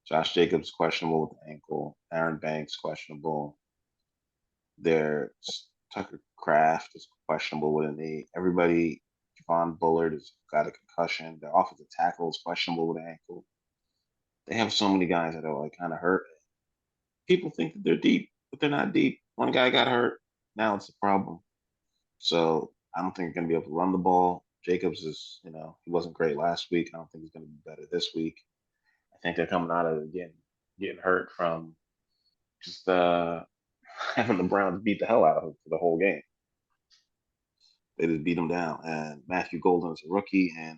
Speaker 4: Josh Jacobs questionable with the ankle. Aaron Banks questionable. Their Tucker Kraft is questionable with a knee. Everybody, Javon Bullard has got a concussion. Their offensive tackle is questionable with an ankle. They have so many guys that are like kind of hurt. People think that they're deep, but they're not deep. One guy got hurt. Now it's a problem. So I don't think they're going to be able to run the ball. Jacobs is, he wasn't great last week. I don't think he's going to be better this week. I think they're coming out of it again, getting hurt from just having the Browns beat the hell out of them for the whole game. They just beat them down. And Matthew Golden is a rookie, and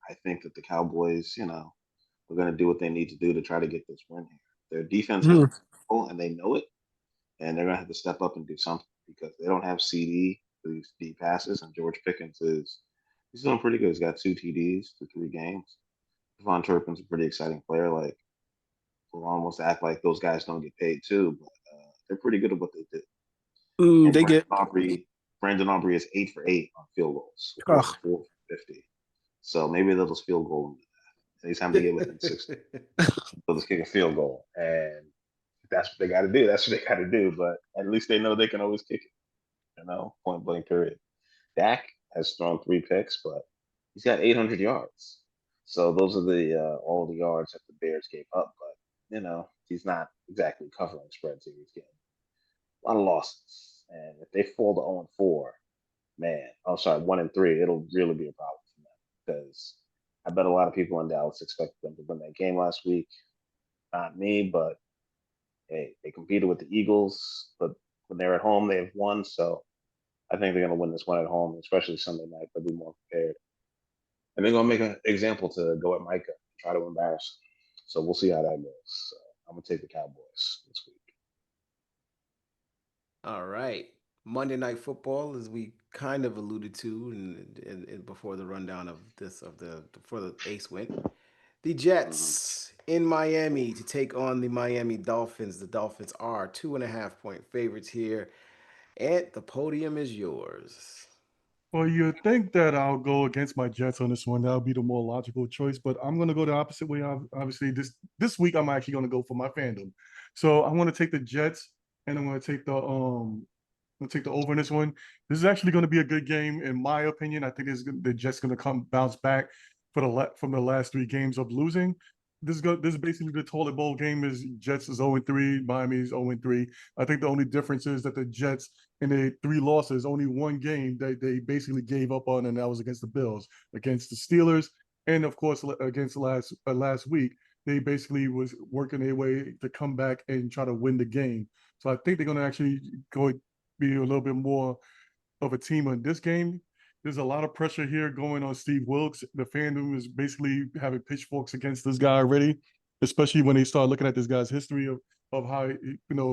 Speaker 4: I think that the Cowboys, are going to do what they need to do to try to get this win here. Their defense is and they know it, and they're going to have to step up and do something because they don't have CD for these deep passes, and George Pickens he's doing pretty good. He's got 2 TDs through 3 games. Devon Turpin's a pretty exciting player. Like, we'll almost act like those guys don't get paid too, but they're pretty good at what they do. Brandon Aubrey is 8 for 8 on field goals, 4 for 50. So maybe they'll just field goal him. Anytime they get within 60, they'll just kick a field goal, and that's what they got to do. That's what they got to do. But at least they know they can always kick it. Point blank period. Dak has thrown 3 picks, but he's got 800 yards. So those are the all the yards that the Bears gave up. But he's not exactly covering spreads here. He's getting a lot of losses, and if they fall to 0-4, 1-3, it'll really be a problem for them because I bet a lot of people in Dallas expected them to win that game last week. Not me, but hey, they competed with the Eagles, but when they're at home, they have won. So I think they're going to win this one at home, especially Sunday night. They'll be more prepared. And they're going to make an example to go at Micah and try to embarrass him. So we'll see how that goes. So I'm going to take the Cowboys this week.
Speaker 2: All right. Monday Night Football, as we kind of alluded to and before the rundown of before the Ace went. The Jets in Miami to take on the Miami Dolphins. The Dolphins are 2.5-point favorites here, and the podium is yours.
Speaker 3: Well, you think that I'll go against my Jets on this one. That'll be the more logical choice, but I'm going to go the opposite way. Obviously, this week I'm actually going to go for my fandom. So I'm going to take the Jets, and I'm going to take the over in this one. This is actually going to be a good game, in my opinion. I think the Jets going to bounce back from the last 3 games of losing. This is basically the toilet bowl game. Is Jets is 0-3, Miami is 0-3. I think the only difference is that the Jets in their 3 losses, only 1 game that they basically gave up on, and that was against the Bills, against the Steelers, and of course against last week. They basically was working their way to come back and try to win the game. So I think they're going to actually go be a little bit more of a team on this game. There's a lot of pressure here going on Steve Wilkes. The fandom is basically having pitchforks against this guy already, especially when they start looking at this guy's history of of how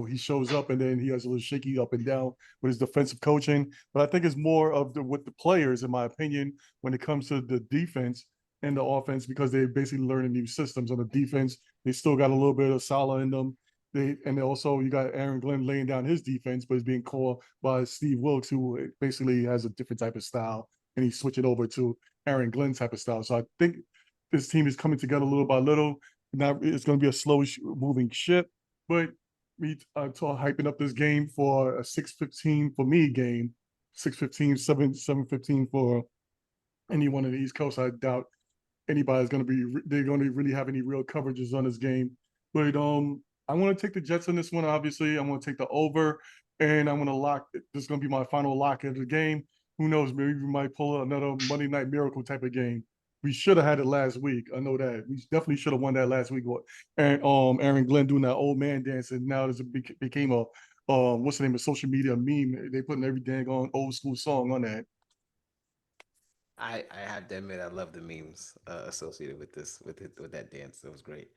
Speaker 3: he shows up and then he has a little shaky up and down with his defensive coaching. But I think it's more of with the players, in my opinion, when it comes to the defense and the offense, because they're basically learning new systems. On the defense, they still got a little bit of Salah in them. And also you got Aaron Glenn laying down his defense, but it's being called by Steve Wilkes, who basically has a different type of style, and he's switching over to Aaron Glenn type of style. So I think this team is coming together little by little. Now it's going to be a slow moving ship, but we hyping up this game for a 6:15 for me game, 6:15, 7:15 for anyone on the East Coast. I doubt anybody's going to be they're going to really have any real coverages on this game. But I want to take the Jets on this one. Obviously, I want to take the over, and I'm going to lock. This is going to be my final lock of the game. Who knows? Maybe we might pull another Monday Night Miracle type of game. We should have had it last week. I know that. We definitely should have won that last week. And Aaron Glenn doing that old man dance, and now this became a what's the name of social media meme. They putting every dang on old school song on that.
Speaker 2: I have to admit I love the memes associated with that dance. That was great.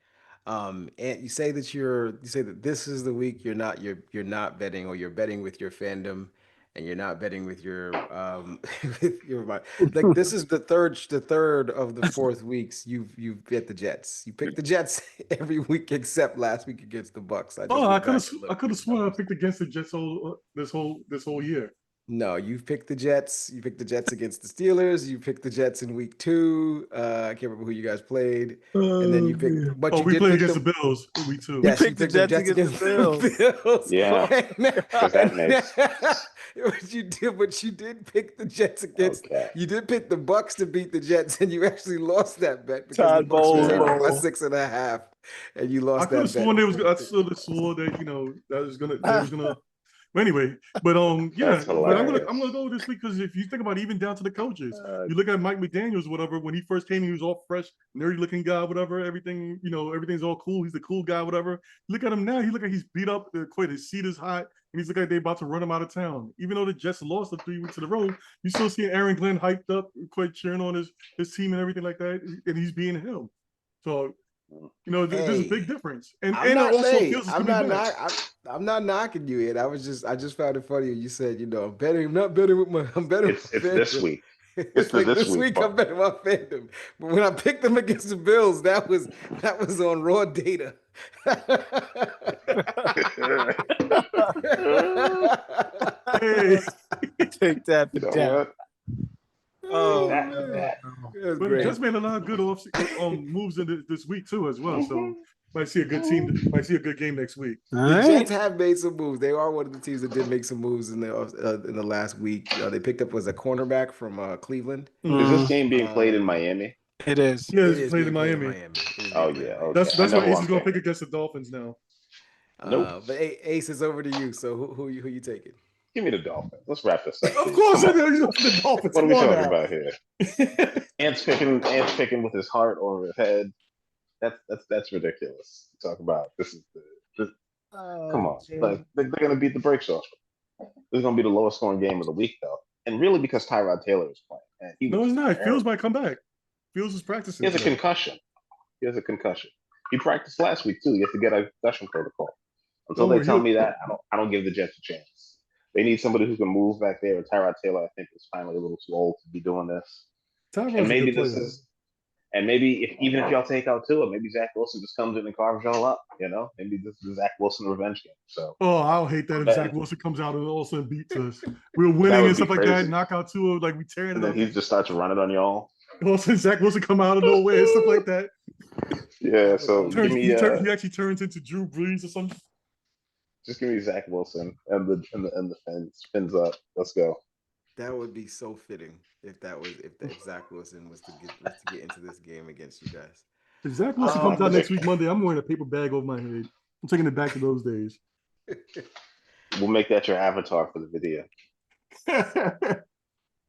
Speaker 2: And you say that this is the week you're not betting, or you're betting with your fandom, and you're not betting with your with your like this is the third of the fourth weeks you've bet the Jets. You picked the Jets every week except last week against the Bucks.
Speaker 3: I could have sworn I picked against the Jets this whole year.
Speaker 2: No, you've picked the Jets. You picked the Jets against the Steelers. You picked the Jets in week 2. I can't remember who you guys played. And then you picked, but you
Speaker 3: we
Speaker 2: did
Speaker 3: played
Speaker 2: pick
Speaker 3: against the Bills in week 2.
Speaker 2: Yes,
Speaker 5: We picked the Jets against the Bills.
Speaker 4: Yeah, because that makes.
Speaker 2: But you did pick the Jets against.
Speaker 4: Okay.
Speaker 2: You did pick the Bucks to beat the Jets, and you actually lost that bet because
Speaker 5: Todd
Speaker 2: the Bucks was
Speaker 5: Bowles.
Speaker 2: up by 6.5, and you lost
Speaker 3: I could have
Speaker 2: that bet.
Speaker 3: sworn I still swore that that was gonna. But anyway, but yeah, but I'm gonna go this week because if you think about it, even down to the coaches, you look at Mike McDaniels, whatever. When he first came, he was all fresh, nerdy looking guy, whatever. Everything, everything's all cool. He's the cool guy, whatever. Look at him now. He look like he's beat up. Quite his seat is hot, and he's looking like they're about to run him out of town. Even though the Jets lost the 3 weeks in a row, you still see Aaron Glenn hyped up, quite cheering on his team and everything like that, and he's being him. So. There's a big difference, and
Speaker 2: I'm
Speaker 3: I also
Speaker 2: saying,
Speaker 3: feel
Speaker 2: I'm not knocking you, Ed. I just found it funny. You said, I'm betting. I'm not betting with I'm betting.
Speaker 4: It's this week.
Speaker 2: It's like this week I'm betting my fandom. But when I picked them against the Bills, that was on raw data.
Speaker 3: Hey.
Speaker 5: Take that for that. Oh,
Speaker 3: but great. Just made a lot of good moves in this week too, as well. So might see a good team. Might see a good game next week.
Speaker 2: The Jets have made some moves. They are one of the teams that did make some moves in the last week. They picked up a cornerback from Cleveland.
Speaker 4: Is this game being played in Miami?
Speaker 5: It is.
Speaker 3: Yeah, it's played in Miami.
Speaker 4: Oh yeah, okay.
Speaker 3: That's why Ace is going to pick against the Dolphins now.
Speaker 2: Nope. But Ace is over to you. So who you taking?
Speaker 4: Give me the Dolphins. Let's wrap this up.
Speaker 3: Of course, the Dolphins.
Speaker 4: What are we talking about here? Ant's picking with his heart or his head. That's ridiculous. Talk about this is come on, like they're gonna beat the brakes off. This is gonna be the lowest scoring game of the week, though, and really because Tyrod Taylor is playing.
Speaker 3: No, it's not. Fields might come back. Fields is practicing.
Speaker 4: He has a concussion. He practiced last week too. He has to get a concussion protocol. Until they tell me that, I don't give the Jets a chance. They need somebody who can move back there. And Tyrod Taylor, I think, is finally a little too old to be doing this. And maybe even if y'all take out Tua, maybe Zach Wilson just comes in and carves y'all up. Maybe this is the Zach Wilson revenge game. So.
Speaker 3: Oh, I'll hate that if Zach Wilson comes out and all of a sudden beats us. We're winning and stuff like that. Knock out Tua, like we tearing it up.
Speaker 4: And then he just starts running on y'all.
Speaker 3: All of a sudden, Zach Wilson come out of nowhere and stuff like that.
Speaker 4: Yeah, so
Speaker 3: he actually turns into Drew Brees or something.
Speaker 4: Just give me Zach Wilson and the fins up. Let's go.
Speaker 2: That would be so fitting if Zach Wilson was to get into this game against you guys.
Speaker 3: If Zach Wilson comes out next week Monday, I'm wearing a paper bag over my head. I'm taking it back to those days.
Speaker 4: We'll make that your avatar for the video.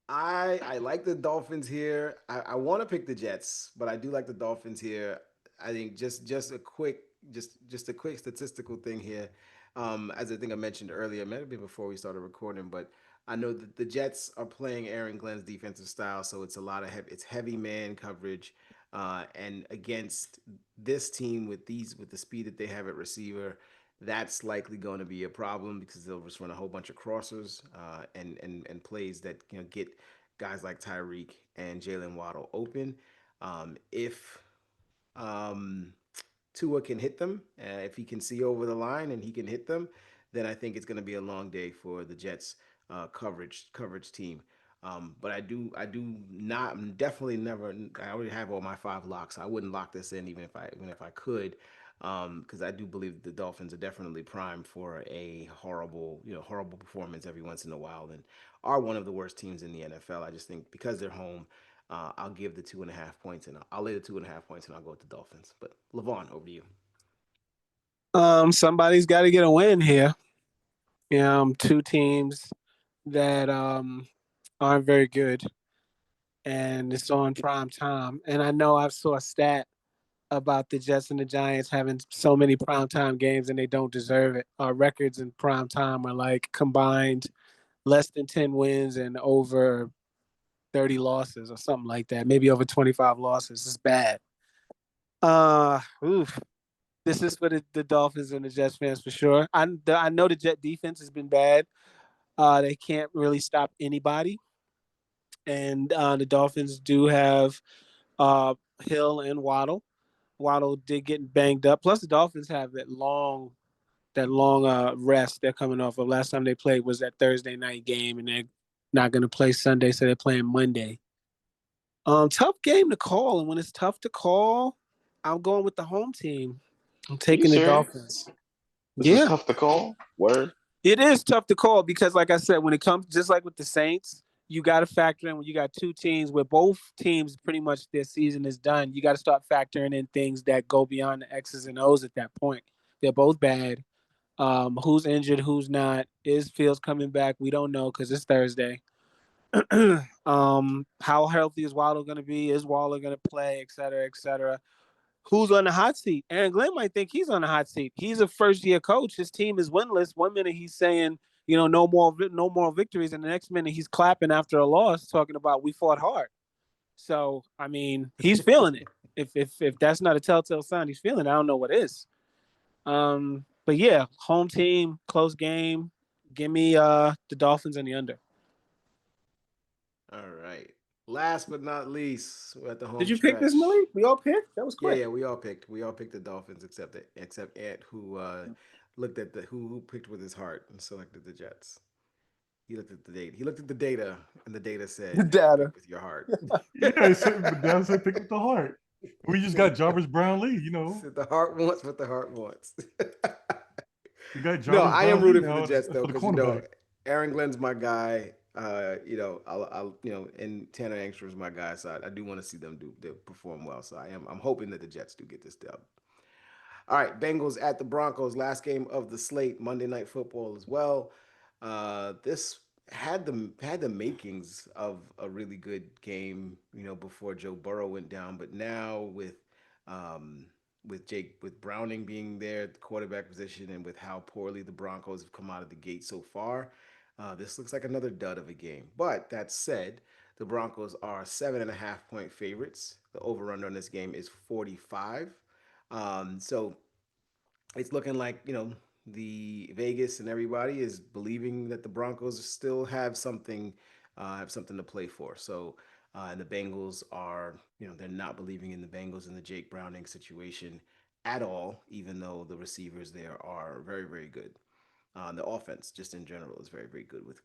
Speaker 2: I like the Dolphins here. I want to pick the Jets, but I do like the Dolphins here. I think just a quick statistical thing here. As I think I mentioned earlier, maybe before we started recording, but I know that the Jets are playing Aaron Glenn's defensive style, so it's a lot of heavy man coverage, and against this team with the speed that they have at receiver, That's likely going to be a problem because they'll just run a whole bunch of crossers and plays that get guys like Tyreek and Jalen Waddle open. If um, Tua can hit them, if he can see over the line and he can hit them, then I think it's going to be a long day for the Jets coverage team. But I do not. I'm definitely never. I already have all my 5 locks. I wouldn't lock this in even if I could, because I do believe the Dolphins are definitely primed for a horrible performance every once in a while, and are one of the worst teams in the NFL. I just think because they're home, I'll give the 2.5 points, and I'll lay the 2.5 points, and I'll go with the Dolphins. But Levon, over to you.
Speaker 5: Somebody's got to get a win here. Two teams that aren't very good, and it's on prime time. And I know I've saw a stat about the Jets and the Giants having so many primetime games and they don't deserve it. Our records in prime time are like combined less than 10 wins and over 30 losses or something like that. Maybe over 25 losses. It's bad. Oof. This is for the Dolphins and the Jets fans for sure. I know the Jet defense has been bad. They can't really stop anybody. And the Dolphins do have Hill and Waddle. Waddle did get banged up. Plus, the Dolphins have that long rest they're coming off of. Last time they played was that Thursday night game, and they're not going to play Sunday, so they're playing Monday. Tough game to call, and when it's tough to call, I'm going with the home team. I'm
Speaker 4: Are you
Speaker 5: taking the
Speaker 4: serious?
Speaker 5: Dolphins.
Speaker 4: This is
Speaker 5: Yeah,
Speaker 4: tough to call. Word.
Speaker 5: it is tough to call because, like I said, when it comes, just like with the Saints, you got to factor in when you got two teams where both teams pretty much their season is done. You got to start factoring in things that go beyond the X's and O's at that point. They're both bad. Who's injured, who's not? Is Fields coming back? We don't know because it's Thursday. How healthy is Waddle going to be? Is Waller going to play, et cetera, et cetera? Who's on the hot seat? Aaron Glenn might think he's on the hot seat. He's a first-year coach. His team is winless. One minute he's saying, no more victories, and the next minute he's clapping after a loss, talking about we fought hard. So, I mean, he's feeling it. If that's not a telltale sign, he's feeling it. I don't know what is. But yeah, home team, close game. Give me the Dolphins and the under.
Speaker 2: All right. Last but not least, we're at the
Speaker 5: Did
Speaker 2: home
Speaker 5: you pick this,
Speaker 2: stretch.
Speaker 5: Millie? We all picked. That was
Speaker 2: Yeah,
Speaker 5: quick.
Speaker 2: yeah, we all picked the Dolphins except Ant, who looked at the who picked with his heart and selected the Jets. He looked at the data. He looked at the data, and the data
Speaker 5: The
Speaker 2: said,
Speaker 5: data.
Speaker 2: "Pick with your heart."
Speaker 3: Yeah, I said, but that's said pick with the heart. We just got Jarvis Brownlee,
Speaker 2: Said the heart wants what the heart wants.
Speaker 3: We got
Speaker 2: No,
Speaker 3: Jarvis
Speaker 2: I am
Speaker 3: Brownlee
Speaker 2: rooting for the
Speaker 3: now
Speaker 2: Jets though,
Speaker 3: for the
Speaker 2: because
Speaker 3: cornerback.
Speaker 2: Aaron Glenn's my guy. And Tanner Angstrom's my guy, so I do want to see them perform well. So I'm hoping that the Jets do get this dub. All right, Bengals at the Broncos, last game of the slate, Monday Night Football as well. This had the makings of a really good game, before Joe Burrow went down, but now um, with Browning being there at the quarterback position, and with how poorly the Broncos have come out of the gate so far, this looks like another dud of a game. But that said, the Broncos are 7.5 point favorites. The over/under on this game is 45. So it's looking like the Vegas and everybody is believing that the Broncos still have something to play for. So and the Bengals are they're not believing in the Bengals and the Jake Browning situation at all, even though the receivers there are very very good. The offense just in general is very very good with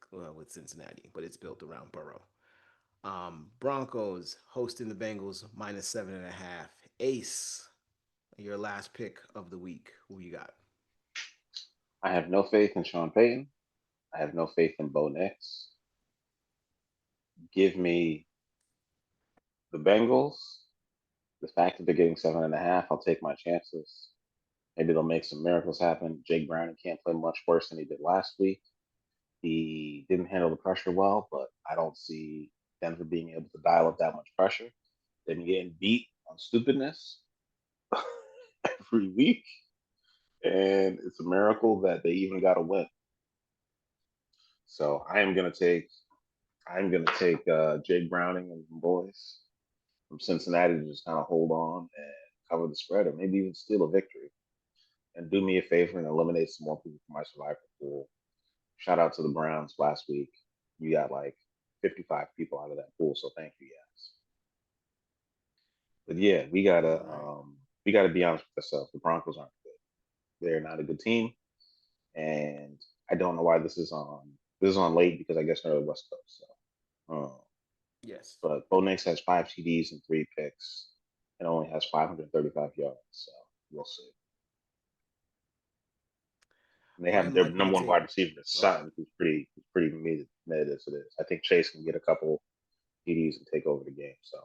Speaker 2: Cincinnati, but it's built around Burrow. Broncos hosting the Bengals minus 7.5. Ace, your last pick of the week. Who you got?
Speaker 4: I have no faith in Sean Payton. I have no faith in Bo Nix. Give me the Bengals. The fact that they're getting 7.5, I'll take my chances. Maybe they'll make some miracles happen. Jake Browning can't play much worse than he did last week. He didn't handle the pressure well, but I don't see Denver being able to dial up that much pressure. They've been getting beat on stupidness every week, and it's a miracle that they even got a win. So I'm gonna take Jake Browning and the boys from Cincinnati to just kind of hold on and cover the spread, or maybe even steal a victory. and do me a favor and eliminate some more people from my survivor pool. Shout out to the Browns last week. You got like 55 people out of that pool, so thank you guys. But yeah,
Speaker 2: All
Speaker 4: we gotta be honest with ourselves. The Broncos aren't good. They're not a good team, and I don't know why this is on. This is on late because I guess they're the West Coast. So,
Speaker 2: yes.
Speaker 4: but Bo Nix has 5 TDs and 3 picks, and only has 535 yards. So we'll see. And they
Speaker 2: I
Speaker 4: have
Speaker 2: am
Speaker 4: their
Speaker 2: likely to
Speaker 4: number one
Speaker 2: take.
Speaker 4: wide receiver,
Speaker 2: Oh,
Speaker 4: Sutton, who's pretty mid as it is. I think Chase can get a couple TDs and take over the game. So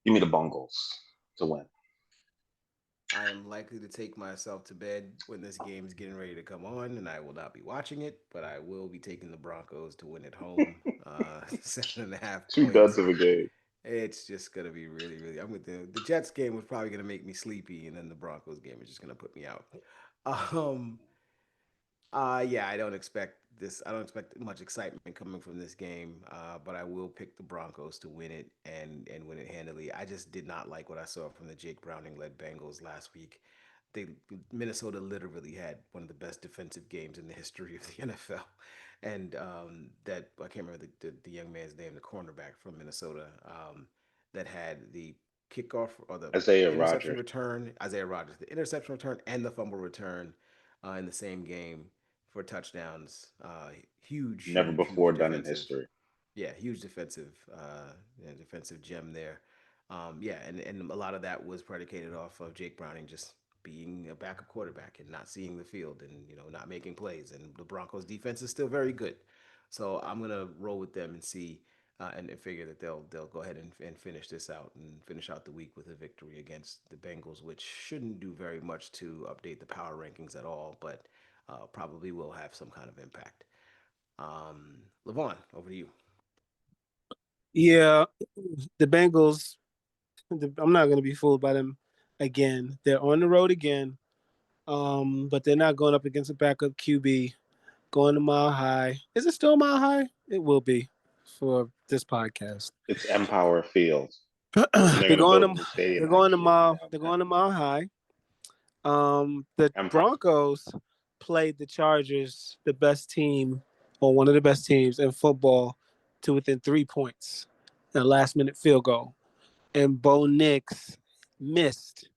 Speaker 4: give me the Bungles to win.
Speaker 2: I am likely to take myself to bed when this game is getting ready to come on, and I will not be watching it, but I will be taking the Broncos to win at home. 7.5
Speaker 4: Two duds
Speaker 2: points.
Speaker 4: of a game.
Speaker 2: It's just gonna be really, really. I'm with the Jets game was probably gonna make me sleepy, and then the Broncos game is just gonna put me out. Um, yeah, I don't expect this. I don't expect much excitement coming from this game, but I will pick the Broncos to win it and win it handily. I just did not like what I saw from the Jake Browning led Bengals last week. They Minnesota literally had one of the best defensive games in the history of the NFL, and that I can't remember the young man's name, the cornerback from Minnesota, that had the kickoff or the
Speaker 4: Isaiah
Speaker 2: interception
Speaker 4: Rogers,
Speaker 2: return, Isaiah Rogers, the interception return and the fumble return in the same game for touchdowns. Huge,
Speaker 4: never
Speaker 2: huge, huge
Speaker 4: before done in
Speaker 2: defensive.
Speaker 4: history.
Speaker 2: Yeah, huge defensive gem there. Yeah, and a lot of that was predicated off of Jake Browning just being a backup quarterback and not seeing the field and not making plays. And the Broncos defense is still very good, so I'm gonna roll with them and see. And figure that they'll go ahead and finish this out and finish out the week with a victory against the Bengals, which shouldn't do very much to update the power rankings at all, but probably will have some kind of impact. Levon, over to you.
Speaker 5: Yeah, the Bengals. I'm not going to be fooled by them again. They're on the road again, but they're not going up against a backup QB. Going to Mile High. Is it still Mile High? It will be for this podcast.
Speaker 4: It's Empower Field, and they're
Speaker 5: they're
Speaker 4: gonna
Speaker 5: going
Speaker 4: build a
Speaker 5: to
Speaker 4: new stadium
Speaker 5: they're going to
Speaker 4: actually in
Speaker 5: Mile they're
Speaker 4: downtown.
Speaker 5: going to Mile High. The
Speaker 4: Empire.
Speaker 5: Broncos played the Chargers, the best team or one of the best teams in football, to within 3 points, a last minute field goal, and Bo Nix missed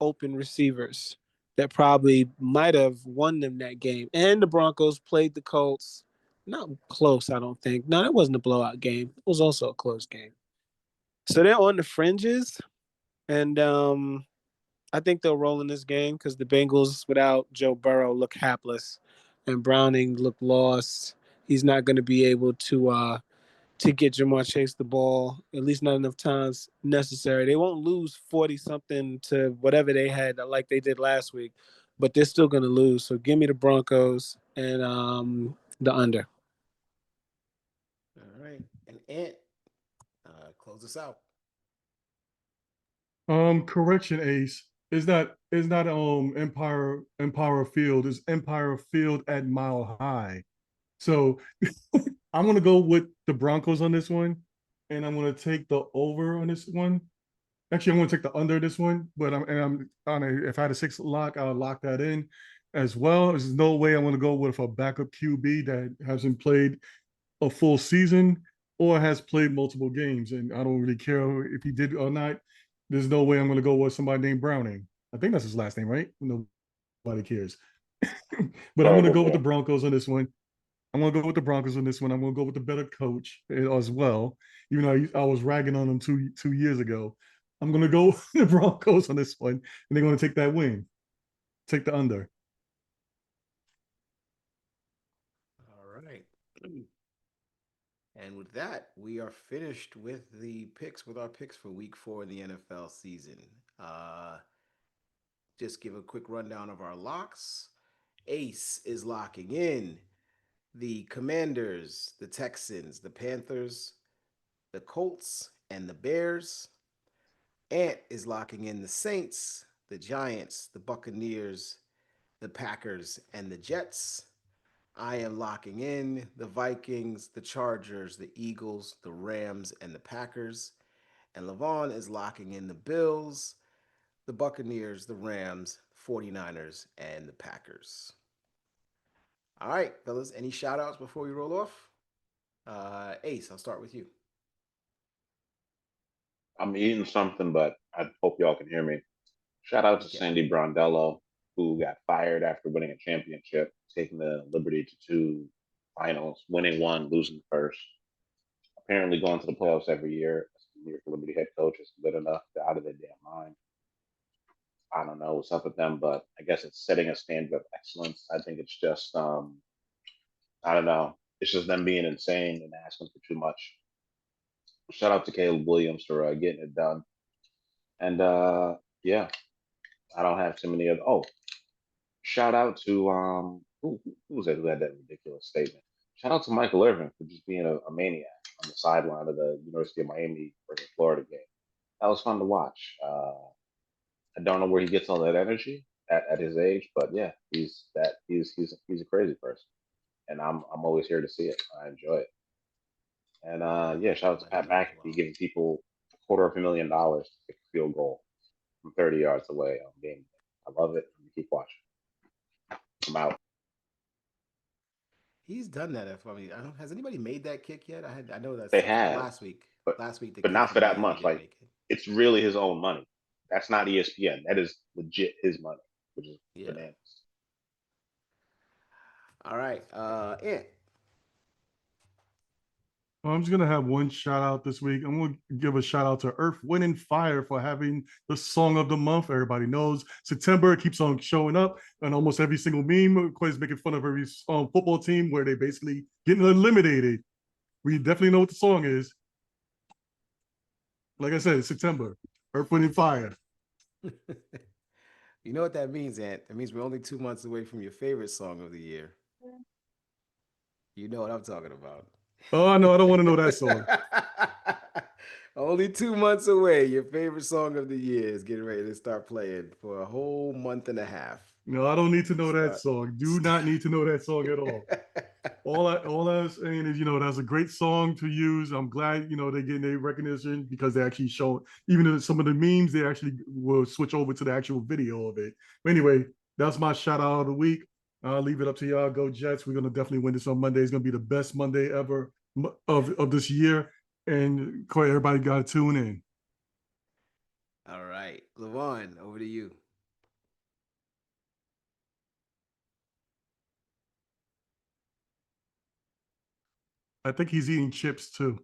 Speaker 5: open receivers that probably might have won them that game. And the Broncos played the Colts. Not close, I don't think. No, it wasn't a blowout game. It was also a close game. So they're on the fringes, and I think they'll roll in this game because the Bengals, without Joe Burrow, look hapless, and Browning look lost. He's not going to be able to get Jamar Chase the ball, at least not enough times necessary. They won't lose 40 something to whatever they had like they did last week, but they're still going to lose. So give me the Broncos and the under.
Speaker 2: All right, and Ant, close us out.
Speaker 3: Correction, Ace. Is not Empire Field. It's Empire Field at Mile High. So I'm gonna go with the Broncos on this one, and I'm gonna take the over on this one. Actually, I'm gonna take the under this one, but I'm on a, if I had a six lock, I'll lock that in as well. There's no way I'm gonna go with a backup QB that hasn't played a full season or has played multiple games, and I don't really care if he did or not. There's no way I'm gonna go with somebody named Browning. I think that's his last name, right? Nobody cares. But I'm gonna
Speaker 4: Horrible
Speaker 3: go with the
Speaker 4: pick.
Speaker 3: Broncos on this one. I'm gonna go with the Broncos on this one. I'm gonna go with the better coach as well. Even though I was ragging on them two years ago, I'm gonna go with the Broncos on this one, and they're gonna take that win, take the under.
Speaker 2: All right. And with that, we are finished with our picks for week 4 of the NFL season. Uh, just give a quick rundown of our locks. Ace is locking in the Commanders, the Texans, the Panthers, the Colts, and the Bears. Ant is locking in the Saints, the Giants, the Buccaneers, the Packers, and the Jets. I am locking in the Vikings, the Chargers, the Eagles, the Rams, and the Packers. And Levon is locking in the Bills, the Buccaneers, the Rams, 49ers, and the Packers. All right, fellas, any shout outs before we roll off? Ace, I'll start with you.
Speaker 4: I'm eating something, but I hope y'all can hear me. Shout out to
Speaker 2: Okay.
Speaker 4: Sandy Brondello, who got fired after winning a championship, taking the Liberty to two finals, winning one, losing the first. Apparently, going to the playoffs every year. New York Liberty head coach is good enough. They're out of their damn mind. I don't know what's up with them, but I guess it's setting a standard of excellence. I think it's just, I don't know. It's just them being insane and asking for too much. Shout out to Caleb Williams for getting it done. And yeah, I don't have too many other. Oh, shout out to who was that who had that ridiculous statement? Shout out to Michael Irvin for just being a maniac on the sideline of the University of Miami versus Florida game. That was fun to watch. I don't know where he gets all that energy at his age, but yeah, he's a crazy person, and I'm always here to see it. I enjoy it. And yeah, shout out to Pat McAfee giving people $250,000 to kick a field goal from 30 yards away on game day. I love it. Keep watching. I'm out.
Speaker 2: He's done that. I mean, I don't, has anybody made that kick yet? I know that's
Speaker 4: They
Speaker 2: I think
Speaker 4: have,
Speaker 2: last week.
Speaker 4: but
Speaker 2: Last week the
Speaker 4: but
Speaker 2: kid
Speaker 4: not
Speaker 2: from
Speaker 4: for that
Speaker 2: Miami
Speaker 4: much.
Speaker 2: didn't
Speaker 4: Like
Speaker 2: make it.
Speaker 4: it's really his own money. That's not ESPN. That is legit his money, which is
Speaker 2: Yeah.
Speaker 4: bananas.
Speaker 2: All right. Ant.
Speaker 3: I'm just gonna have one shout out this week. I'm gonna give a shout out to Earth, Wind, and Fire for having the song of the month. Everybody knows September keeps on showing up, and almost every single meme is making fun of every football team where they basically getting eliminated. We definitely know what the song is. Like I said, it's September. Earth, Wind, and Fire.
Speaker 2: You know what that means, Ant? That means we're only 2 months away from your favorite song of the year. You know what I'm talking about.
Speaker 3: Oh no, I don't want to know that song.
Speaker 2: Only 2 months away. Your favorite song of the year is getting ready to start playing for a whole month and a half.
Speaker 3: No, I don't need to know that
Speaker 2: Start.
Speaker 3: song. Do not need to know that song at all. All I'm saying is, that's a great song to use. I'm glad, they're getting their recognition because they actually show, even though some of the memes, they actually will switch over to the actual video of it. But anyway, that's my shout out of the week. I'll leave it up to y'all. Go Jets. We're going to definitely win this on Monday. It's going to be the best Monday ever of this year. And everybody got to tune in.
Speaker 2: All right. Levon, over to you.
Speaker 3: I think he's eating chips too.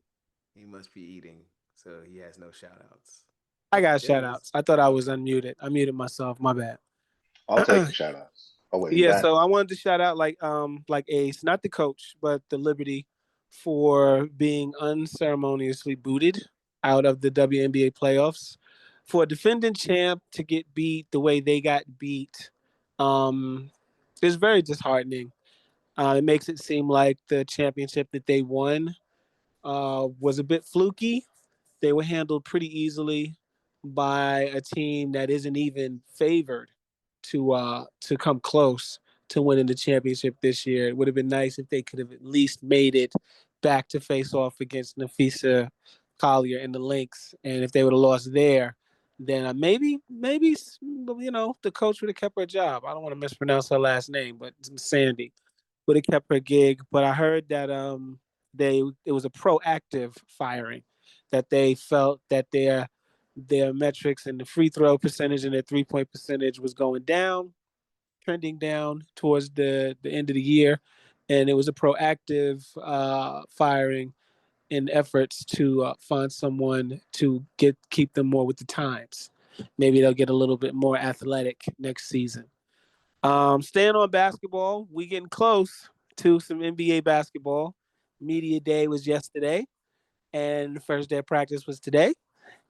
Speaker 2: He must be eating, so he has no shout outs.
Speaker 5: I got shout outs. I thought I was unmuted. I muted myself. My bad.
Speaker 4: I'll take the shout outs. Oh wait,
Speaker 5: yeah, so I wanted to shout out like Ace, not the coach, but the Liberty for being unceremoniously booted out of the WNBA playoffs. For a defending champ to get beat the way they got beat is very disheartening. It makes it seem like the championship that they won was a bit fluky. They were handled pretty easily by a team that isn't even favored to come close to winning the championship this year. It would have been nice if they could have at least made it back to face off against Nafisa Collier and the Lynx. And if they would have lost there, then maybe the coach would have kept her job. I don't want to mispronounce her last name, but Sandy would have kept her gig. But I heard that it was a proactive firing, that they felt that their metrics and the free throw percentage and their 3-point percentage was going down, trending down towards the end of the year. And it was a proactive firing in efforts to find someone to keep them more with the times. Maybe they'll get a little bit more athletic next season. Staying on basketball, we getting close to some NBA basketball. Media day was yesterday, and the first day of practice was today.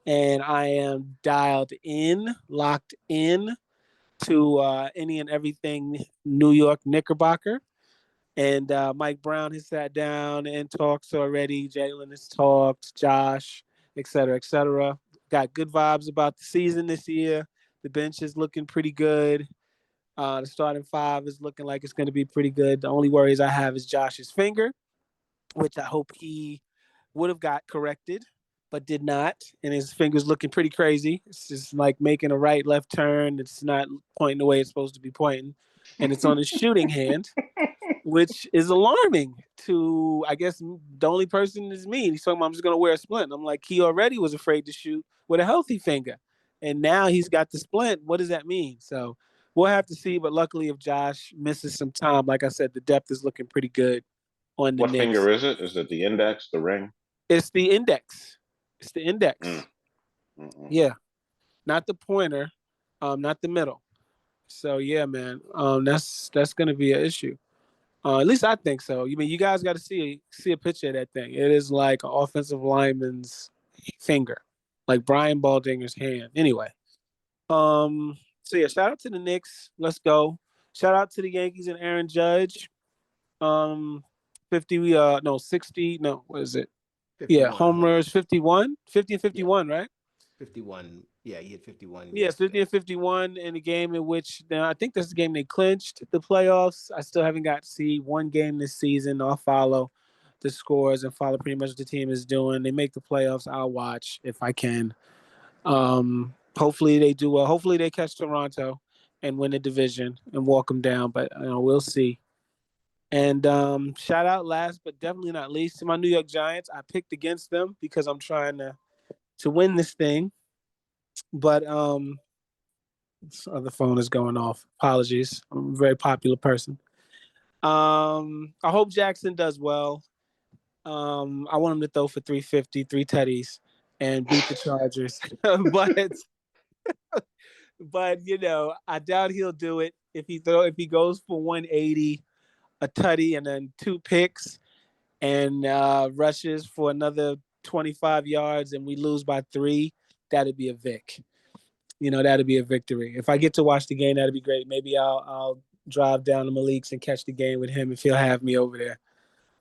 Speaker 5: And I am dialed in, locked in to any and everything New York Knickerbocker. And Mike Brown has sat down and talked already. Jalen has talked, Josh, et cetera, et cetera. Got good vibes about the season this year. The bench is looking pretty good. The starting five is looking like it's going to be pretty good. The only worries I have is Josh's finger, which I hope he would have got corrected but did not, and his finger's looking pretty crazy. It's just like making a right left turn. It's not pointing the way it's supposed to be pointing, and it's on his shooting hand, which is alarming to, I guess, the only person is me. He's talking about, I'm just going to wear a splint. I'm like, he already was afraid to shoot with a healthy finger. And now he's got the splint. What does that mean? So we'll have to see. But luckily, if Josh misses some time, like I said, the depth is looking pretty good on the
Speaker 4: What
Speaker 5: Knicks.
Speaker 4: finger is it? Is it the index, the ring?
Speaker 5: It's the index. It's the index.
Speaker 4: Mm.
Speaker 5: Yeah. Not the pointer, not the middle. So yeah, man, that's going to be an issue. At least I think so. You mean you guys got to see a picture of that thing? It is like an offensive lineman's finger, like Brian Baldinger's hand. Anyway, so yeah, shout out to the Knicks. Let's go. Shout out to the Yankees and Aaron Judge. 50, no, 60, no, what is it?
Speaker 2: 51
Speaker 5: Yeah, homers, 51, 50 and 51, right?
Speaker 2: 51. Yeah, he had 51.
Speaker 5: Yeah, 50 and 51 in a game in which I think that's the game they clinched the playoffs. I still haven't got to see one game this season. I'll follow the scores and follow pretty much what the team is doing. They make the playoffs. I'll watch if I can. Hopefully they do well. Hopefully they catch Toronto and win the division and walk them down. But we'll see. And shout out last but definitely not least to my New York Giants. I picked against them because I'm trying to win this thing. But this other phone is going off. Apologies. I'm a very popular person. I hope Jackson does well. I want him to throw for 350, 3 tutties, and beat the Chargers. but I doubt he'll do it. If he goes for 180, a tutty, and then 2 picks, and rushes for another 25 yards, and we lose by 3, that'd be a Vic. That'd be a victory. If I get to watch the game, that'd be great. Maybe I'll drive down to Malik's and catch the game with him if he'll have me over there.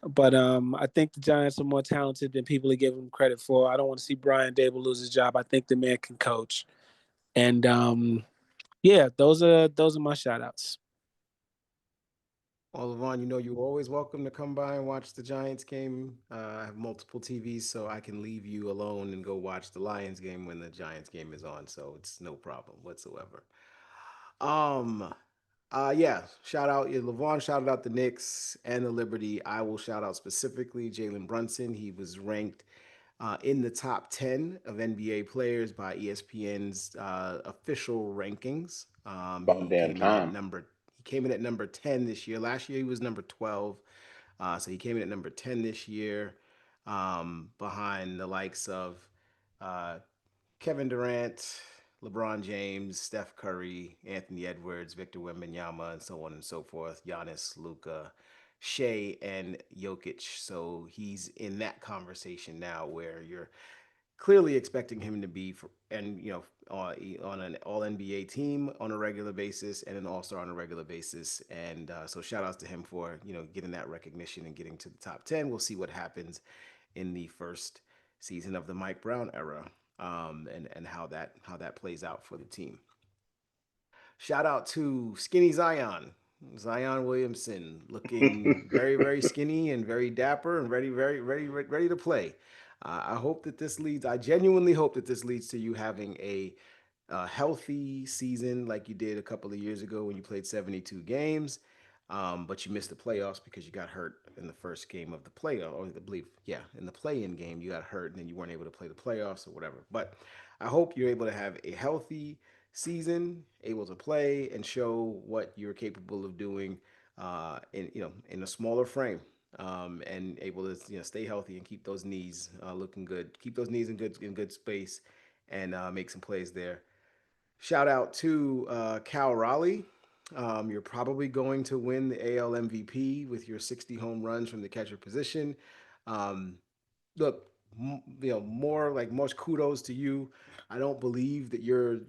Speaker 5: But I think the Giants are more talented than people are giving them credit for. I don't want to see Brian Dable lose his job. I think the man can coach. And yeah, those are my shout outs.
Speaker 2: Well, Levon, you're always welcome to come by and watch the Giants game. I have multiple TVs, so I can leave you alone and go watch the Lions game when the Giants game is on. So it's no problem whatsoever. Yeah, shout out Levon, shouted out the Knicks and the Liberty. I will shout out specifically Jalen Brunson. He was ranked in the top 10 of NBA players by ESPN's official rankings.
Speaker 4: About damn time.
Speaker 2: He came in at number 10 this year. Last year he was number 12. So he came in at number 10 this year, behind the likes of uh, Kevin Durant, LeBron James, Steph Curry, Anthony Edwards, Victor Wembanyama, and so on and so forth. Giannis, Luka, Shea, and Jokic. So he's in that conversation now where you're clearly expecting him to be on an all NBA team on a regular basis and an all-star on a regular basis. And so shout outs to him for getting that recognition and getting to the top 10. We'll see what happens in the first season of the Mike Brown era, and how that plays out for the team. Shout out to Skinny Zion Williamson, looking very, very skinny and very dapper and ready to play. I genuinely hope that this leads to you having a healthy season like you did a couple of years ago when you played 72 games, but you missed the playoffs because you got hurt in the first game of the playoff, or I believe, yeah, in the play-in game you got hurt and then you weren't able to play the playoffs or whatever. But I hope you're able to have a healthy season, able to play and show what you're capable of doing in a smaller frame, and able to stay healthy and keep those knees looking good, keep those knees in good space, and make some plays there. Shout out to Cal Raleigh. You're probably going to win the AL MVP with your 60 home runs from the catcher position. Look, much kudos to you. I don't believe that you're,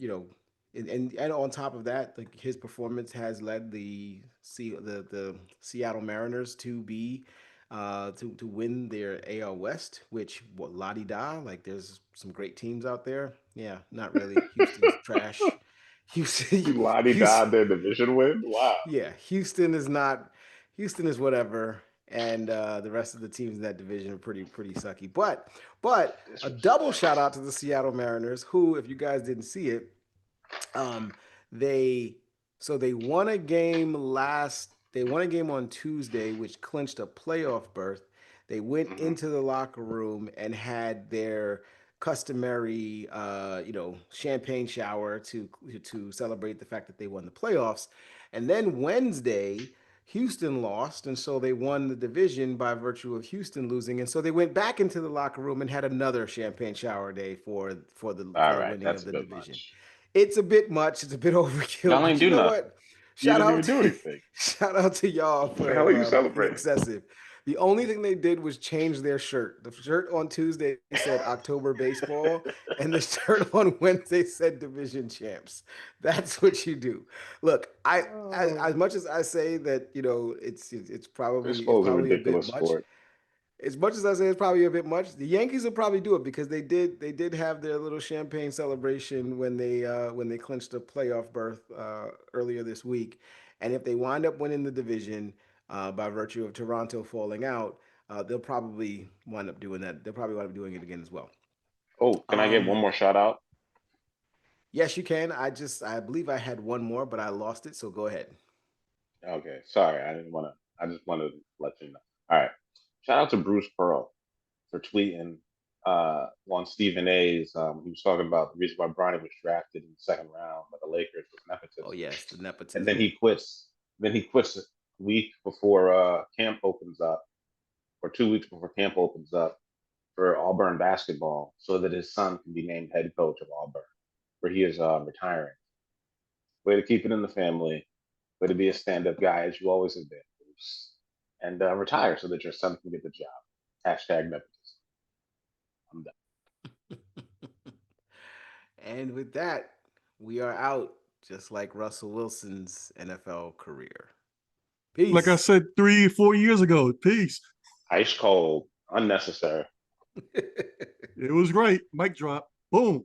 Speaker 2: and on top of that, like, his performance has led the Seattle Mariners to be to win their AL West, which la di da, like, there's some great teams out there. Yeah, not really. Houston's trash.
Speaker 4: Lottie
Speaker 2: Houston,
Speaker 4: died their division win. Wow.
Speaker 2: yeah, Houston is not. Houston is whatever. and the rest of the teams in that division are pretty sucky. But a double shout out to the Seattle Mariners, who, if you guys didn't see it, um, they they won a game last. They won a game on Tuesday, which clinched a playoff berth. They went into the locker room and had their customary, champagne shower to celebrate the fact that they won the playoffs. And then Wednesday, Houston lost, and so they won the division by virtue of Houston losing. And so they went back into the locker room and had another champagne shower day for the
Speaker 4: All right,
Speaker 2: winning of
Speaker 4: that's a
Speaker 2: the
Speaker 4: bit
Speaker 2: division.
Speaker 4: much.
Speaker 2: It's a bit much. It's a bit overkill.
Speaker 4: Y'all
Speaker 2: But
Speaker 4: ain't
Speaker 2: you
Speaker 4: do
Speaker 2: know
Speaker 4: nothing.
Speaker 2: what?
Speaker 4: You
Speaker 2: Shout
Speaker 4: didn't
Speaker 2: out
Speaker 4: even do
Speaker 2: to
Speaker 4: anything.
Speaker 2: shout out to y'all
Speaker 4: What the hell are you
Speaker 2: for being
Speaker 4: celebrating?
Speaker 2: excessive. The only thing they did was change their shirt. The shirt on Tuesday said October Baseball, and the shirt on Wednesday said Division Champs. That's what you do. Look, as much as I say that it's
Speaker 4: Baseball is a
Speaker 2: probably a bit
Speaker 4: ridiculous
Speaker 2: much.
Speaker 4: sport.
Speaker 2: As much as I say it's probably a bit much, the Yankees will probably do it because they did have their little champagne celebration when they clinched a playoff berth earlier this week, and if they wind up winning the division by virtue of Toronto falling out, they'll probably wind up doing that. They'll probably wind up doing it again as well.
Speaker 4: Oh, can I get one
Speaker 2: Um,
Speaker 4: more shout out?
Speaker 2: yes, you can. I believe I had one more, but I lost it. So go ahead.
Speaker 4: Okay, sorry, I didn't want to. I just wanted to let you know. All right, shout out to Bruce Pearl for tweeting on Stephen A's. He was talking about the reason why Bronny was drafted in the second round by the Lakers was
Speaker 2: Oh
Speaker 4: nepotism,
Speaker 2: yes, the
Speaker 4: and then
Speaker 2: nepotism.
Speaker 4: he quits. Then he quits a week before camp opens up, or 2 weeks before camp opens up for Auburn basketball, so that his son can be named head coach of Auburn, where he is retiring. Way to keep it in the family. Way to be a stand-up guy as you always have been, Bruce. And retire so that your son can get the job. Hashtag nepotism. I'm done.
Speaker 2: And with that, we are out, just like Russell Wilson's NFL career.
Speaker 3: Like I
Speaker 2: Peace.
Speaker 3: said 3 4 years ago, peace.
Speaker 4: Ice cold, unnecessary.
Speaker 3: It was great. Mic drop. Boom.